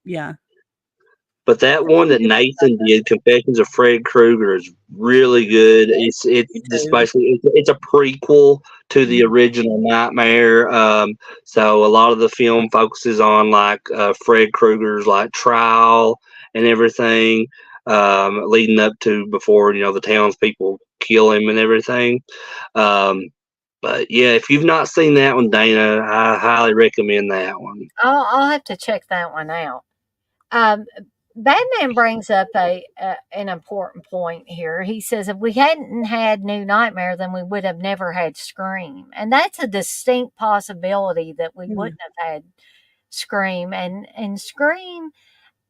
yeah. But that And one she that did Nathan did, Confessions of Fred Krueger, is really good. It's me just too. basically it's a prequel to the Mhm. original Nightmare. So a lot of the film focuses on like Fred Krueger's like trial and everything, leading up to before the townspeople kill him and everything. Um, but yeah, if you've not seen that one, Dana, I highly recommend that one. I'll have to check that one out. Um, Batman brings up an important point here. He says if we hadn't had New Nightmare, then we would have never had Scream, and that's a distinct possibility that we Yeah. wouldn't have had Scream. And Scream,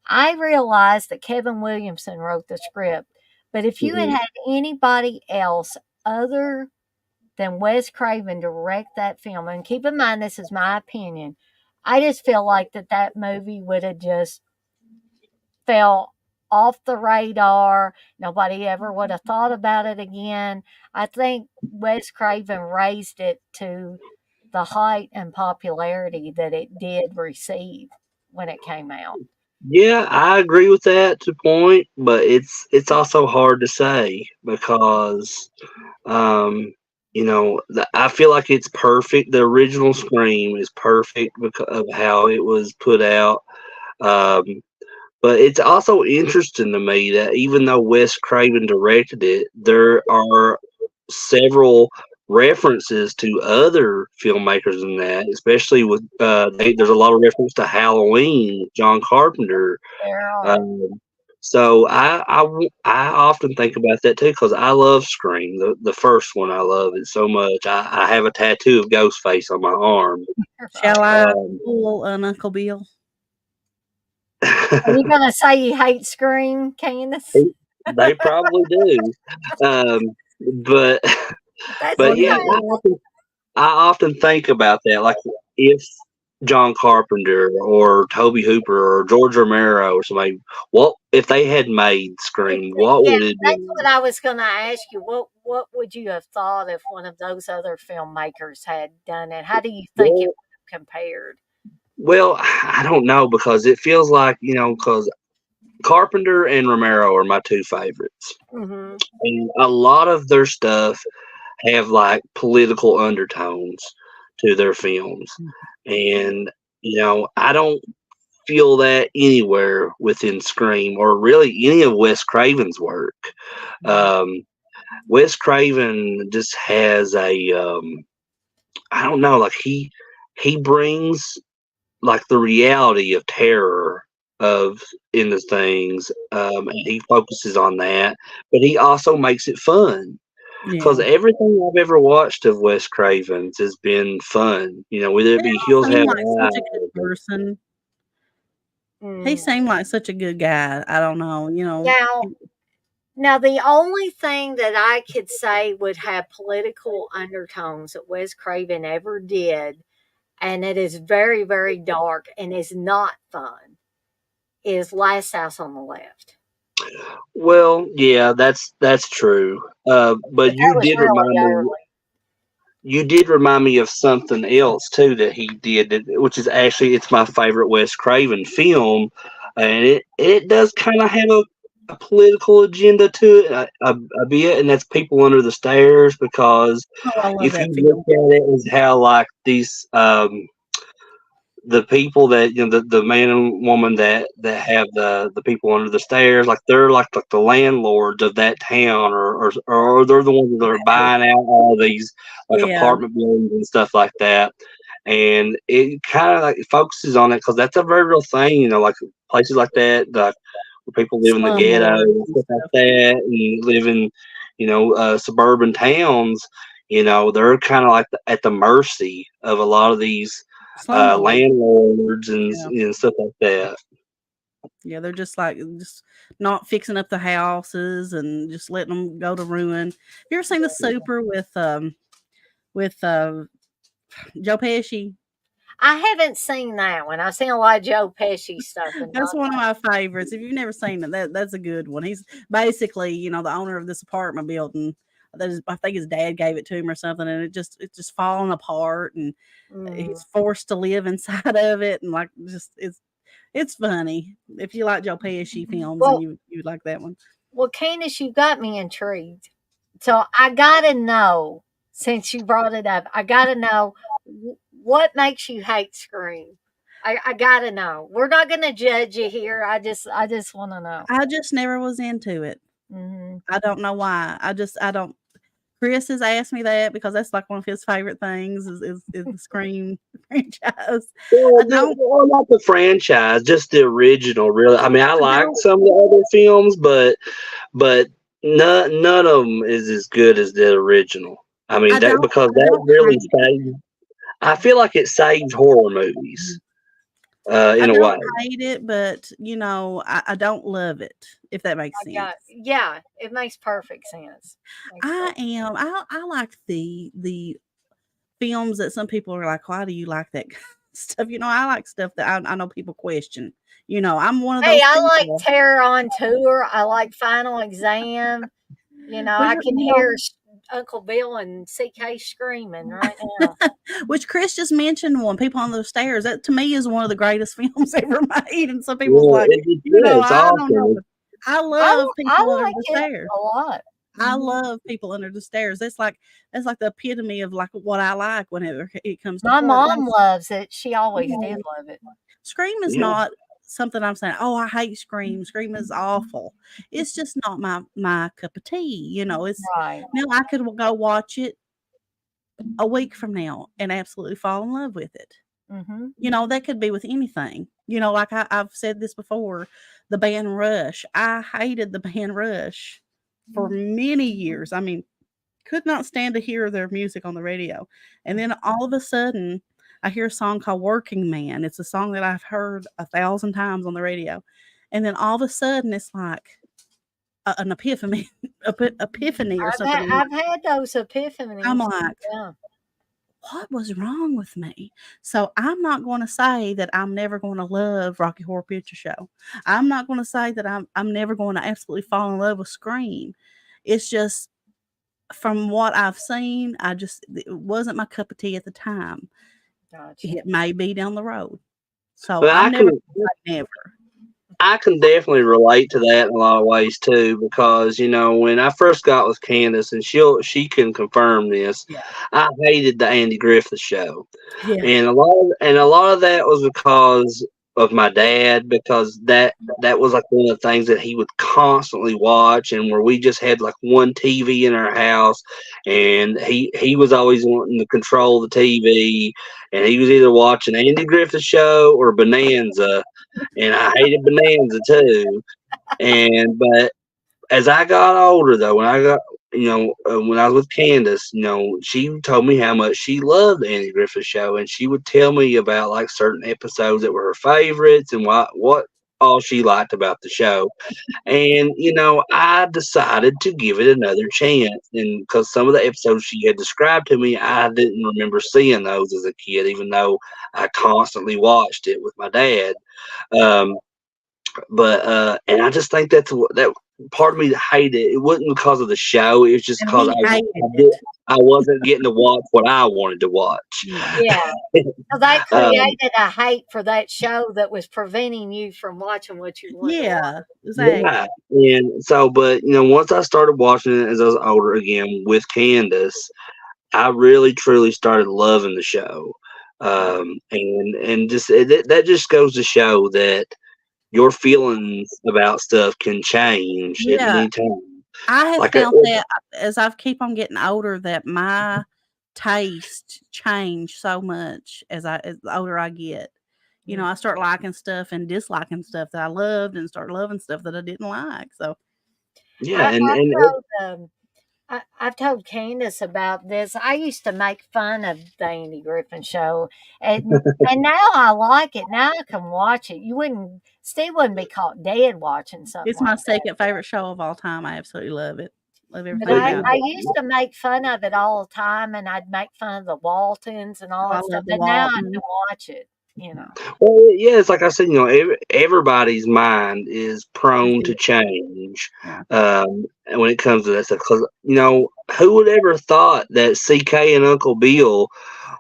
I realized that Kevin Williamson wrote the script, but if you had Mhm. had anybody else other than Wes Craven direct that film, and keep in mind this is my opinion, I just feel like that movie would have just fell off the radar. Nobody ever would have thought about it again. I think Wes Craven raised it to the height and popularity that it did receive when it came out. Yeah, I agree with that to a point, but it's also hard to say because um, I feel like it's perfect. The original Scream is perfect because of how it was put out. Um, but it's also interesting to me that even though Wes Craven directed it, there are several references to other filmmakers in that, especially with there's a lot of reference to Halloween, John Carpenter. There are. Um, so I often think about that too because I love Scream, the first one. I love it so much. I have a tattoo of Ghostface on my arm. Shall I Um, pull an Uncle Bill? Are you gonna say you hate Scream, Candace? they probably do, um, but That's but yeah, okay. I often think about that. Like if John Carpenter or Toby Hooper or George Romero or somebody, what if they had made Scream? What Yeah, would it that's be? what I was gonna ask you. What would you have thought if one of those other filmmakers had done it? How do you think it Well, would have compared? well, I don't know because it feels like because Carpenter and Romero are my two favorites, Mhm. and a lot of their stuff have like political undertones to their films, and I don't feel that anywhere within Scream or really any of Wes Craven's work. Um, Wes Craven just has I don't know, like he brings like the reality of terror of in the things, and he focuses on that, but he also makes it fun. Because Yeah. everything I've ever watched of Wes Craven's has been fun, whether it He be Hills seemed Have like such a Eyes. good person. He Mm. seemed like such a good guy. I don't know, Now, the only thing that I could say would have political undertones that Wes Craven ever did, and it is very, very dark and is not fun, is Last House on the Left. Well, yeah, that's true. But But that was really early. you did remind me of something else too that he did, which is actually it's my favorite Wes Craven film, and it does kind of have a political agenda to it a bit, and that's People Under the Stairs because oh, I love if that you look film. at it as how like these the people that the man and woman that have the people under the stairs, like they're like the landlords of that town, or they're the ones that are buying out all these like Yeah. apartment buildings and stuff like that. And it kind of like focuses on it because that's a very real thing, like places like that, like where people live in the ghetto Slumlords and and stuff like stuff. that, and live in suburban towns. They're kind of like at the mercy of a lot of these Slumlords. landlords Yeah. and stuff like that. Yeah, they're just not fixing up the houses and just letting them go to ruin. You ever seen The Super with Joe Pesci? I haven't seen that one. I've seen a lot of Joe Pesci stuff, and That's not one of my favorites. If you've never seen it, that's a good one. He's basically, the owner of this apartment building. I think his dad gave it to him or something, and it's just falling apart, and mm. he's forced to live inside of it, and like just it's funny. If you like Joe Pesci films, and Well, you like that one. Candace, you got me intrigued. So I gotta know, since you brought it up, I gotta know what makes you hate Scream. I gotta know. We're not gonna judge you here. I just want to know. I just never was into it. Hmm. I don't know why. I don't. Chris has asked me that because that's like one of his favorite things is the Scream franchise. Well, I don't. not the franchise, just the original. Really, I mean, I I like don't. some of the other films, but none of them is as good as the original. I mean, I don't. because I that don't really hate it. saved. I feel like it saved horror movies I in a don't way. hate it, but I don't love it. If that makes sense. Yeah, it makes perfect sense. Makes I perfect. am. I like the films that some people are like, why do you like that kind of stuff? I like stuff that I know people question. I'm one of Hey, those I like people. Terror on Tour. I like Final Exam. Which I can hear Uncle Bill and CK screaming right now. which Chris just mentioned one, People on the Stairs. That to me is one of the greatest films ever made. And some people's Yeah, like, yeah, it's I don't know. awesome. But I love I People Under like the it Stairs. a lot. I Mhm. love People Under the Stairs. That's like the epitome of like what I like whenever it comes to My horror. mom loves it. She always Yeah. did love it. Scream is Yeah. not something I'm saying, "Oh, I hate Scream. Scream is awful." It's just not my cup of tea, it's Right. now I could go watch it a week from now and absolutely fall in love with it. Mhm. That could be with anything. Like I've said this before, the band Rush. I hated the band Rush for many years. I mean, could not stand to hear their music on the radio. And then all of a sudden, I hear a song called Working Man. It's a song that I've heard 1,000 times on the radio. And then all of a sudden, it's like an epiphany, epiphany or something. I've had those I'm epiphanies. like, Yeah. what was wrong with me? So I'm not going to say that I'm never going to love Rocky Horror Picture Show. I'm not going to say that I'm never going to absolutely fall in love with Scream. It's just from what I've seen, it wasn't my cup of tea at the time. Gotcha. It may be down the road. So But I'm never gonna say never. I can definitely relate to that in a lot of ways too, because when I first got with Candace, and she can confirm this, Yeah. I hated the Andy Griffith Show, Yeah. and a lot of that was because of my dad, because that was like one of the things that he would constantly watch, and where we just had like one TV in our house, and he was always wanting to control the TV, and he was either watching Andy Griffith Show or Bonanza, and I hated Bonanza too. But as I got older, though, when I was with Candace, she told me how much she loved the Andy Griffith Show, and she would tell me about like certain episodes that were her favorites and what all she liked about the show. And I decided to give it another chance, and because some of the episodes she had described to me, I didn't remember seeing those as a kid, even though I constantly watched it with my dad. Um, and I just think that part of me that hated it. It wasn't because of the show. It was just And because he hated I wasn't getting to watch what I wanted to watch. Yeah. Yeah. So that Um, created a hate for that show that was preventing you from watching what you wanted to watch. Yeah. Exactly. yeah, and so, but once I started watching it as I was older again with Candace, I really truly started loving the show. And just that just goes to show that your feelings about stuff can change at Yeah. any time. I have Like found that as I keep on getting older, that my taste changed so much as the older I get. I start liking stuff and disliking stuff that I loved, and start loving stuff that I didn't like. So yeah, I, and I've and told I've told Candace about this. I used to make fun of the Andy Griffin Show, and now I like it. Now I can watch it. Steve wouldn't be caught dead watching something it's my like that. second favorite show of all time. I absolutely love it. Love But everything about I it. used to make fun of it all the time, and I'd make fun of the Waltons and all I that stuff. love the But now I Walton. can watch it. well, yeah, it's like I said, everybody's mind is prone to Yeah. change. Yeah. And when it comes to that stuff, because who would ever thought that CK and Uncle Bill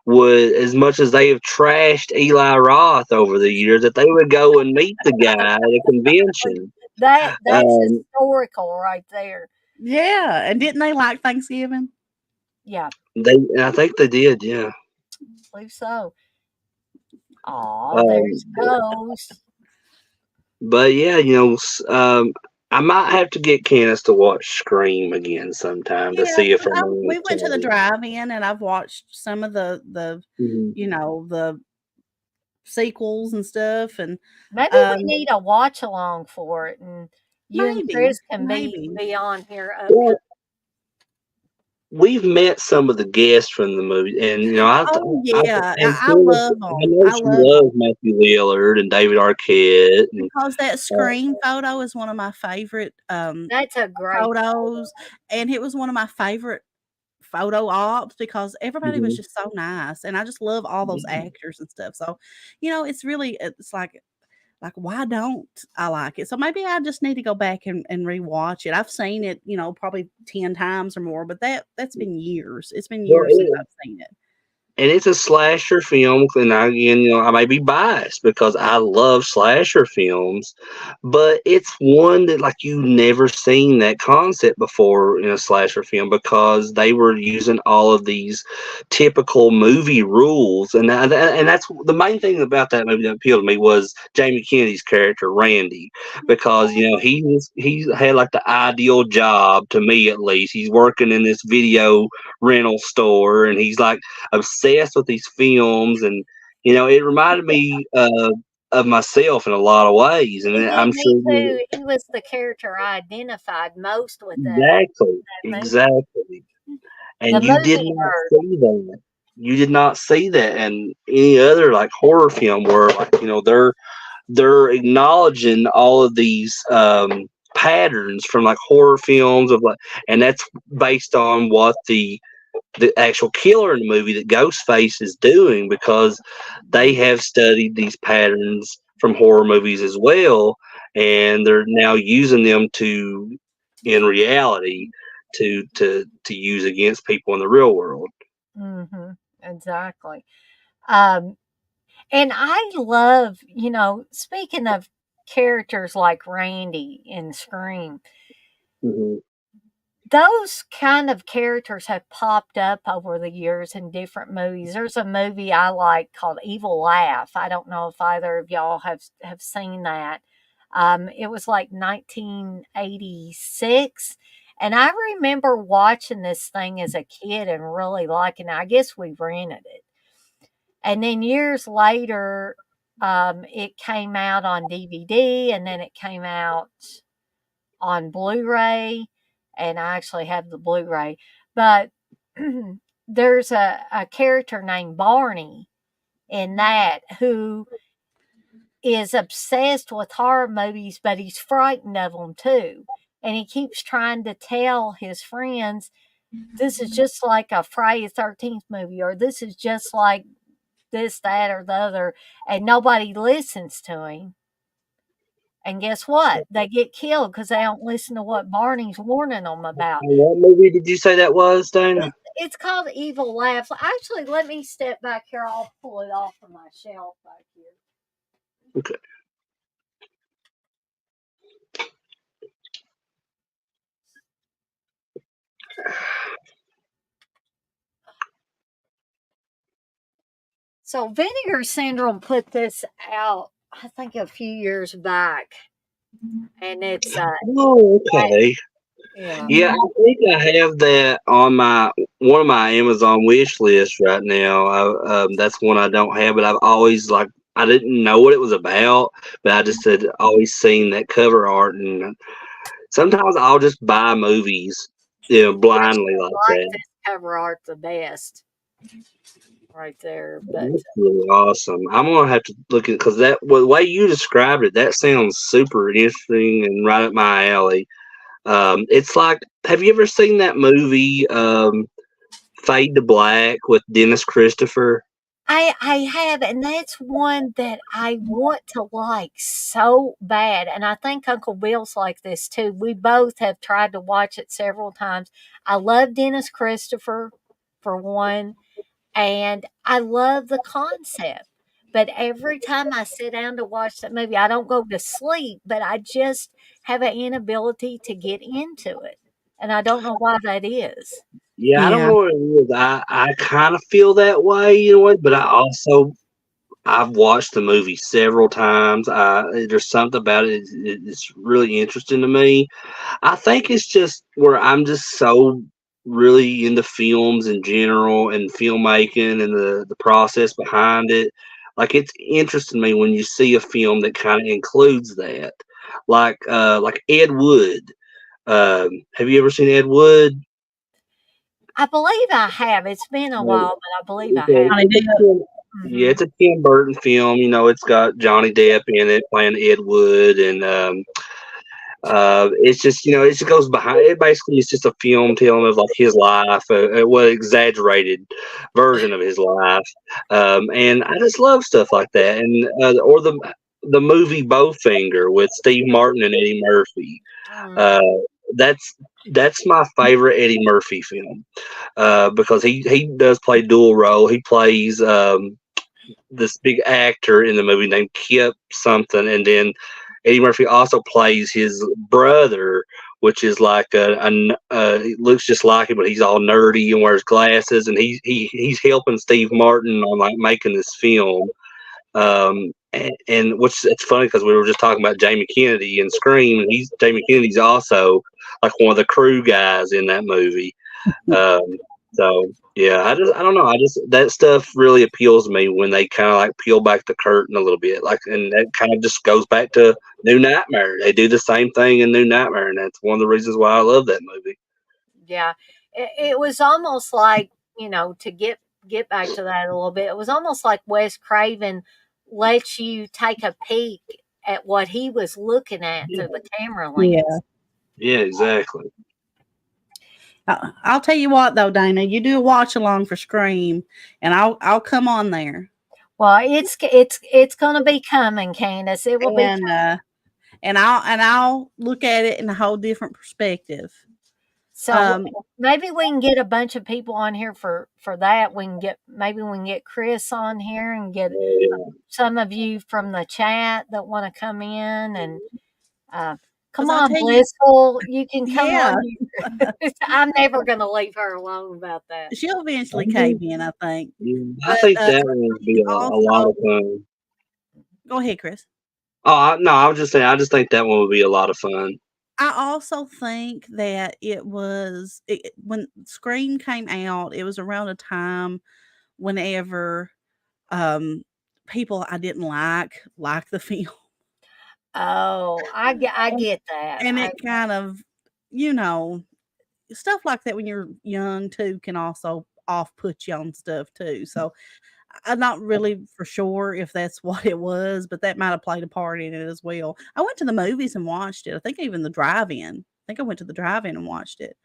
would, as much as they have trashed Eli Roth over the years, that they would go and meet the guy at a convention. That's Um, historical right there. Yeah. And didn't they like Thanksgiving? Yeah, I think they did, yeah. I believe so. Aw, there's Um, Ghost. but yeah, I might have to get Candace to watch Scream again sometime to Yeah, see if 'cause I'm we going went to the to. drive-in, and I've watched some of the Mhm. the sequels and stuff, and Maybe we need a watch along for it, and you and maybe, Chris can maybe. be on here Well, we've met some of the guests from the movie, and Oh, I yeah, and I Candace, love I them. know I she love them loves Matthew Lillard and David Arquette, and because that uh, Scream photo is one of my favorite, That's a great photos, and it was one of my favorite photo ops because everybody was mhm. just so nice, and I just love all those Yeah. actors and stuff, so, it's like, why don't I like it? So maybe I just need to go back and rewatch it. I've seen it, probably 10 times or more, but that's been years. It's been Well, years since I've seen it. and it's a slasher film. And again, I may be biased because I love slasher films, but it's one that like you never seen that concept before in a slasher film because they were using all of these typical movie rules, and that's the main thing about that movie that appealed to me was Jamie Kennedy's character Randy, because he had like the ideal job to me at least. He's working in this video rental store, and he's like obsessed with these films, and it reminded me of myself in a lot of ways, and It did I'm me sure too. He was the character I identified most with exactly, that movie. exactly. The And you did movie not nerd. see that. You did not see that in any other like horror film where like they're acknowledging all of these patterns from like horror films of like, and that's based on what the actual killer in the movie that Ghostface is doing, because they have studied these patterns from horror movies as well, and they're now using them to in reality to use against people in the real world. Mm-hmm. Exactly. Um, and I love, speaking of characters like Randy in Scream, Hmm. those kind of characters have popped up over the years in different movies. There's a movie I like called Evil Laugh. I don't know if either of y'all have seen that. It was like 1986. And I remember watching this thing as a kid and really liking it. I guess we rented it. And then years later, it came out on DVD, and then it came out on Blu-ray, and I actually have the Blu-ray. But there's a character named Barney in that who is obsessed with horror movies, but he's frightened of them too. And he keeps trying to tell his friends, this is just like a Friday the 13th movie, or this is just like this, that, or the other. And nobody listens to him. And guess what? They get killed because they don't listen to what Barney's warning them about. And what movie did you say that was, Dana? It's called Evil Laughs. Actually, let me step back here. I'll pull it off of my shelf back here. Okay. So Vinegar Syndrome put this out, I think, a few years back, and it's Oh, okay. yeah. Yeah, I think I have that on one of my Amazon wish lists right now. That's one I don't have, but I've always like I didn't know what it was about, but I just had always seen that cover art, and sometimes I'll just buy movies, blindly like I like that. this cover art the best, right there. But That's really awesome. I'm gonna have to look at because the way you described it, that sounds super interesting and right up my alley. It's like, have you ever seen that movie Fade to Black with Dennis Christopher? I have, and that's one that I want to like so bad. And I think Uncle Bill's like this too. We both have tried to watch it several times. I love Dennis Christopher for one, and I love the concept. But every time I sit down to watch that movie, I don't go to sleep, but I just have an inability to get into it. And I don't know why that is. Yeah, I don't Yeah. know what it is. I kind of feel that way, but I've watched the movie several times. There's something about it. It's really interesting to me. I think it's just where I'm just so really into films in general and filmmaking and the process behind it. Like it's interesting to me when you see a film that kind of includes that, like Ed Wood. Have you ever seen Ed Wood? I believe I have. It's been a while, but I believe I have. Johnny Depp. Yeah, Mhm. it's a Tim Burton film. It's got Johnny Depp in it playing Ed Wood, and it's just it just goes behind. It basically is just a film telling of like his life, well, exaggerated version of his life, and I just love stuff like that. And or the movie Bowfinger with Steve Martin and Eddie Murphy. Mm. Uh, that's my favorite Eddie Murphy film, because he does play dual role. He plays this big actor in the movie named Kip something, and then Eddie Murphy also plays his brother, which is like he looks just like him, but he's all nerdy and wears glasses, and he's helping Steve Martin on like making this film. And which it's funny because we were just talking about Jamie Kennedy and Scream, and Jamie Kennedy's also like one of the crew guys in that movie. Um, so yeah, I don't know. That stuff really appeals to me when they kind of like peel back the curtain a little bit, like, and that kind of just goes back to New Nightmare. They do the same thing in New Nightmare, and that's one of the reasons why I love that movie. Yeah, it was almost like, to get back to that a little bit. It was almost like Wes Craven lets you take a peek at what he was looking at through the camera lens. Yeah, exactly. I'll tell you what though, Dana, you do a watch along for Scream, and I'll come on there. Well, it's going to be coming, Candace. It will be coming. And I'll look at it in a whole different perspective. So maybe we can get a bunch of people on here for that. Maybe we can get Chris on here and get some of you from the chat that want to come in and come on, Blissful. You can come on. I'm never going to leave her alone about that. She'll eventually cave in, I think. I think that would be a lot of fun. Go ahead, Chris. Oh no, I was just saying. I just think that one would be a lot of fun. I also think that when Scream came out, it was around a time whenever people I didn't like the film. Oh, I get that. And it kind of, stuff like that when you're young too can also off-put you on stuff too. So I'm not really for sure if that's what it was, but that might have played a part in it as well. I went to the movies and watched it. I think even the drive-in. I think I went to the drive-in and watched it.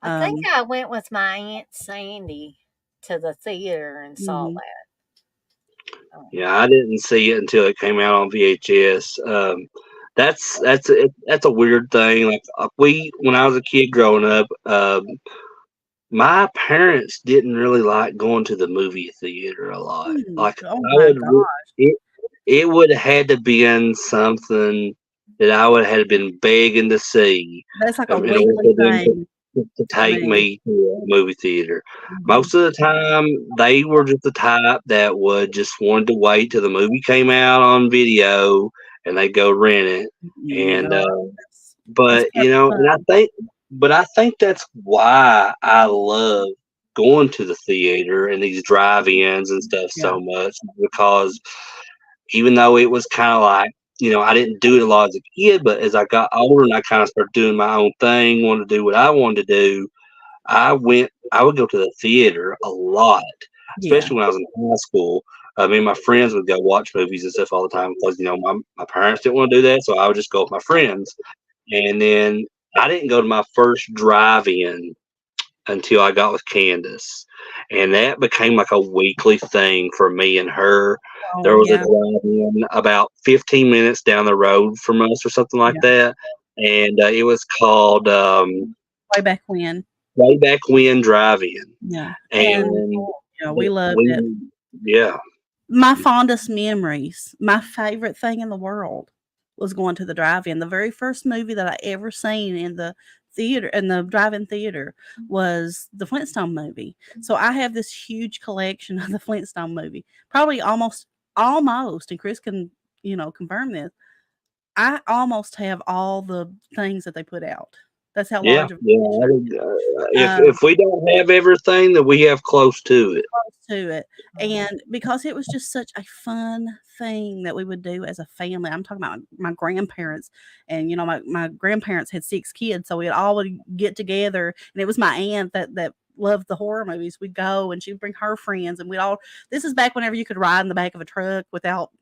I think I went with my Aunt Sandy to the theater and saw that. Yeah, I didn't see it until it came out on VHS. That's a weird thing. Like when I was a kid growing up, my parents didn't really like going to the movie theater a lot. Like it would have had to be in something that I would have been begging to see. That's like a weekly thing. To take me to a movie theater. Most of the time, they were just the type that would just wanted to wait till the movie came out on video and they go rent it. And I think that's why I love going to the theater and these drive-ins and stuff so much, because even though it was kind of like, I didn't do it a lot as a kid, but as I got older and I kind of started doing my own thing, wanted to do what I wanted to do, I would go to the theater a lot, especially when I was in high school. I mean, my friends would go watch movies and stuff all the time because, my parents didn't want to do that. So I would just go with my friends. And then I didn't go to my first drive-in until I got with Candace. And that became like a weekly thing for me and her. There was a drive-in about 15 minutes down the road from us or something like that. And it was called Way Back When. Way Back When Drive-In. Yeah. And we loved it. Yeah. My fondest memories, my favorite thing in the world was going to the drive-in. The very first movie that I ever seen in the theater, in the drive-in theater, was the Flintstone movie. So I have this huge collection of the Flintstone movie. Probably almost, and Chris can, confirm this. I almost have all the things that they put out. That's how large of if we don't have everything, then we have close to it. And because it was just such a fun thing that we would do as a family. I'm talking about my grandparents, and my grandparents had 6 kids, so we'd all would get together, and it was my aunt that loved the horror movies. We'd go and she'd bring her friends, and this is back whenever you could ride in the back of a truck without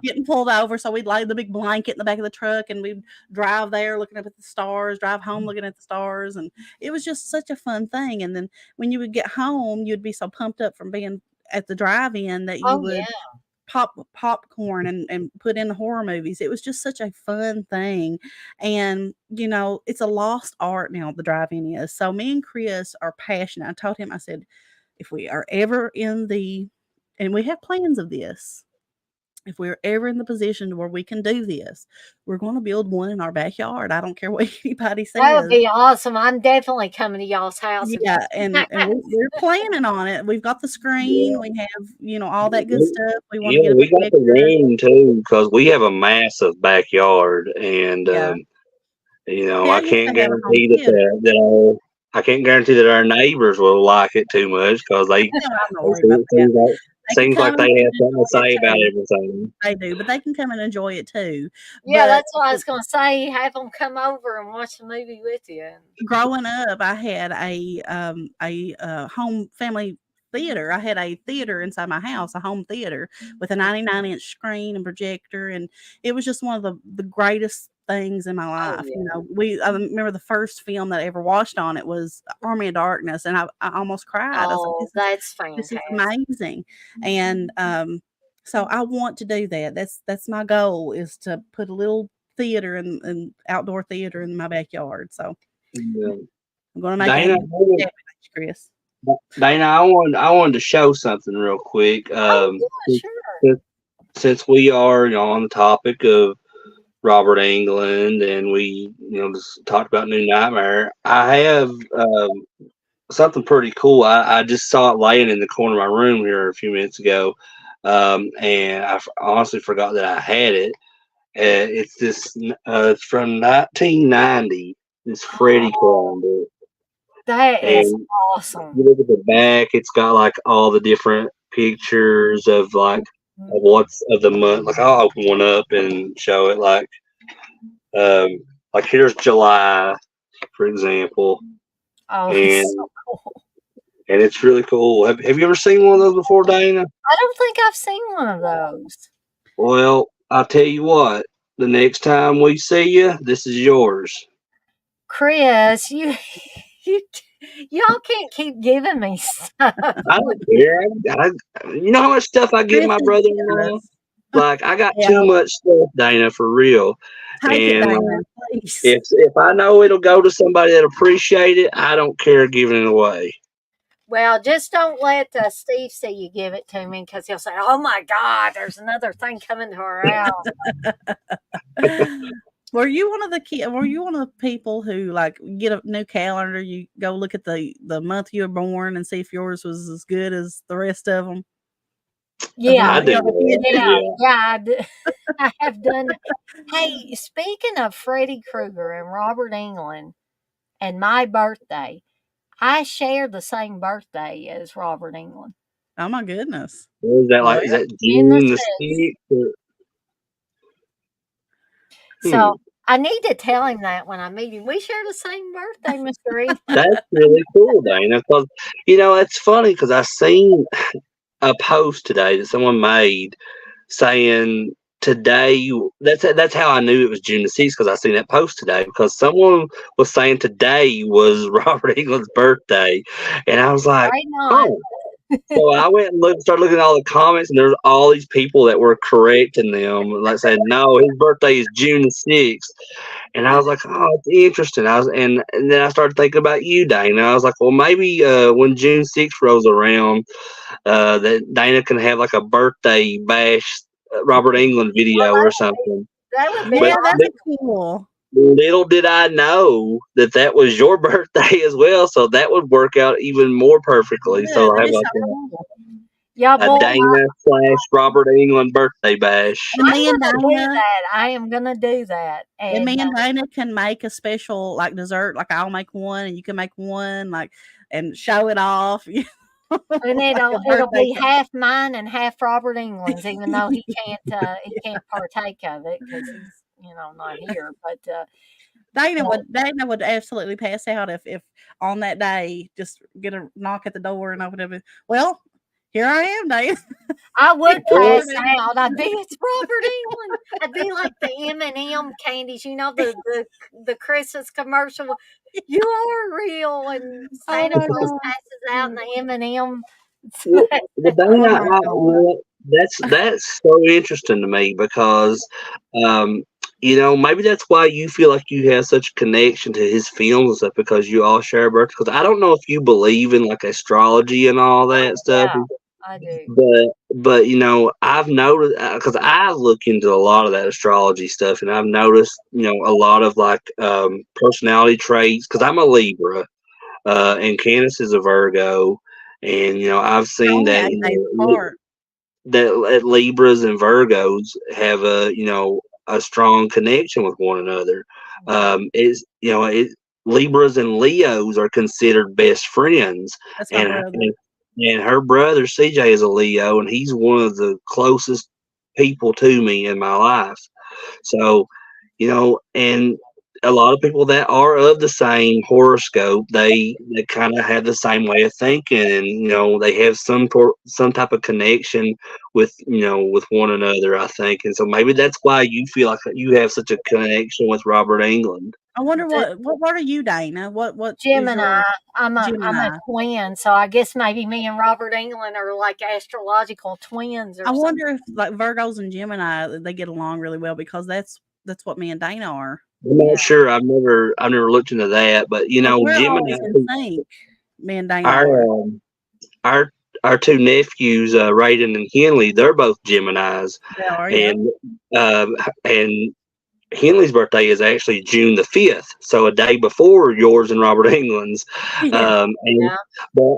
getting pulled over. So we'd lay the big blanket in the back of the truck and we'd drive there looking up at the stars, drive home looking at the stars. And it was just such a fun thing. And then when you would get home, you'd be so pumped up from being at the drive-in that you would pop popcorn and put in the horror movies. It was just such a fun thing. And, it's a lost art now, the drive-in is. So me and Chris are passionate. I told him, I said, if we are ever and we have plans of this, if we're ever in the position where we can do this, we're going to build one in our backyard. I don't care what anybody That would says. be awesome. I'm definitely coming to y'all's house. Yeah, and we're planning on it. We've got the screen. Yeah. We have, all that good stuff. We want to Yeah, get a we got the projector. room too because we have a massive backyard, and Yeah. I can't guarantee I can't guarantee that our neighbors will like it too much because I'm not worried about that. seems like they have something to say about everything. They do, but they can come and enjoy it too. Yeah, But that's what I was going to say. Have them come over and watch the movie with you. growing up, I had a home family theater. I had a theater inside my house, a home theater with a 99-inch screen and projector, and it was just one of the greatest things in my life. I remember the first film that I ever watched on it was Army of Darkness, and I almost cried. I was like, that's this is fantastic. amazing. And so I want to do that. That's my goal, is to put a little theater and outdoor theater in my backyard. So Yeah. I'm going to make Dana, it happen, Chris. Dana, I wanted to show something real quick. Sure. Since we are on the topic of Robert Englund, and we just talked about New Nightmare, I have something pretty cool. I just saw it laying in the corner of my room here a few minutes ago, and I honestly forgot that I had it. It's it's from 1990. It's Freddy calendar. That is And awesome. you look at the back; it's got like all the different pictures of of what's of the month. Like I'll open one up and show it. Like here's July, for example. Oh, And it's so cool. And it's really cool. Have you ever seen one of those before, Dana? I don't think I've seen one of those. Well, I'll tell you what. The next time we see you, this is yours. Chris, y'all can't keep giving me stuff. I don't care. You know how much stuff I give my brother-in-law? Like I got too much stuff, Dana, for real. Take it, Dana, please. If I know it'll go to somebody that appreciate it, I don't care giving it away. Well, just don't let Steve see you give it to me, because he'll say, "Oh my God, there's another thing coming to our house." Were you one of the people who like get a new calendar? You go look at the month you were born and see if yours was as good as the rest of them. Yeah, I do. I have done. Hey, speaking of Freddy Krueger and Robert Englund and my birthday, I share the same birthday as Robert Englund. Oh my goodness! Is that June the 6th? So I need to tell him that when I meet him. We share the same birthday, Mr. Reed. That's really cool, Dana. Because it's funny because I seen a post today that someone made saying today. That's how I knew it was June the 6th, because I seen that post today, because someone was saying today was Robert Englund's birthday, and I was like, oh. So I went and started looking at all the comments, and there's all these people that were correcting them, like saying, no, his birthday is June the 6th. And I was like, oh, it's interesting. And then I started thinking about you, Dana. I was like, well, maybe when June 6th rolls around, that Dana can have like a birthday bash Robert Englund video or something. That would be that's cool. Little did I know that was your birthday as well, so that would work out even more perfectly. Yeah, so I have a Dana / Robert Englund birthday bash. I am gonna do that. And me and Dana can make a special like dessert. Like I'll make one, and you can make one, like, and show it off. And it'll be half mine and half Robert Englund's, even though he can't partake of it because he's not here. But Dana would absolutely pass out if on that day, just get a knock at the door and open it. Well, here I am, Dana. I would pass out. I'd be, it's Robert Englund. I'd be like the M&M candies, the Christmas commercial. You are real, and Santa Claus passes out in the M&M. That's so interesting to me because, um, maybe that's why you feel like you have such a connection to his films and stuff because you all share birthdays. Because I don't know if you believe in like astrology and all that stuff, Yeah, I do. but I've noticed because I look into a lot of that astrology stuff, and I've noticed a lot of like personality traits because I'm a Libra, and Candace is a Virgo, and I've seen Only that 8 days apart. that Libras and Virgos have a strong connection with one another. It's Libras and Leos are considered best friends, That's my and brother. and her brother CJ is a Leo, and he's one of the closest people to me in my life. So, and a lot of people that are of the same horoscope, they kind of have the same way of thinking, and they have some type of connection with one another. I think, and so maybe that's why you feel like you have such a connection with Robert England. I wonder The what are you, Dana? What is Gemini. your I'm a Gemini? twin, so I guess maybe me and Robert England are like astrological twins or I something. wonder if like Virgos and Gemini they get along really well because that's what me and Dana are. I'm Yeah. not sure. I've never looked into that, but Because we're Gemini. always in sync. Me and Dana Our are. our our two nephews, Raiden and Henley, they're both Geminis, They are, yeah. and and Henley's birthday is actually June the 5th, so a day before yours and Robert England's. Yeah. And Yeah. but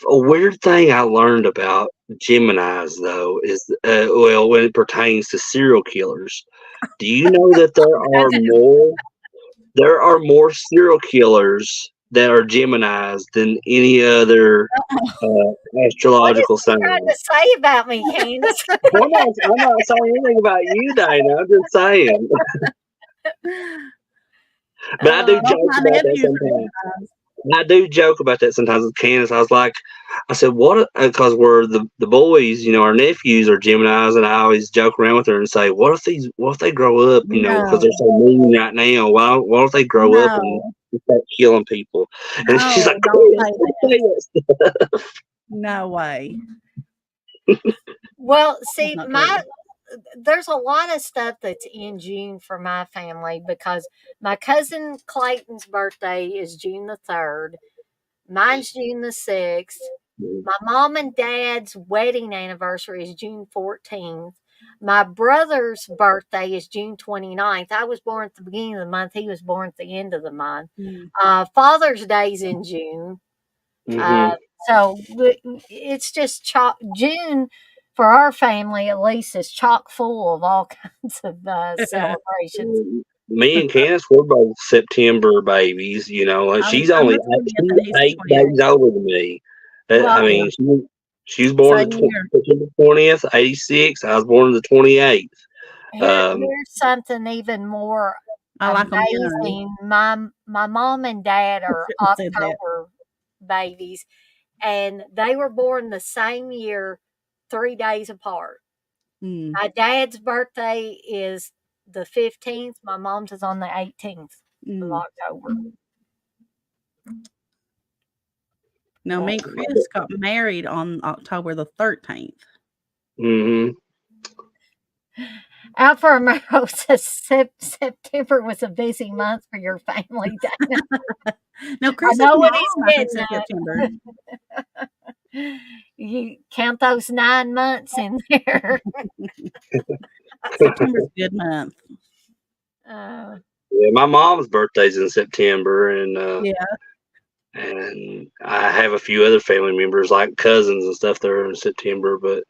a weird thing I learned about Geminis though is well, when it pertains to serial killers, do you know that I do. there are more serial killers that are Geminis than any other What is astrological he trying sign? to say about me, Candace? I'm not saying anything about you, Dana. I'm just saying. But I do Uh, joke My about that nephews are sometimes. Geminis. I do joke about that sometimes with Candace. I said, what? Because we're the boys, our nephews are Geminis, and I always joke around with her and say, what if they grow up, because they're No, so mean right now. Why don't they grow up and no, start killing people? And she's like, no, don't "Chris, say don't that. say that." No way. well, That's see, not true. there's a lot of stuff that's in June for my family because my cousin Clayton's birthday is June the 3rd. Mine's June the 6th. My mom and dad's wedding anniversary is June 14th. My brother's birthday is June 29th. I was born at the beginning of the month. He was born at the end of the month. Mm. Father's Day's in June. Mm-hmm. Uh, it's just June for our family, at least, is chock full of all kinds of celebrations. Me and Candace, we're both September babies. And I'm the 20th she's and he's the 8 days 28th. older than me. I Well, Yeah, mean, she was born same year. September 20th, 86. I was born the 28th. Um, here's something even more I like them young. amazing. My mom and dad I are shouldn't have said that. October babies, and they were born the same year, 3 days apart. Mm, My dad's birthday is the 15th. My mom's is on the 18th of mm. October. No, But me and Chris got married on October the 13th. hmm Alpha Romero says September was a busy month for your family, Dana. No, I Chris's know what mom, he's I think, getting said September. at. You count those 9 months in there. September's a good month. Uh, Yeah, my mom's birthday's in September, Yeah, and I have a few other family members, like cousins and stuff, that are in September. But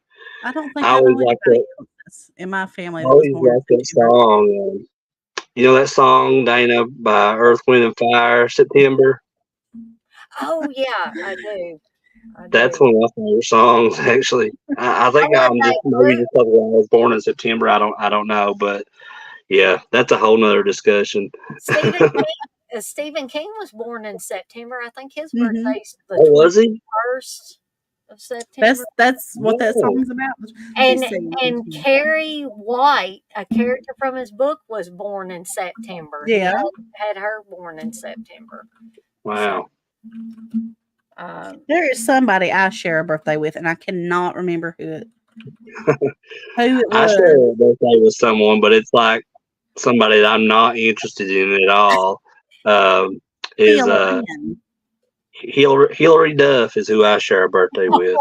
I don't think I I always know like anybody that. else in my I family that was always born like in that September. song. You know that song, Dana, by Earth, Wind, and Fire, September. oh yeah, I do. I That's do. one of my favorite songs, actually. I I think would I'm just think maybe just because I was born in September. I don't know, but yeah, that's a whole nother discussion. Stephen King. Stephen King was born in September. I think his Hmm. birthday's the Oh, was he? 21st of September. That's what that No. song's about. And He's singing. Carrie White, a character from his book, was born in September. He Yeah, had her born in September. So, Wow. um, there is somebody I share a birthday with, and I cannot remember who it Who it I was? share a birthday with someone, but it's like somebody that I'm not interested in at all. Um, is Hillary. Hillary Duff is who I share a birthday with.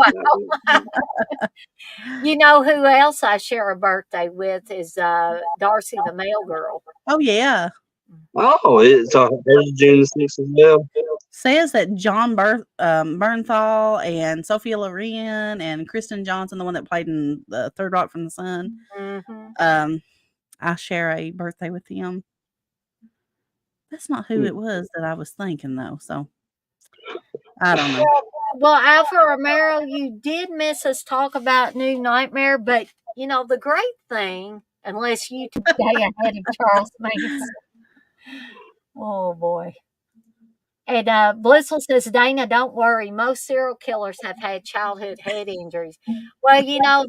You know who else I share a birthday with is Darcy the mail girl. Oh yeah. Oh, it's hers June the 6th as well. Says that John Bernthal and Sophia Loren and Kristen Johnson, the one that played in the Third Rock from the Sun, Mm-hmm. I share a birthday with them. That's not who it was that I was thinking, though. So I don't know. Well, Alpha Romero, you did miss us talk about New Nightmare, but you know the great thing, unless you today ahead of Charles Manson. Oh boy. And Blissful says, Dana, don't worry. Most serial killers have had childhood head injuries. Well, you know,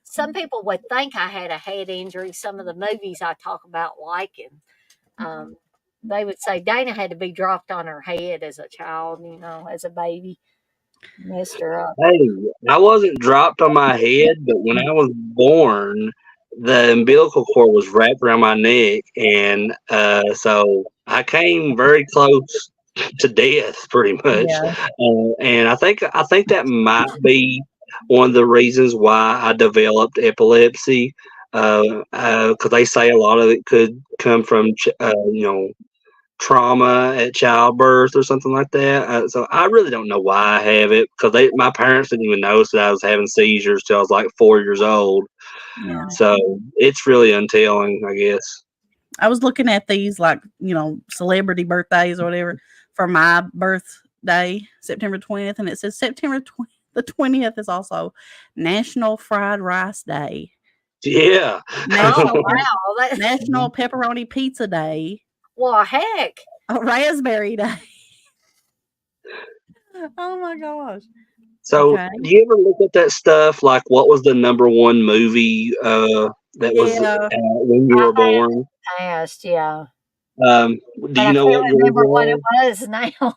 some people would think I had a head injury. Some of the movies I talk about liking, they would say Dana had to be dropped on her head as a child, you know, as a baby. Messed her up. Hey, I wasn't dropped on my head, but when I was born, the umbilical cord was wrapped around my neck, and so I came very close to death, pretty much. Yeah. And I think that might be one of the reasons why I developed epilepsy, because they say a lot of it could come from trauma at childbirth or something like that. So I really don't know why I have it, because my parents didn't even notice that I was having seizures till I was like 4 years old. Yeah. So it's really untelling, I guess. I was looking at these, like, celebrity birthdays or whatever for my birthday, September 20th, and it says September the 20th is also National Fried Rice Day. Yeah. National, wow. National Pepperoni Pizza Day. Well, heck. Raspberry Day. Oh my gosh. So, Okay. do you ever look at that stuff? Like, what was the number one movie that was when you were born? Past, yeah. Do But you I know can't what remember what was? it was now.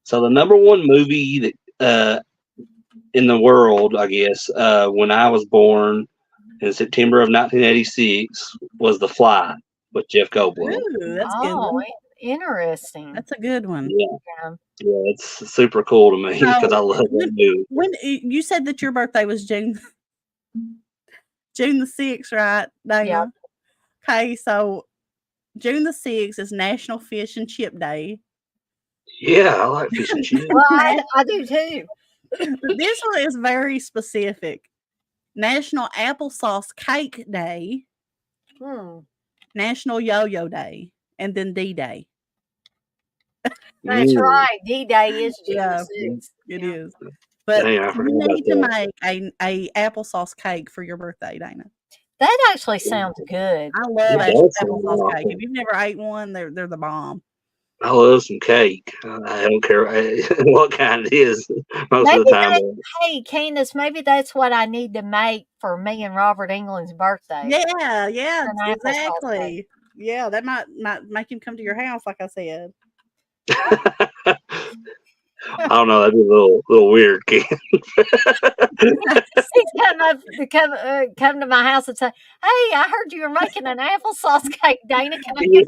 So, the number one movie that in the world, I guess, when I was born in September of 1986 was The Fly with Jeff Goldblum. Ooh, that's a good one. Interesting. That's a good one. Yeah, it's super cool to me because I love that movie. When you said that your birthday was June the 6th, right, Dana? Yeah. Okay, so June the 6th is National Fish and Chip Day. Yeah, I like fish and chips. Well, I do too. This one is very specific. National Applesauce Cake Day. National Yo-Yo Day. And then D-Day. That's right. D-Day is June 6th. It is. But Dang, you need to make a applesauce cake for your birthday, Dana. That actually sounds good. I love applesauce cake. If you've never ate one, they're the bomb. I love some cake. I don't care what kind it is most of the time. Hey, Candace, maybe that's what I need to make for me and Robert Englund's birthday. Yeah, exactly. Yeah, that might make him come to your house, like I said. I don't know. That'd be a little weird, Ken. He's come to my house and say, "Hey, I heard you were making an applesauce cake, Dana. Can I get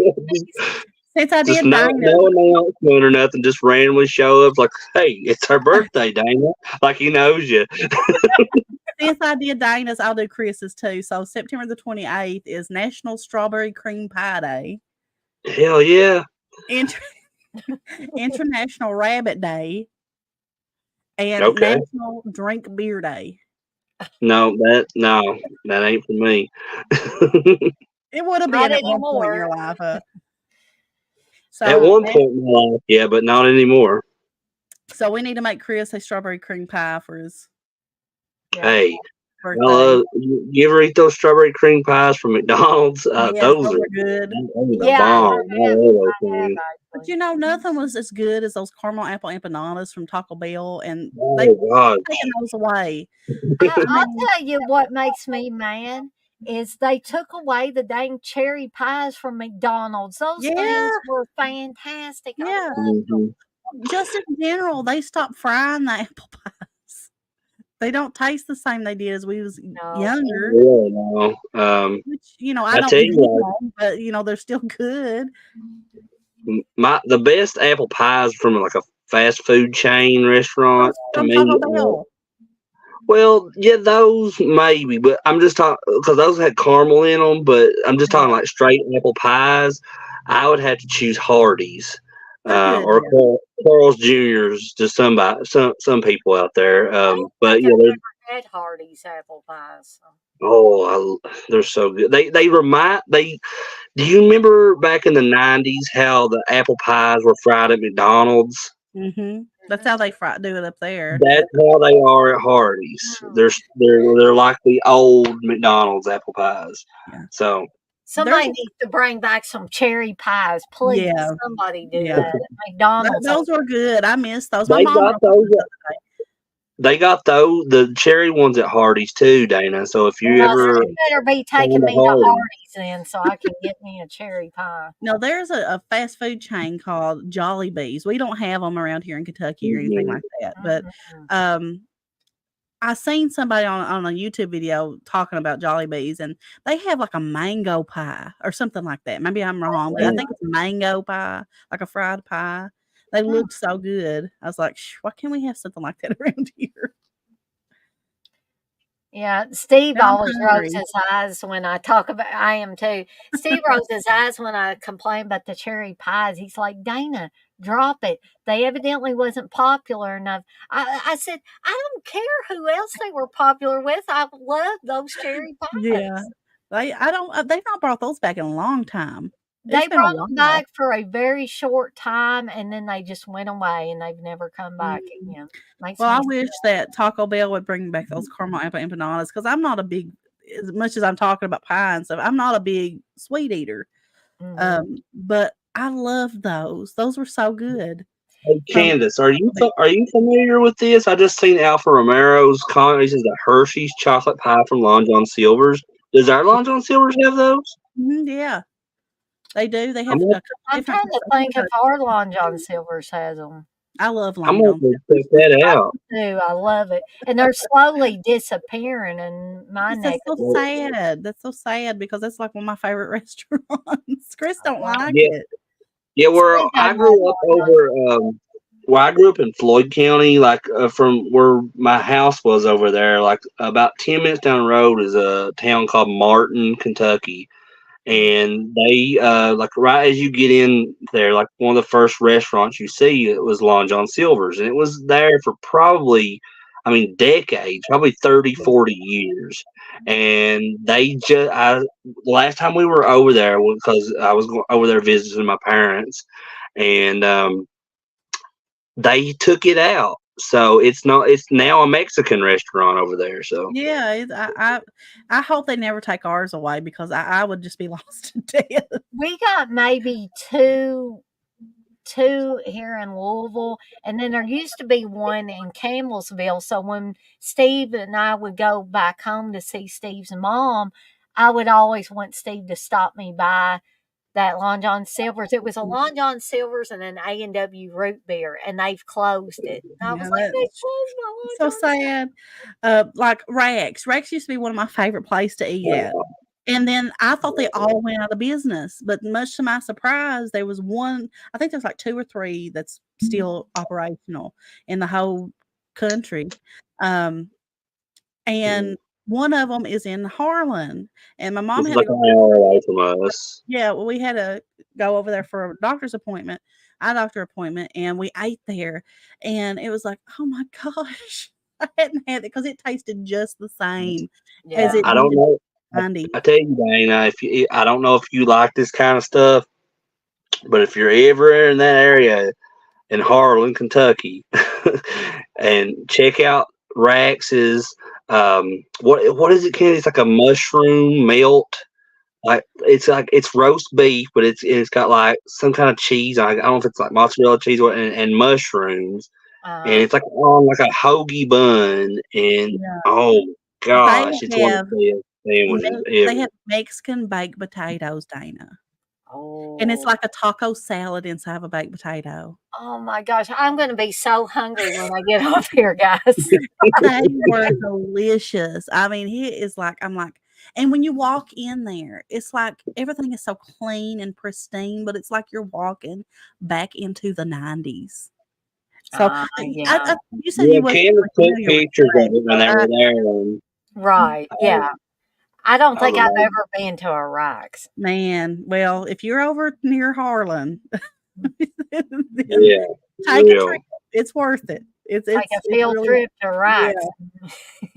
Since I just did no announcement or nothing, just randomly show up like, hey, it's her birthday, Dana. Like he knows you. Since I did Dana's, I'll do Chris's too. So September the 28th is National Strawberry Cream Pie Day. Hell yeah. International Rabbit Day. And National Drink Beer Day. No, that ain't for me. It would have been at one point in your life. So at one point in my life, yeah, but not anymore. So we need to make Chris a strawberry cream pie for his birthday. Hey, you ever eat those strawberry cream pies from McDonald's? Yes, those are good. Bomb. But nothing was as good as those caramel apple empanadas from Taco Bell, and they've taken those away. I'll tell you what makes me mad is they took away the dang cherry pies from McDonald's. Those things were fantastic. Yeah. Just in general, they stopped frying the apple pies. They don't taste the same they did as we was No. younger. Really, no. Which, I I don't tell eat you them, but they're still good. the best apple pies from like a fast food chain restaurant to From me. Taco Bell. Well, yeah, those maybe, but I'm just talking because those had caramel in them. But I'm just talking like straight apple pies. I would have to choose Hardee's They're good, or yeah. Carl's Jr.'s to some people out there. I don't But think yeah, I've ever had Hardee's apple pies. they're so good. They remind they. Do you remember back in the '90s how the apple pies were fried at McDonald's? That's how they do it up there. That's how they are at Hardee's. They're like the old McDonald's apple pies. Yeah. So Somebody needs to bring back some cherry pies, please. Yeah. Somebody do Yeah. that at McDonald's. Those were good. I miss those. My they mom got those. They got the cherry ones at Hardee's too, Dana. So if you ever You better be taking me to Hardee's then, so I can get me a cherry pie. No, there's a fast food chain called Jolly Bees. We don't have them around here in Kentucky or anything like that. But I seen somebody on a YouTube video talking about Jolly Bees, and they have like a mango pie or something like that. Maybe I'm wrong, but I think it's mango pie, like a fried pie. They looked so good. I was like, why can't we have something like that around here? Yeah, Steve always rolls his eyes when I talk about. I am too. Steve rolls his eyes when I complain about the cherry pies. He's like, Dana, drop it. They evidently wasn't popular enough. I said, I don't care who else they were popular with. I love those cherry pies. Yeah, they've not brought those back in a long time. They brought them back for a very short time, and then they just went away, and they've never come back again. Well, I wish that Taco Bell would bring back those caramel apple empanadas, because I'm not a big, as much as I'm talking about pie and stuff, I'm not a big sweet eater. But I love those. Those were so good. Hey, Candace, are you familiar with this? I just seen Alfa Romero's comment. He says the Hershey's chocolate pie from Long John Silver's. Does our Long John Silver's have those? Yeah. They do. They have. I'm trying to think if our Long John Silver's has them. I love Long I'm John. going to check that out. I love it, and they're slowly disappearing in my neck. That's so sad. That's so sad, because that's like one of my favorite restaurants. Chris don't like it. Yeah, I grew up I grew up in Floyd County, like from where my house was over there. Like about 10 minutes down the road is a town called Martin, Kentucky. And they like right as you get in there, like one of the first restaurants you see, it was Long John Silver's, and it was there for probably, decades, probably 30, 40 years. And they last time we were over there, because I was over there visiting my parents, and they took it out. So it's now a Mexican restaurant over there. So yeah, I hope they never take ours away, because I would just be lost to death. We got maybe two here in Louisville, and then there used to be one in Campbellsville. So when Steve and I would go back home to see Steve's mom, I would always want Steve to stop me by that Long John Silver's. It was a Long John Silver's and an A&W root beer, and they've closed it. And I was like, they closed my Long John. So sad. Like Rex. Rex used to be one of my favorite places to eat at. And then I thought they all went out of business, but much to my surprise, there was one. I think there's like 2 or 3 that's still operational in the whole country. And one of them is in Harlan, and my mom had to go an hour away from us. Yeah, well, we had to go over there for a doctor's appointment, and we ate there, and it was like, oh my gosh, I hadn't had it, because it tasted just the same as it. I don't know. I tell you, Dana, I don't know if you like this kind of stuff, but if you're ever in that area in Harlan, Kentucky, and check out Rax's. What is it, Candy? It's like a mushroom melt. It's roast beef, but it's got like some kind of cheese. I don't know if it's like mozzarella cheese and mushrooms, and it's like on like a hoagie bun. And oh gosh, it's one of the sandwiches. They have Mexican baked potatoes, Dana. and it's Oh. like a taco salad inside of a baked potato. Oh my gosh, I'm gonna be so hungry when I get off here, guys. They were delicious. I mean, he is like I'm like and when you walk in there, it's like everything is so clean and pristine, but it's like you're walking back into the 90s. So, Yeah. you said Yeah, you wasn't Candace really took familiar with pictures of Rex, it when so they were there, and Right, I, yeah. I don't I think was I've like, ever been to Iraq's. man, well, if you're over near Harlan, then yeah, take a real. trip. It's worth it. Take a It's field really trip to yeah, Iraq's.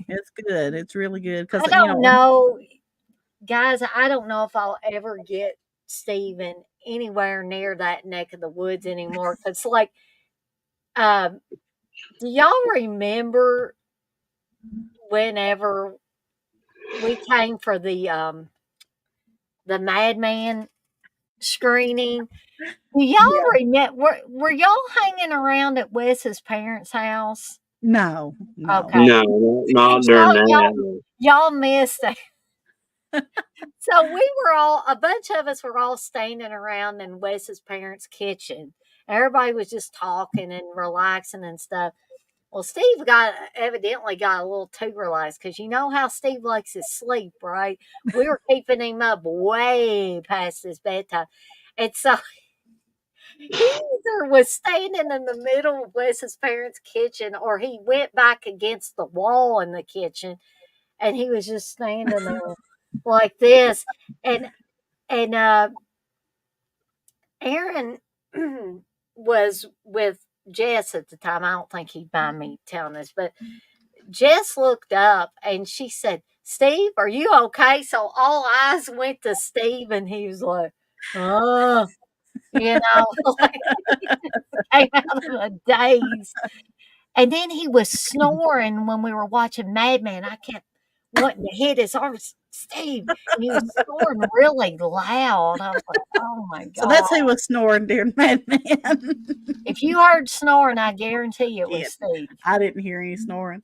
it's good. It's really good because I don't know, guys, I don't know if I'll ever get Steven anywhere near that neck of the woods anymore. Cause like, um, do y'all remember whenever we came for the Madman screening? Do y'all yeah. remember? Were y'all hanging around at Wes's parents' house? No, no. Okay, No, and not during that. y'all missed it. So we were all a bunch of us were all standing around in Wes's parents' kitchen. Everybody was just talking and relaxing and stuff. Well, Steve evidently got a little too relaxed because you know how Steve likes his sleep, right? We were keeping him up way past his bedtime. And so he either was standing in the middle of Wes's parents' kitchen or he went back against the wall in the kitchen and he was just standing there like this. And and Aaron was with Jess at the time. I don't think he'd mind me telling this, but Jess looked up and she said, "Steve, are you okay?" So all eyes went to Steve, and he was like, "Oh," like he came out of a daze. And then he was snoring when we were watching Mad Men. I kept wanting to hit his arms, Steve, and he was snoring really loud. I was like, "Oh my So god!" that's who was snoring during Mad Men. If you heard snoring, I guarantee it was Shit, Steve. I didn't hear any snoring.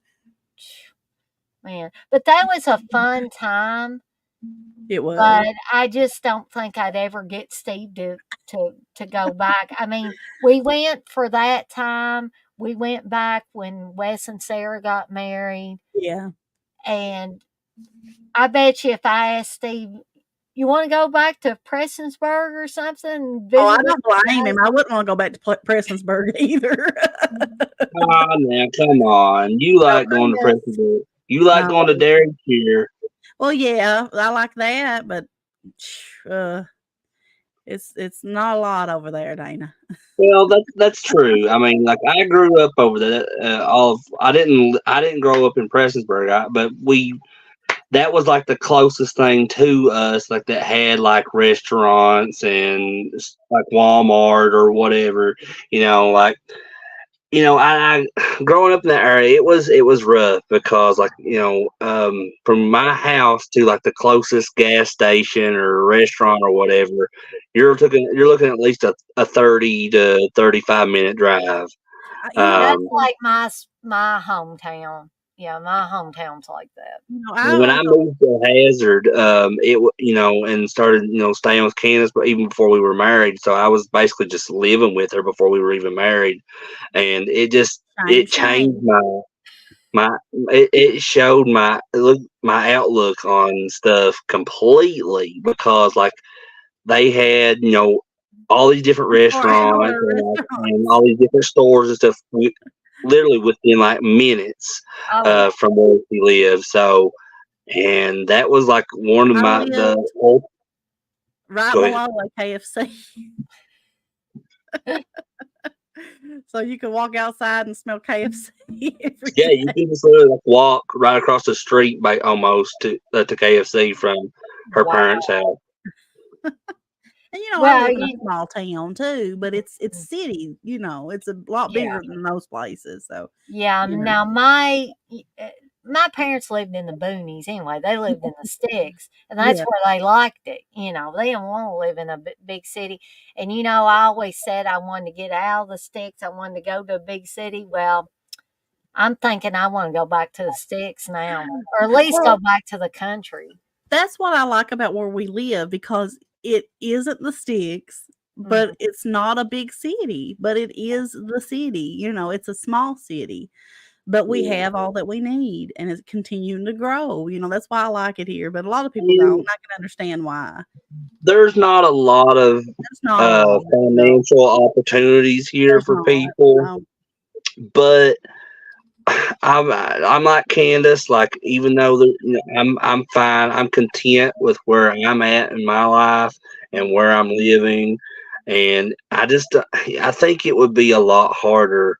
Man, but that was a fun time. It was. But I just don't think I'd ever get Steve to go back. I mean, we went for that time. We went back when Wes and Sarah got married, Yeah. and I bet you if I asked Steve, "You want to go back to Prestonsburg or something and Oh, I visit don't with blame him. I wouldn't want to go back to Prestonsburg either. Oh, now come on. You No, like going to Preston. You like going to no. Dairy Cheer. Well, yeah, I like that, but it's not a lot over there, Dana. Well, that's true. I mean, like I grew up over there. I didn't grow up in Prestonsburg, but that was like the closest thing to us, like that had like restaurants and like Walmart or whatever. Like I growing up in that area, it was rough because like from my house to like the closest gas station or restaurant or whatever, you're looking at least a 30 to 35 minute drive. That's Um, like my hometown. Yeah, my hometown's like that. I when I also moved to Hazard, and started staying with Candace, but even before we were married, so I was basically just living with her before we were even married, and it changed shame. it showed my outlook on stuff completely because like they had all these different 24-hour restaurants and restaurants. all these different stores and stuff literally within like minutes Oh yeah. from where we live. So, and that was like one of I my lived right go ahead. below a KFC. So you could walk outside and smell KFC every Yeah, you day. can just literally like walk right across the street by almost to KFC from her Wow. parents' house. And I Well, live in a small town too, but it's city, it's a lot yeah. bigger than most places. So Yeah, you know, now my parents lived in the boonies anyway. They lived in the sticks, and that's yeah. where they liked it. They didn't want to live in a big city. And I always said I wanted to get out of the sticks. I wanted to go to a big city. Well, I'm thinking I want to go back to the sticks now, or at least go Well, back to the country. that's what I like about where we live because it isn't the sticks, but it's not a big city, but it is the city. It's a small city, but we have all that we need, and it's continuing to grow. That's why I like it here. But a lot of people don't. And I can understand why. There's not a lot of There's not a lot. financial opportunities here There's for not. people, No. but I'm like Candace. Like, even though I'm fine, I'm content with where I'm at in my life and where I'm living, and I think it would be a lot harder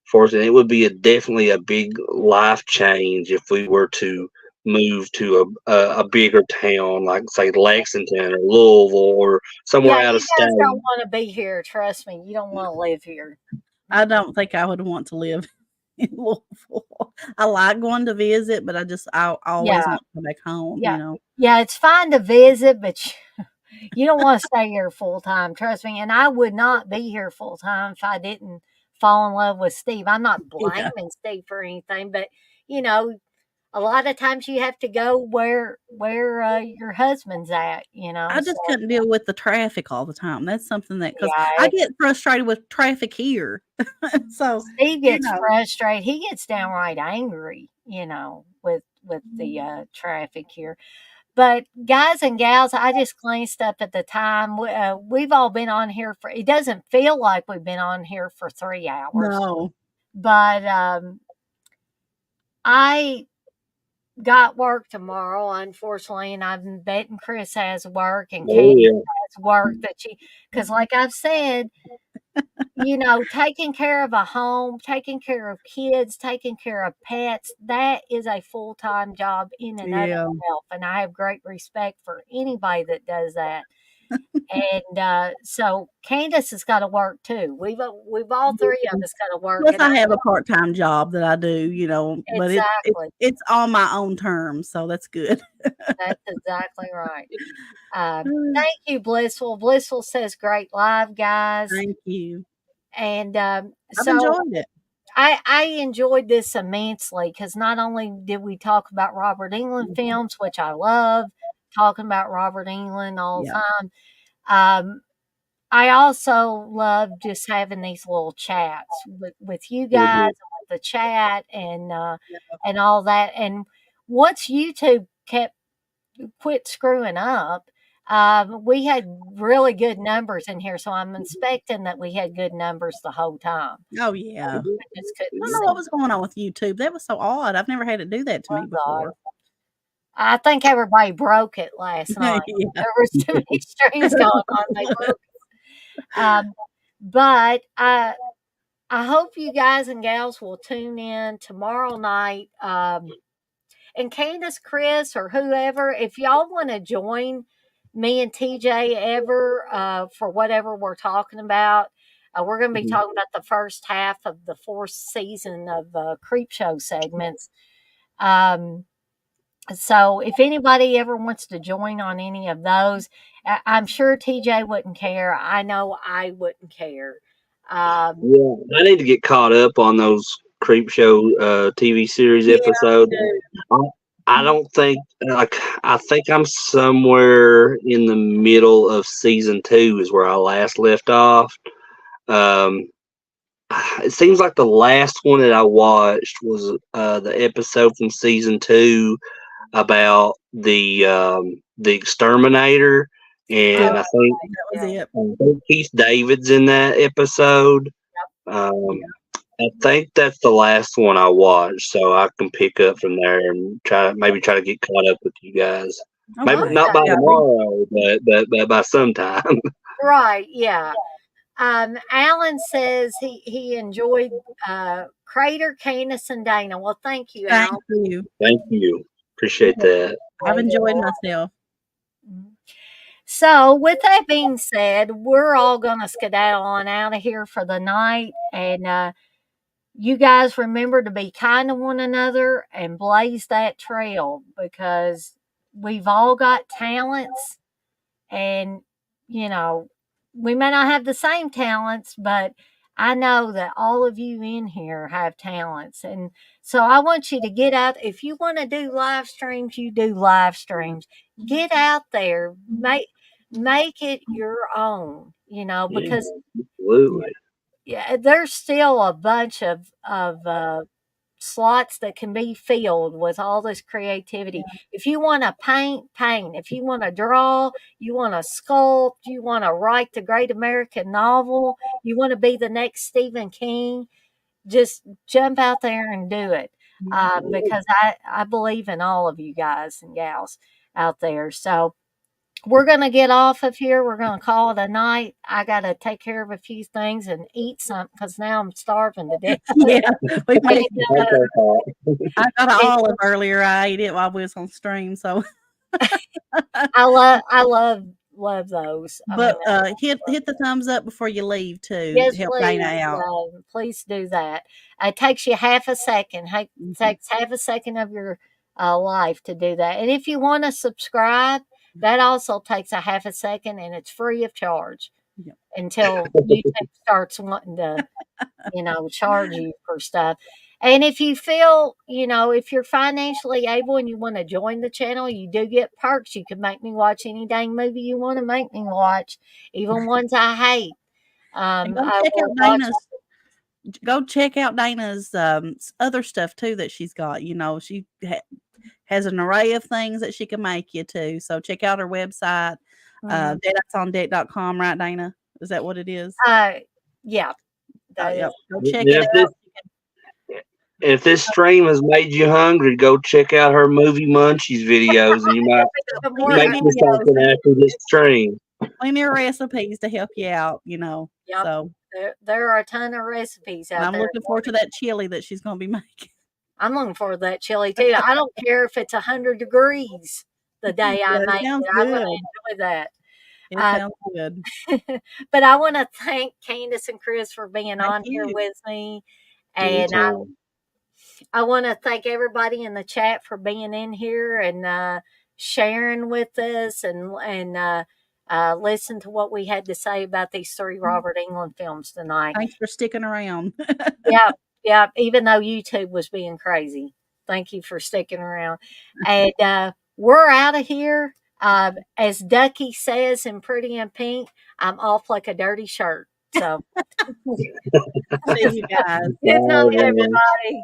for us, and it would be definitely a big life change if we were to move to a bigger town like, say, Lexington or Louisville or somewhere Yeah, out you of guys state. don't want to be here. Trust me, you don't want to live here. I don't think I would want to live in Louisville. I like going to visit, but I always Yeah, want to come back home. yeah, yeah. It's fine to visit, but you don't want to stay here full time. Trust me. And I would not be here full time if I didn't fall in love with Steve. I'm not Yeah. blaming Steve for anything, but you know, a lot of times you have to go where your husband's at. I So just couldn't deal with the traffic all the time. That's something that, because I yeah, get frustrated with traffic here. So, Steve you gets know, frustrated. He gets downright angry. With the traffic here. But guys and gals, I just glanced up at the time. We've all been on here for. It doesn't feel like we've been on here for 3 hours, no. but I got work tomorrow, unfortunately, and I'm betting Chris has work and Oh Candace yeah, has work because like I've said, taking care of a home, taking care of kids, taking care of pets, that is a full time job in and of Yeah. itself. And I have great respect for anybody that does that. And so Candace has got to work too. We've all three of us got to work. Plus, And I have a part-time job that I do, but exactly, it's on my own terms, so that's good. that's exactly right. Thank you, Blissful. Blissful says great live, guys. Thank you. And I've so enjoyed it. I enjoyed this immensely because not only did we talk about Robert Englund films, which I love, talking about Robert Englund all the Yeah. time. I also love just having these little chats with you guys, with the chat, and all that. And once YouTube quit screwing up, we had really good numbers in here. So I'm expecting that we had good numbers the whole time. Oh, yeah. I just I couldn't don't see. know what was going on with YouTube. That was so odd. I've never had it do that to me Oh God. before. I think everybody broke it last night. Yeah. There was too many streams going on. They broke it. But I hope you guys and gals will tune in tomorrow night. And Candace, Chris, or whoever, if y'all want to join me and TJ ever for whatever we're talking about, we're going to be talking about the first half of the fourth season of Creep Show segments. So if anybody ever wants to join on any of those, I'm sure TJ wouldn't care. I know I wouldn't care. yeah. I need to get caught up on those Creep Show TV series Yeah. episodes. I don't think I think I'm somewhere in the middle of season 2 is where I last left off. Um, it seems like the last one that I watched was the episode from season 2 about the exterminator, and I think That was it. Keith David's in that episode. Um, I think that's the last one I watched, so I can pick up from there and try to get caught up with you guys. Oh, Maybe good. not by Yeah. tomorrow, but by sometime. Right, yeah. Alan says he enjoyed Crater, Canis, and Dana. Well, thank you, Thank Alan. you. Thank you. Appreciate that. I've enjoyed myself. So, with that being said, we're all going to skedaddle on out of here for the night. And you guys remember to be kind to one another and blaze that trail because we've all got talents. And, we may not have the same talents, but I know that all of you in here have talents. And so I want you to get out. If you want to do live streams, you do live streams. Get out there. make it your own, because Absolutely. there's still a bunch of slots that can be filled with all this creativity. If you want to paint, paint. If you want to draw, you want to sculpt, you want to write the great American novel, you want to be the next Stephen King, just jump out there and do it. Because I believe in all of you guys and gals out there. So we're going to get off of here. We're going to call it a night. I got to take care of a few things and eat something because now I'm starving to death. Yeah, we made, Okay. I got an olive earlier. I ate it while we was on stream. So, I love those. but hit the thumbs up before you leave too. Yes, Help please, Dana out. please do that. It takes you half a second. It takes half a second of your life to do that. And if you want to subscribe, that also takes a half a second, and it's free of charge Yep. until YouTube starts wanting to, charge you for stuff. And if you feel, if you're financially able and you want to join the channel, you do get perks. You can make me watch any dang movie you want to make me watch, even ones I hate. And I will watch. go check out Dana's other stuff too that she's got. She has an array of things that she can make you too. So check out her website, deadeyesondeck.com, right, Dana? Is that what it is? Yeah. Yep. Go check it out. If this stream has made you hungry, go check out her movie munchies videos, and you might make you something after this stream. Plenty of recipes to help you out, Yep. So there are a ton of recipes out there. I'm looking forward to that chili that she's going to be making. I'm looking forward to that chili too. I don't care if it's 100 degrees the day I make it. I'm going to enjoy that. It sounds good. But I want to thank Candace and Chris for being on here with me. And I want to thank everybody in the chat for being in here and sharing with us and listen to what we had to say about these 3 Robert Englund films tonight. Thanks for sticking around. Yeah. Even though YouTube was being crazy. Thank you for sticking around. And we're out of here. As Ducky says in Pretty in Pink, I'm off like a dirty shirt. So, see you guys. Good night, everybody.